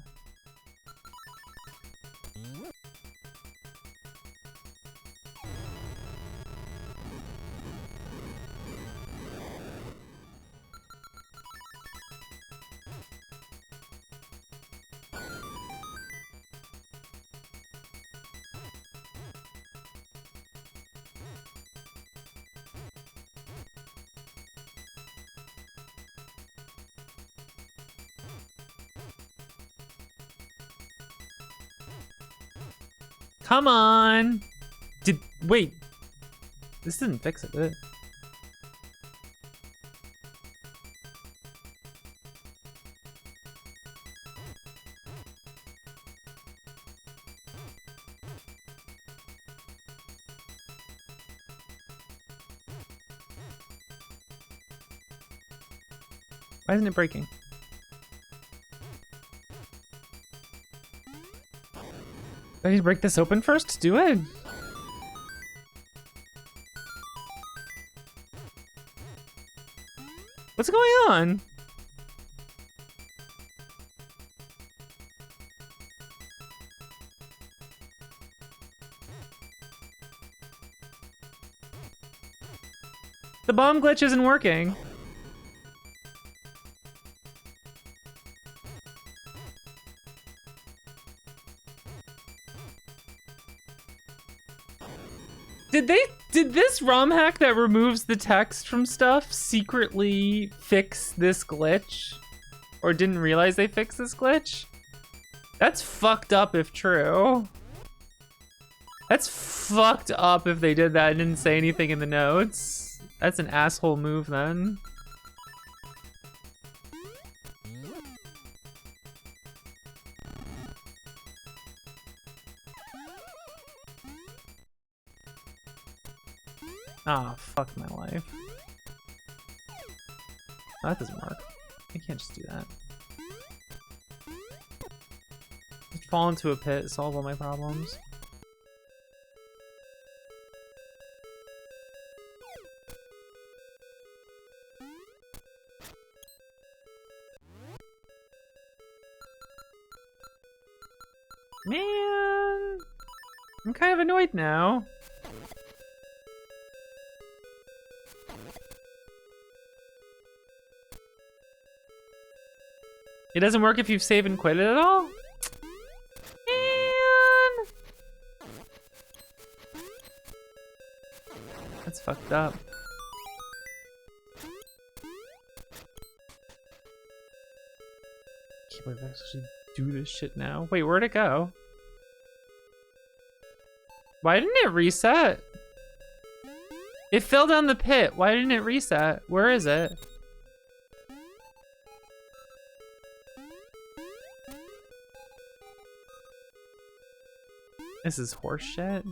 Come on! Wait. This didn't fix it, did it? Why isn't it breaking? Do I need to break this open first? Do it. What's going on? The bomb glitch isn't working. Did this ROM hack that removes the text from stuff secretly fix this glitch? Or didn't realize they fixed this glitch? That's fucked up if true. That's fucked up if they did that and didn't say anything in the notes. That's an asshole move then. Ah, oh, fuck my life. Oh, that doesn't work. I can't just do that. Just fall into a pit, solve all my problems. Man, I'm kind of annoyed now. It doesn't work if you've saved and quit it at all? That's fucked up. Can't believe I actually do this shit now. Wait, where'd it go? Why didn't it reset? It fell down the pit. Why didn't it reset? Where is it? This is horse shit.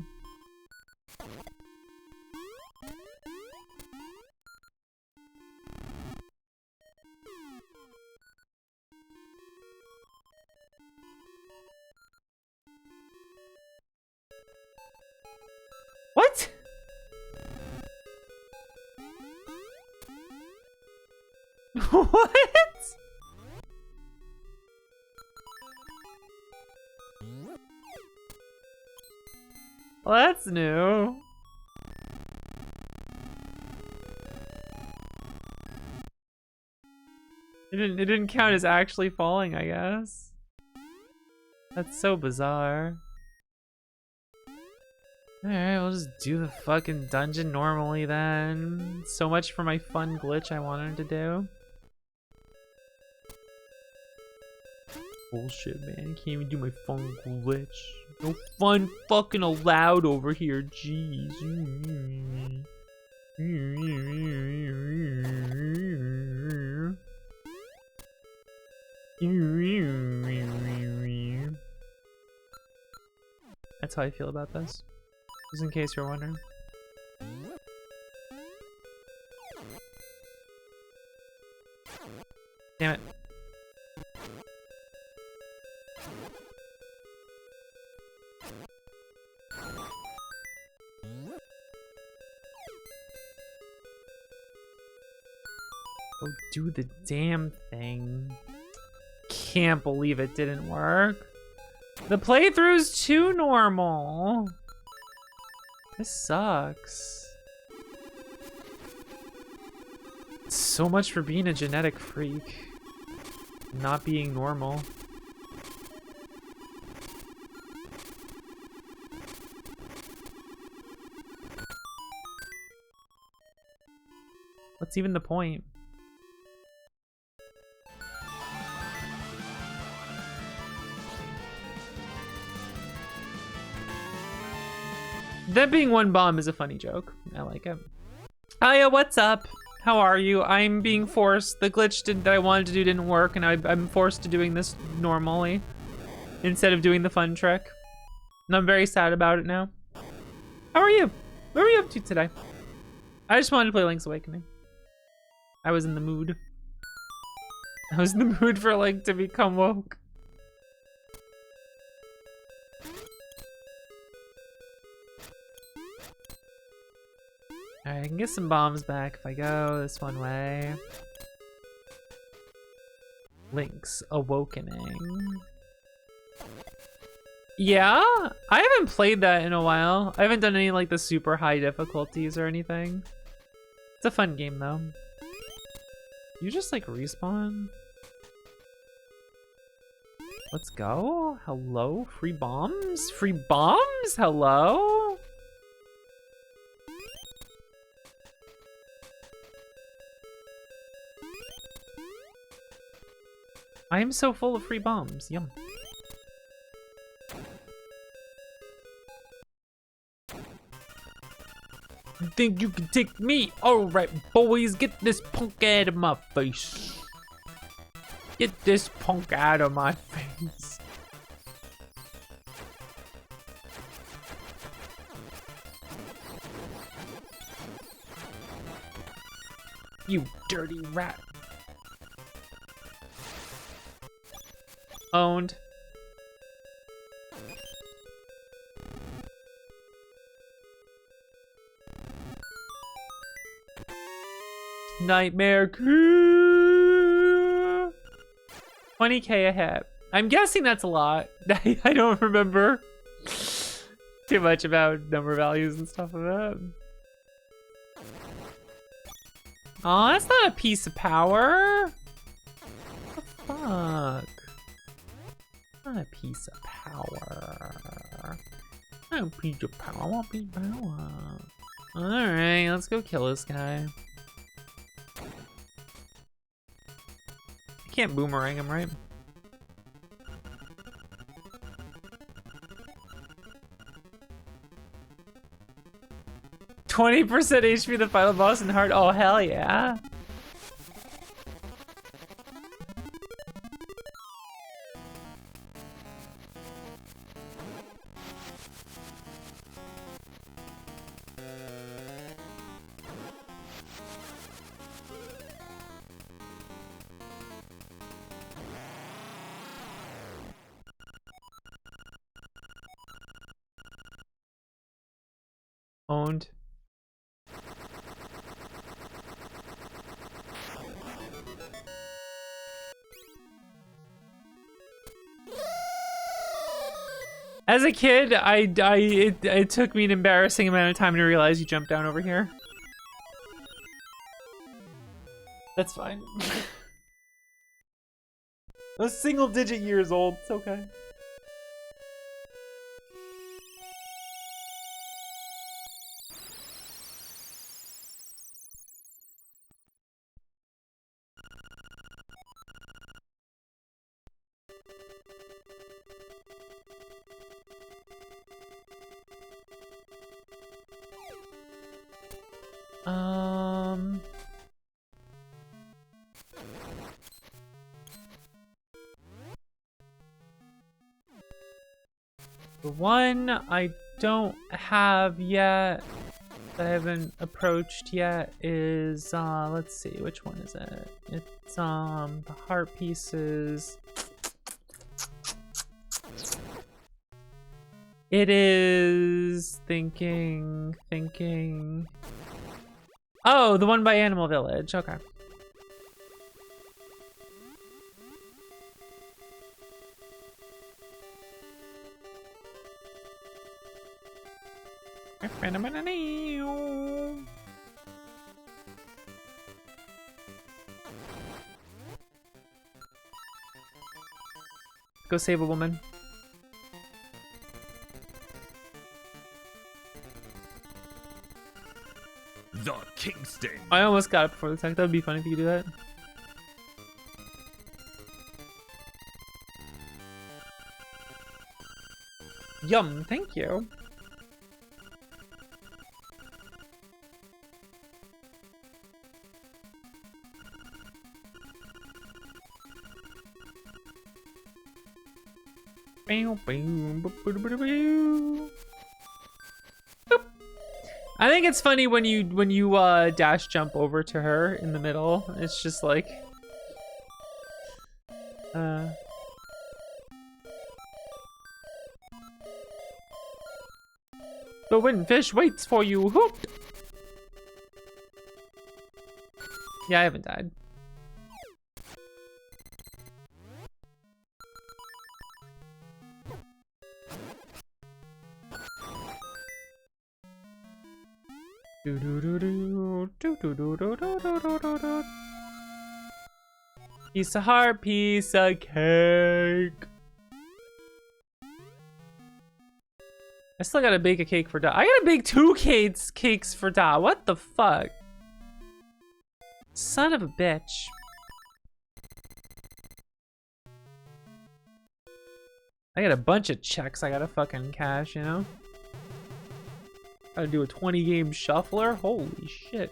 What? What? Well, that's new. It didn't count as actually falling, I guess. That's so bizarre. Alright, we'll just do the fucking dungeon normally then. So much for my fun glitch I wanted to do. Bullshit, man. I can't even do my fun glitch. No fun fucking allowed over here, jeez. That's how I feel about this. Just in case you're wondering. Damn it. Oh, do the damn thing. Can't believe it didn't work. The playthrough's too normal. This sucks. So much for being a genetic freak. Not being normal. What's even the point? That being one bomb is a funny joke. I like it. Hiya, what's up? How are you? I'm being forced. The glitch that I wanted to do didn't work, and I'm forced to doing this normally instead of doing the fun trick. And I'm very sad about it now. How are you? What are you up to today? I just wanted to play Link's Awakening. I was in the mood. I was in the mood for Link to become woke. Alright, I can get some bombs back if I go this one way. Link's Awakening. Yeah? I haven't played that in a while. I haven't done any like the super high difficulties or anything. It's a fun game though. You just like respawn? Let's go. Hello? Free bombs? Free bombs? Hello? I am so full of free bombs. Yum. You think you can take me? Alright, boys, get this punk out of my face. Get this punk out of my face. You dirty rat. Owned. Nightmare Crew. 20k a hit. I'm guessing that's a lot. I don't remember too much about number values and stuff like that. Aw, that's not a piece of power. What the fuck? Not a piece of power. Not a piece of power. I want piece of power. Alright, let's go kill this guy. I can't boomerang him, right? $20% HP the final boss in hard. Oh, hell yeah. Owned. As a kid, it took me an embarrassing amount of time to realize you jumped down over here. That's fine. I was single-digit years old. It's okay. The one I don't have yet, that I haven't approached yet, is let's see, which one is it? It's the heart pieces. It is thinking. Oh, the one by Animal Village. Okay. Go save a woman. The Kingston. I almost got it before the tech. That would be funny if you could do that. Yum, thank you. I think it's funny when you dash jump over to her in the middle. It's just like the windfish waits for you. Hoot. Yeah, I haven't died. Piece of heart, piece of cake. I still gotta bake a cake for Da. I gotta bake 2 cakes for Da. What the fuck? Son of a bitch. I got a bunch of checks I gotta fucking cash, you know? Gotta do a 20-game shuffler? Holy shit.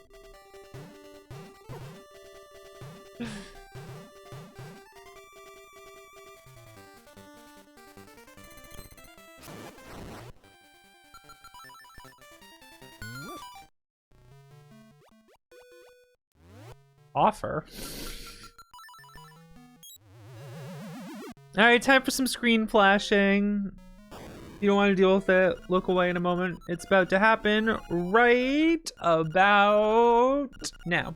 Offer. Alright, time for some screen flashing. You don't want to deal with it, look away in a moment. It's about to happen right about now.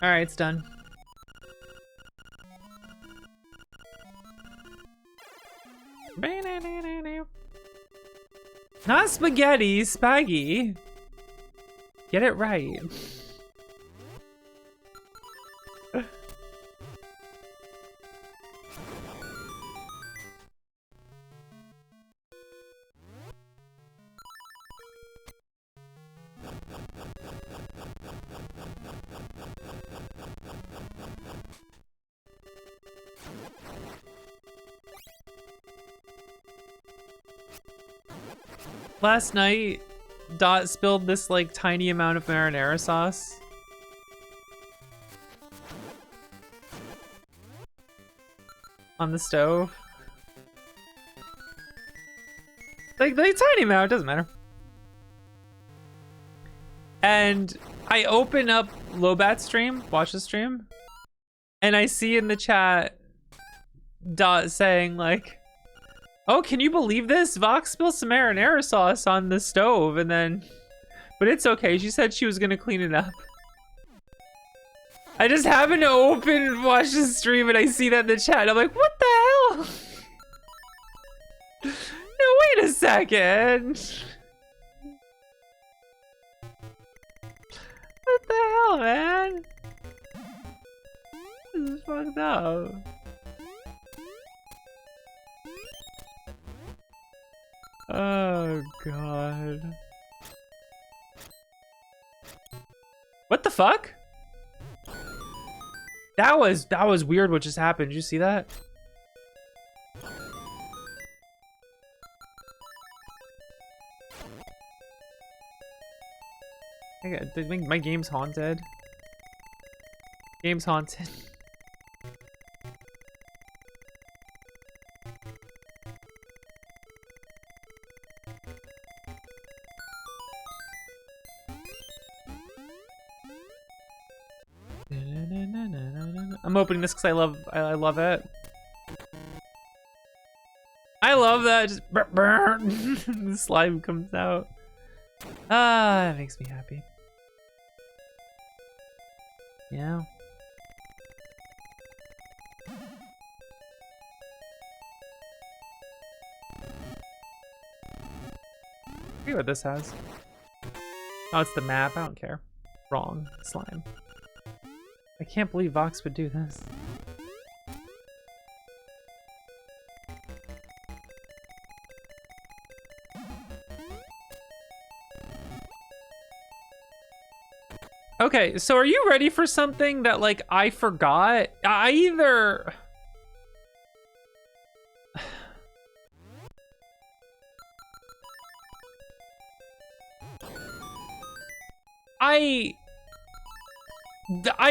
Alright, it's done. Not spaghetti, spaggy. Get it right. Last night, Dot spilled this like tiny amount of marinara sauce. On the stove. Like tiny amount, doesn't matter. And I open up Lobat's stream, watch the stream, and I see in the chat Dot saying like, oh, can you believe this? Vox spilled some marinara sauce on the stove and then, but it's okay. She said she was gonna clean it up. I just happened to open and watch the stream and I see that in the chat. I'm like, what the hell? No, wait a second. What the hell, man? This is fucked up. Oh god. What the fuck? That was weird what just happened. Did you see that? My game's haunted. Game's haunted. I'm opening this because I love it. I love that. Just the slime comes out. Ah, that makes me happy. Yeah. See what this has. Oh, it's the map. I don't care. Wrong. Slime. I can't believe Vox would do this. Okay, so are you ready for something that, like, I forgot? I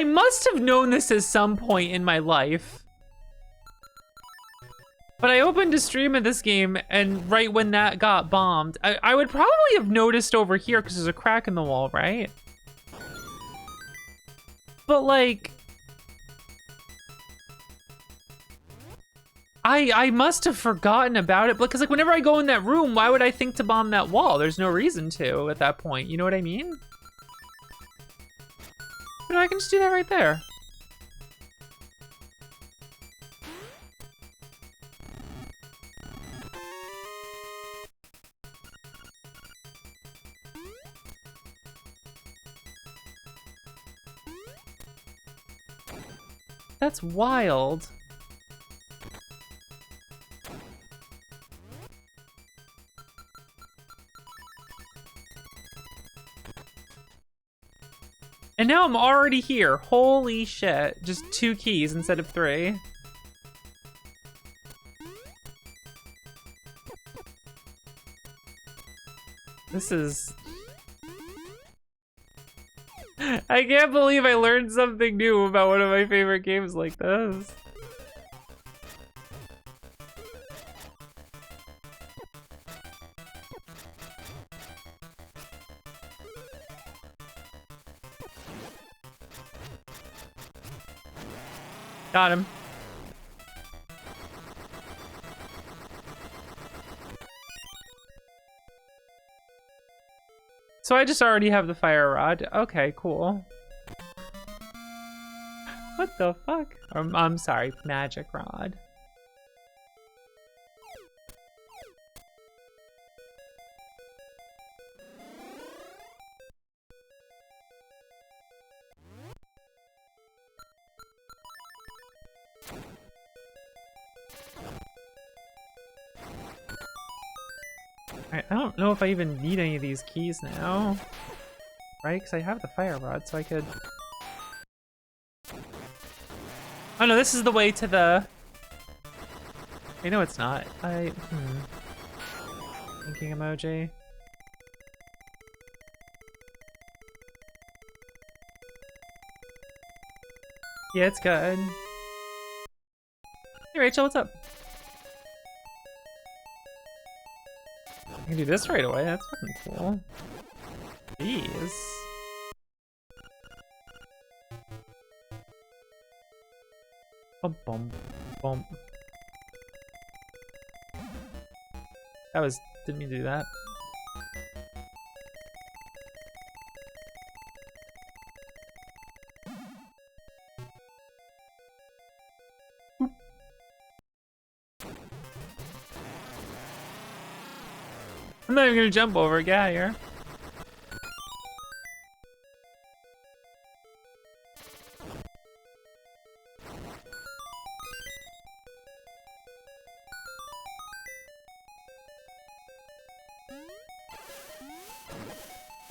must have known this at some point in my life. But I opened a stream of this game, and right when that got bombed, I would probably have noticed over here because there's a crack in the wall, right? But like, I must have forgotten about it because like whenever I go in that room, why would I think to bomb that wall? There's no reason to at that point. You know what I mean? But I can just do that right there. That's wild. And now I'm already here. Holy shit. Just 2 keys instead of 3. This is... I can't believe I learned something new about one of my favorite games like this. Got him. So I just already have the fire rod. Okay, cool. What the fuck? I'm sorry, magic rod. I don't know if I even need any of these keys now. Right? Because I have the fire rod, so I could... Oh no, this is the way to the... I know it's not. Thinking emoji. Yeah, it's good. Hey, Rachel, what's up? I can do this right away. That's fucking cool. Jeez. Bum bum bum. Didn't mean to do that. I'm not even gonna jump over a guy here.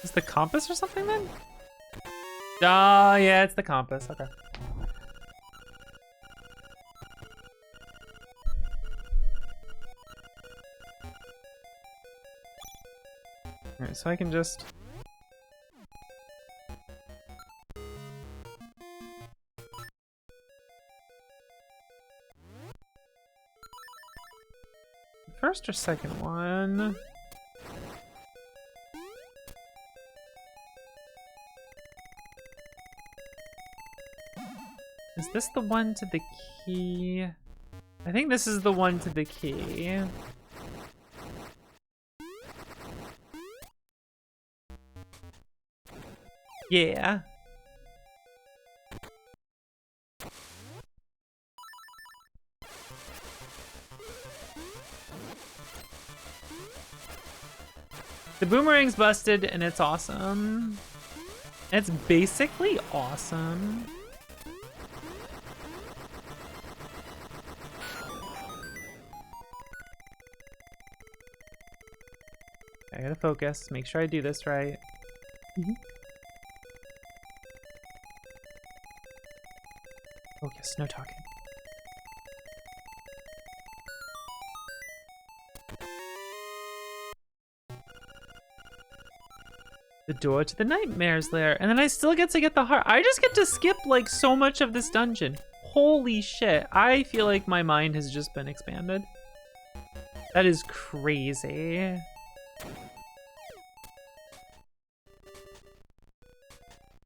Is the compass or something then? Oh, yeah, it's the compass. Okay. Alright, so I can just... First or second one? Is this the one to the key? I think this is the one to the key. Yeah. The boomerang's busted and it's awesome. It's basically awesome. I gotta focus, make sure I do this right. Focus, no talking. The door to the nightmare's lair, and then I still get to get the heart. I just get to skip like so much of this dungeon. Holy shit, I feel like my mind has just been expanded. That is crazy.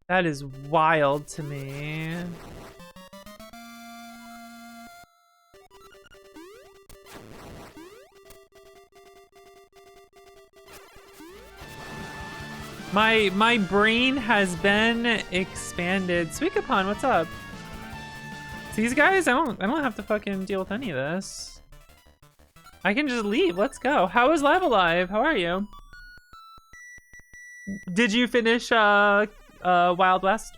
That is wild to me. My brain has been expanded. Suikapon, what's up? These guys, I don't have to fucking deal with any of this. I can just leave. Let's go. How is Live Alive? How are you? Did you finish Wild West?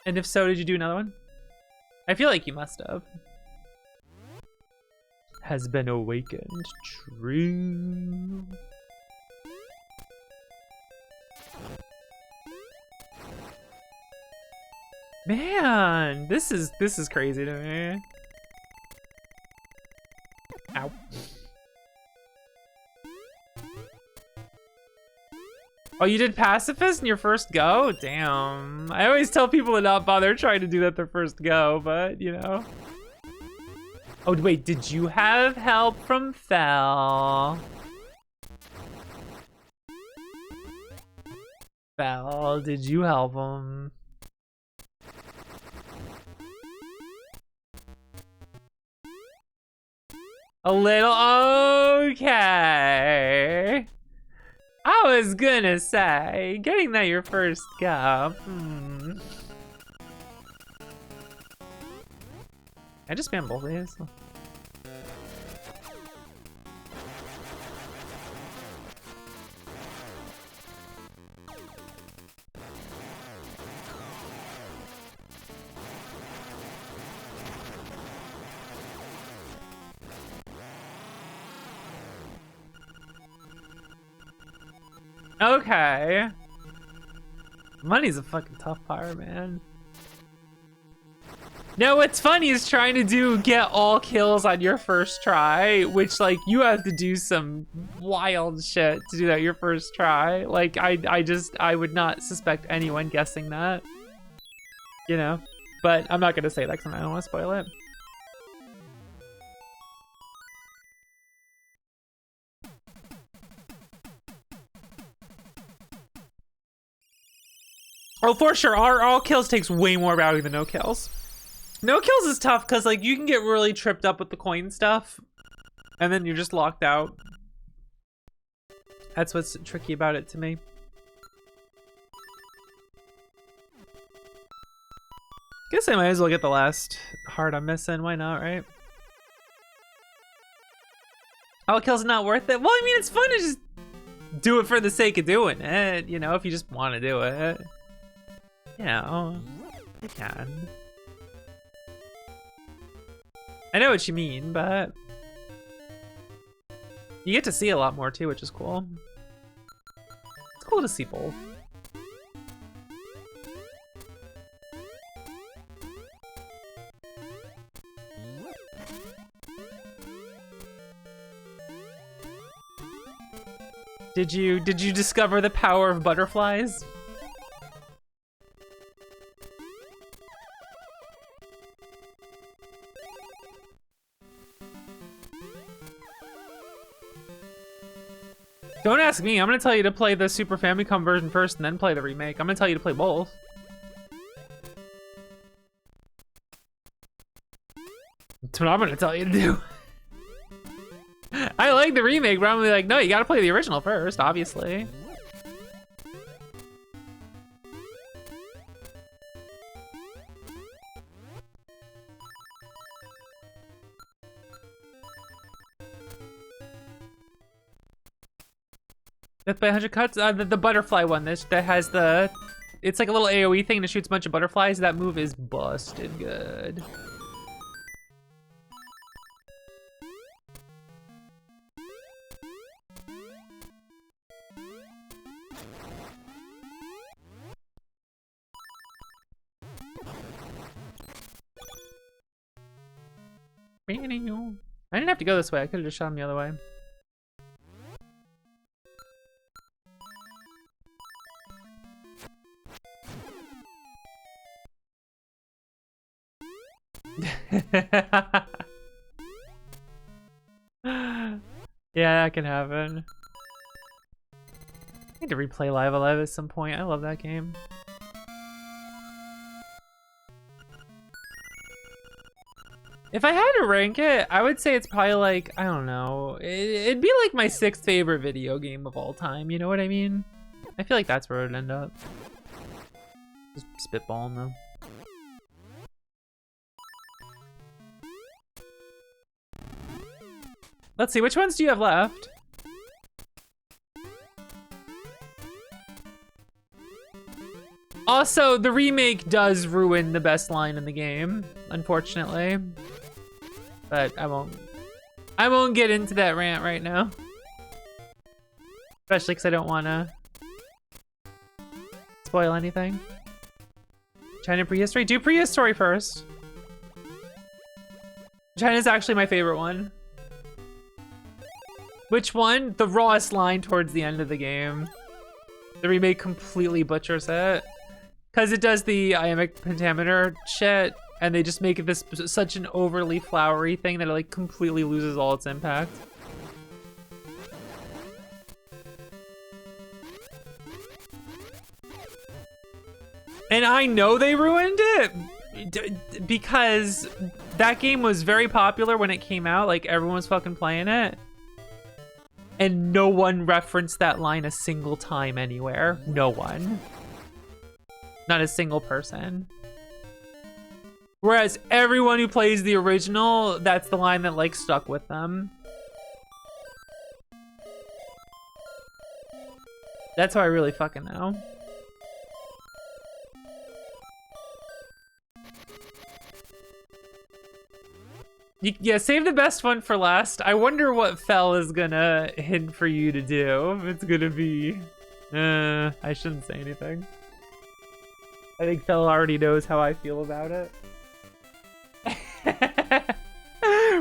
And if so, did you do another one? I feel like you must have. Has been awakened. True. Man, this is crazy to me. Ow. Oh, you did pacifist in your first go? Damn. I always tell people to not bother trying to do that their first go, but you know. Oh wait, did you have help from Fel? Fel, did you help him? A little, okay. I was gonna say, getting that your first go. I just spam both of these. Okay. Money's a fucking tough part, man. Now what's funny is trying to get all kills on your first try, which like you have to do some wild shit to do that your first try. Like I would not suspect anyone guessing that. You know? But I'm not gonna say that because I don't want to spoil it. Oh, for sure. Our all kills takes way more value than no kills. No kills is tough because like you can get really tripped up with the coin stuff, and then you're just locked out. That's what's tricky about it to me. Guess I might as well get the last heart I'm missing. Why not, right? All kills not worth it. Well, I mean, it's fun to just do it for the sake of doing it. You know, if you just want to do it. You know, you can. I know what you mean, but you get to see a lot more too, which is cool. It's cool to see both. Did you discover the power of butterflies? Don't ask me. I'm gonna tell you to play the Super Famicom version first and then play the remake. I'm gonna tell you to play both. That's what I'm gonna tell you to do. I like the remake, but I'm gonna be like, no, you gotta play the original first, obviously. Death by 100 cuts? The butterfly one that has the... It's like a little AoE thing that shoots a bunch of butterflies. That move is busted good. I didn't have to go this way. I could have just shot him the other way. Yeah, that can happen. I need to replay Live Alive at some point. I love that game. If I had to rank it, I would say it's probably like, I don't know, it'd be like my 6th favorite video game of all time, you know what I mean? I feel like that's where it'd end up. Just spitballing though. Let's see, which ones do you have left? Also, the remake does ruin the best line in the game, unfortunately. But I won't get into that rant right now. Especially because I don't want to spoil anything. China prehistory? Do prehistory first. China's actually my favorite one. Which one? The rawest line towards the end of the game. The remake completely butchers it. Because it does the iambic pentameter shit, and they just make it this such an overly flowery thing that it like completely loses all its impact. And I know they ruined it because that game was very popular when it came out. Like everyone was fucking playing it. And no one referenced that line a single time anywhere. No one. Not a single person. Whereas everyone who plays the original, that's the line that like stuck with them. That's how I really fucking know. Yeah, save the best one for last. I wonder what Fel is gonna hint for you to do. It's gonna be... I shouldn't say anything. I think Fel already knows how I feel about it.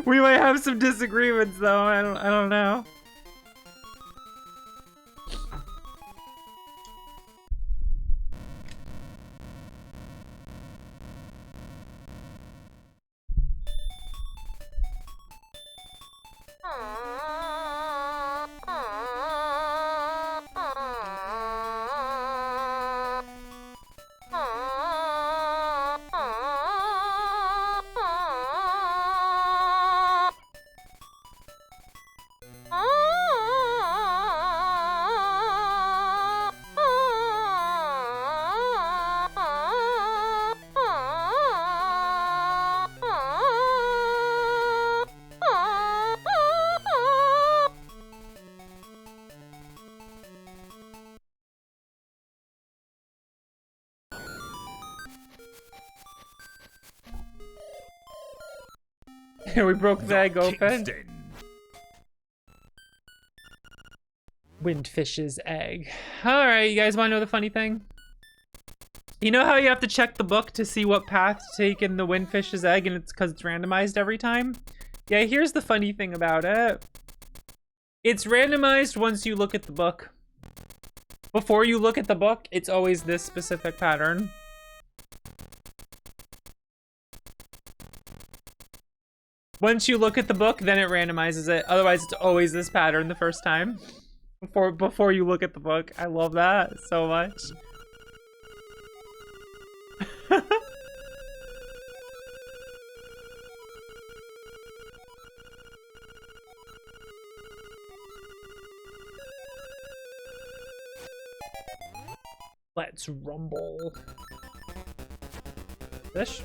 We might have some disagreements though, I don't know. We broke the egg open. Kingston. Windfish's egg. Alright, you guys want to know the funny thing? You know how you have to check the book to see what path to take in the windfish's egg, and it's because it's randomized every time? Yeah, here's the funny thing about it. It's randomized once you look at the book. Before you look at the book, it's always this specific pattern. Once you look at the book, then it randomizes it. Otherwise, it's always this pattern the first time. Before you look at the book. I love that so much. Let's rumble. Fish.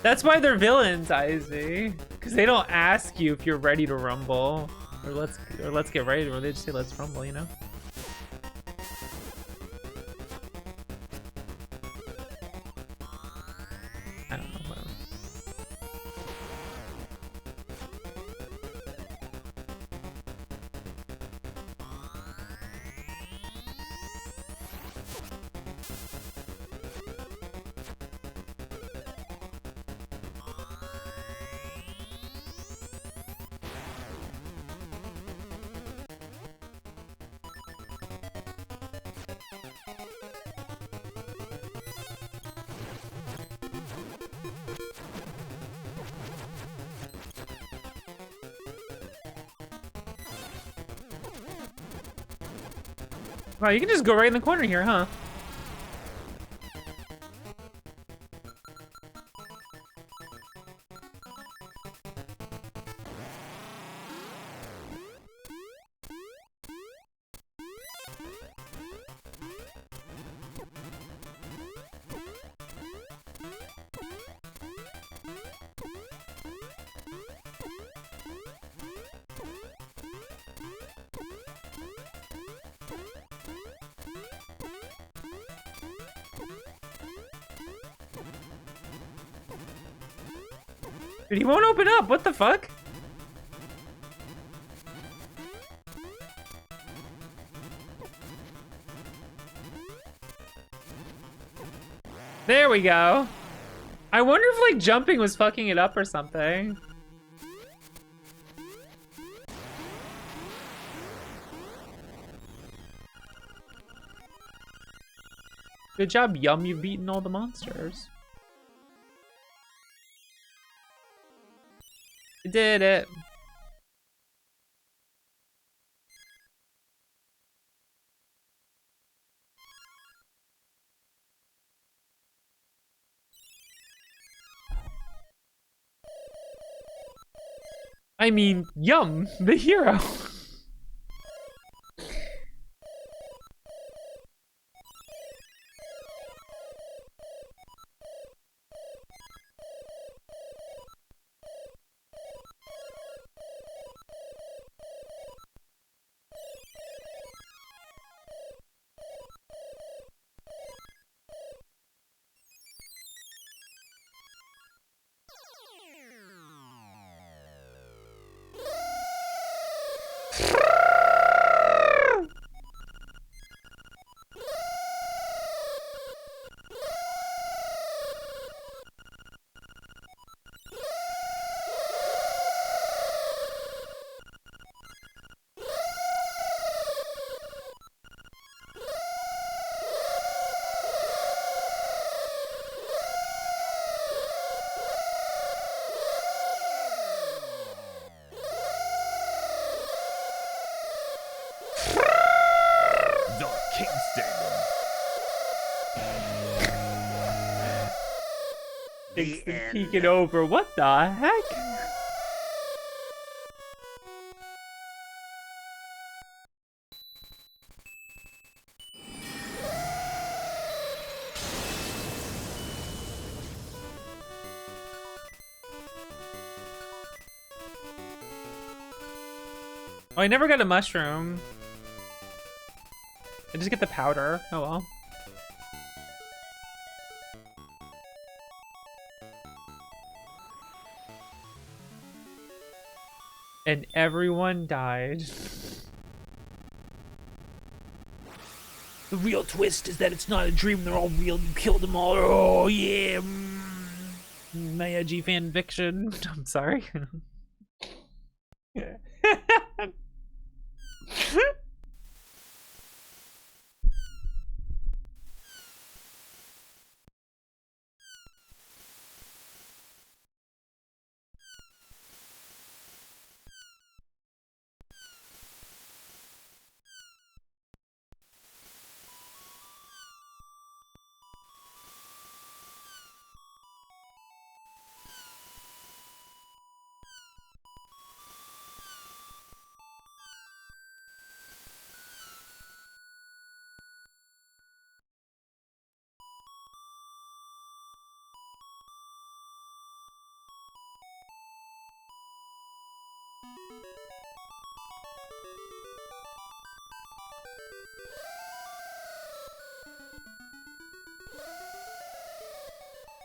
That's why they're villains, Izzy. Because they don't ask you if you're ready to rumble. Or let's get ready to, or they just say let's rumble, you know? I don't know, whatever. Wow, you can just go right in the corner here, huh? Dude, he won't open up. What the fuck? There we go. I wonder if, like, jumping was fucking it up or something. Good job, Yum. You've beaten all the monsters. You did it. I mean, Yum, the hero. Kingston peeking over. What the heck? Oh, I never got a mushroom. I just get the powder. Oh well. And everyone died. The real twist is that it's not a dream, they're all real, you killed them all. Oh yeah. My edgy fan fiction. I'm sorry.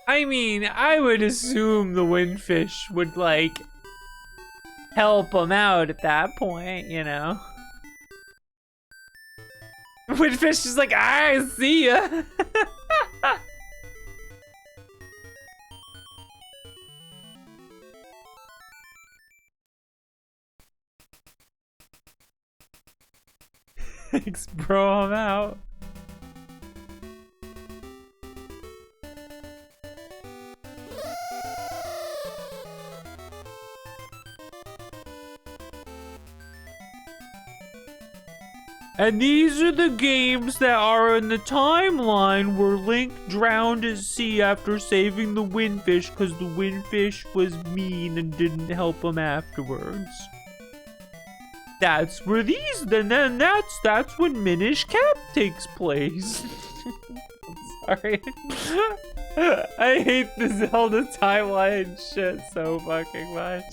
I mean, I would assume the windfish would, like, help him out at that point, you know? Windfish is like, I see ya! Thanks, bro, I'm out. And these are the games that are in the timeline where Link drowned at sea after saving the windfish because the windfish was mean and didn't help him afterwards. That's where these, then that's when Minish Cap takes place. I'm sorry. I hate the Zelda timeline shit so fucking much.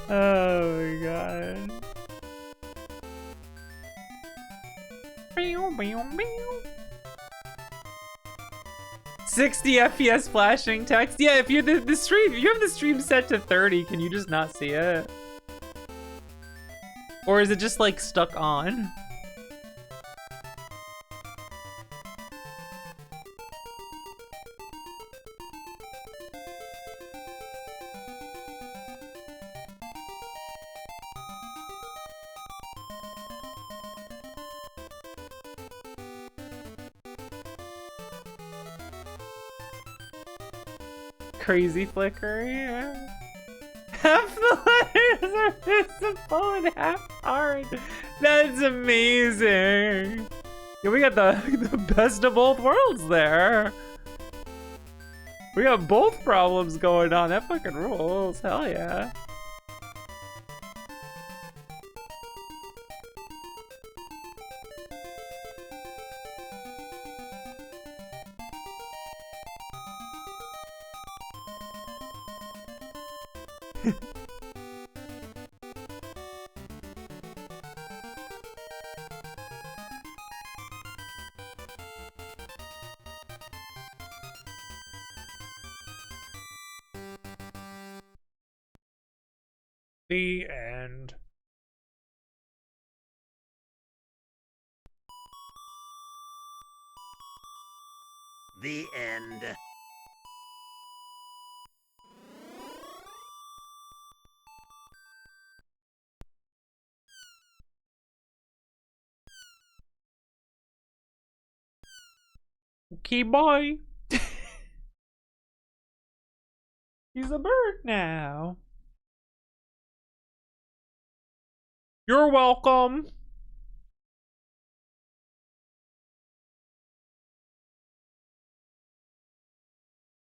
Oh my god. 60 FPS flashing text. Yeah, if you're the stream, if you have the stream set to 30, can you just not see it? Or is it just like stuck on? Crazy flickering. Yeah. Half the letters are visible and half aren't. That's amazing. Yeah, we got the best of both worlds there. We got both problems going on. That fucking rules. Hell yeah. The end. The end. Okay, bye. He's a bird now. You're welcome.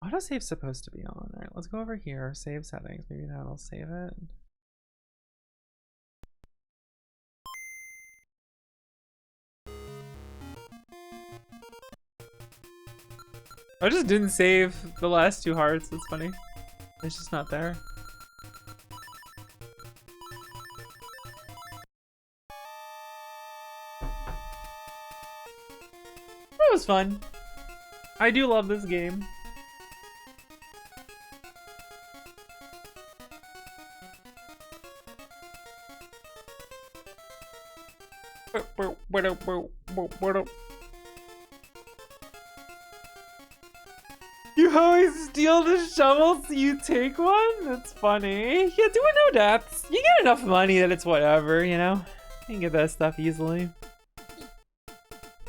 Autosave's supposed to be on. All right, let's go over here. Save settings. Maybe that'll save it. I just didn't save the last 2 hearts. That's funny. It's just not there. That was fun. I do love this game. You always steal the shovel so you take one? That's funny. Yeah, doing no deaths. You get enough money that it's whatever, you know? You can get that stuff easily.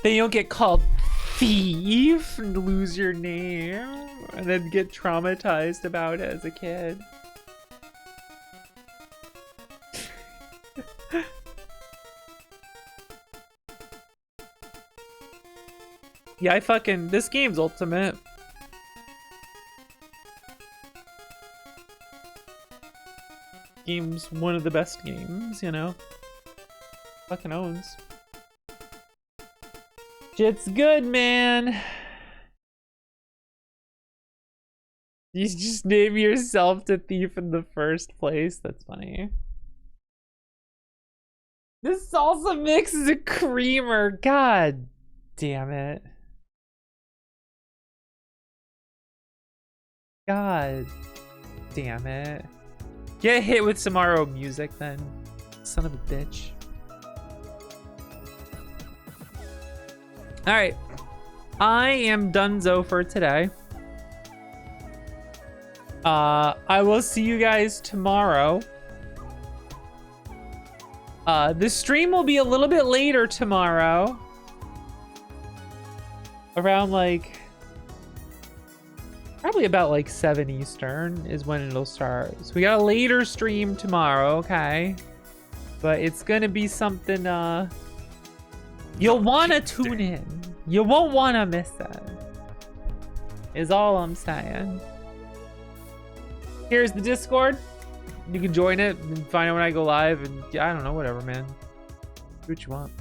Then you don't get called thief and lose your name and then get traumatized about it as a kid. Yeah, this game's ultimate. Game's one of the best games, you know? Fucking owns. Shit's good, man. You just name yourself to thief in the first place. That's funny. This salsa mix is a creamer. God damn it. God damn it. Get hit with some RO music then. Son of a bitch. Alright. I am donezo for today. I will see you guys tomorrow. The stream will be a little bit later tomorrow. Around like... probably about like 7 Eastern is when it'll start. So we got a later stream tomorrow, okay? But it's gonna be something, you'll wanna tune in. You won't wanna miss it. Is all I'm saying. Here's the Discord. You can join it and find out when I go live and yeah, I don't know, whatever, man. Do what you want.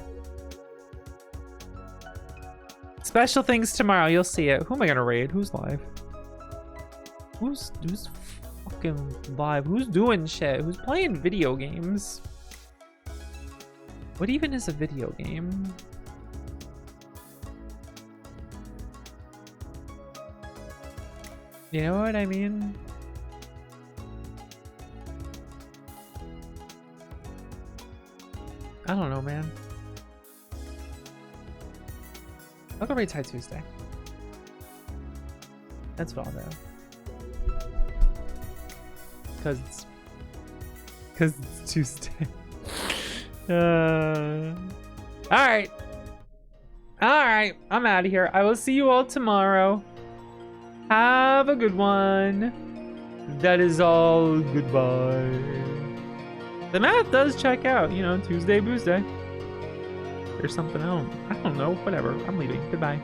Special things tomorrow, you'll see it. Who am I gonna raid? Who's live? Who's fucking live? Who's doing shit? Who's playing video games? What even is a video game? You know what I mean? I don't know, man. I'll go raid Tie Tuesday. That's what I'll do. Cause it's Tuesday. Alright. Alright, I'm out of here. I will see you all tomorrow. Have a good one. That is all. Goodbye. The math does check out, you know, Tuesday, Boozday. There's something else. I don't know. Whatever. I'm leaving. Goodbye.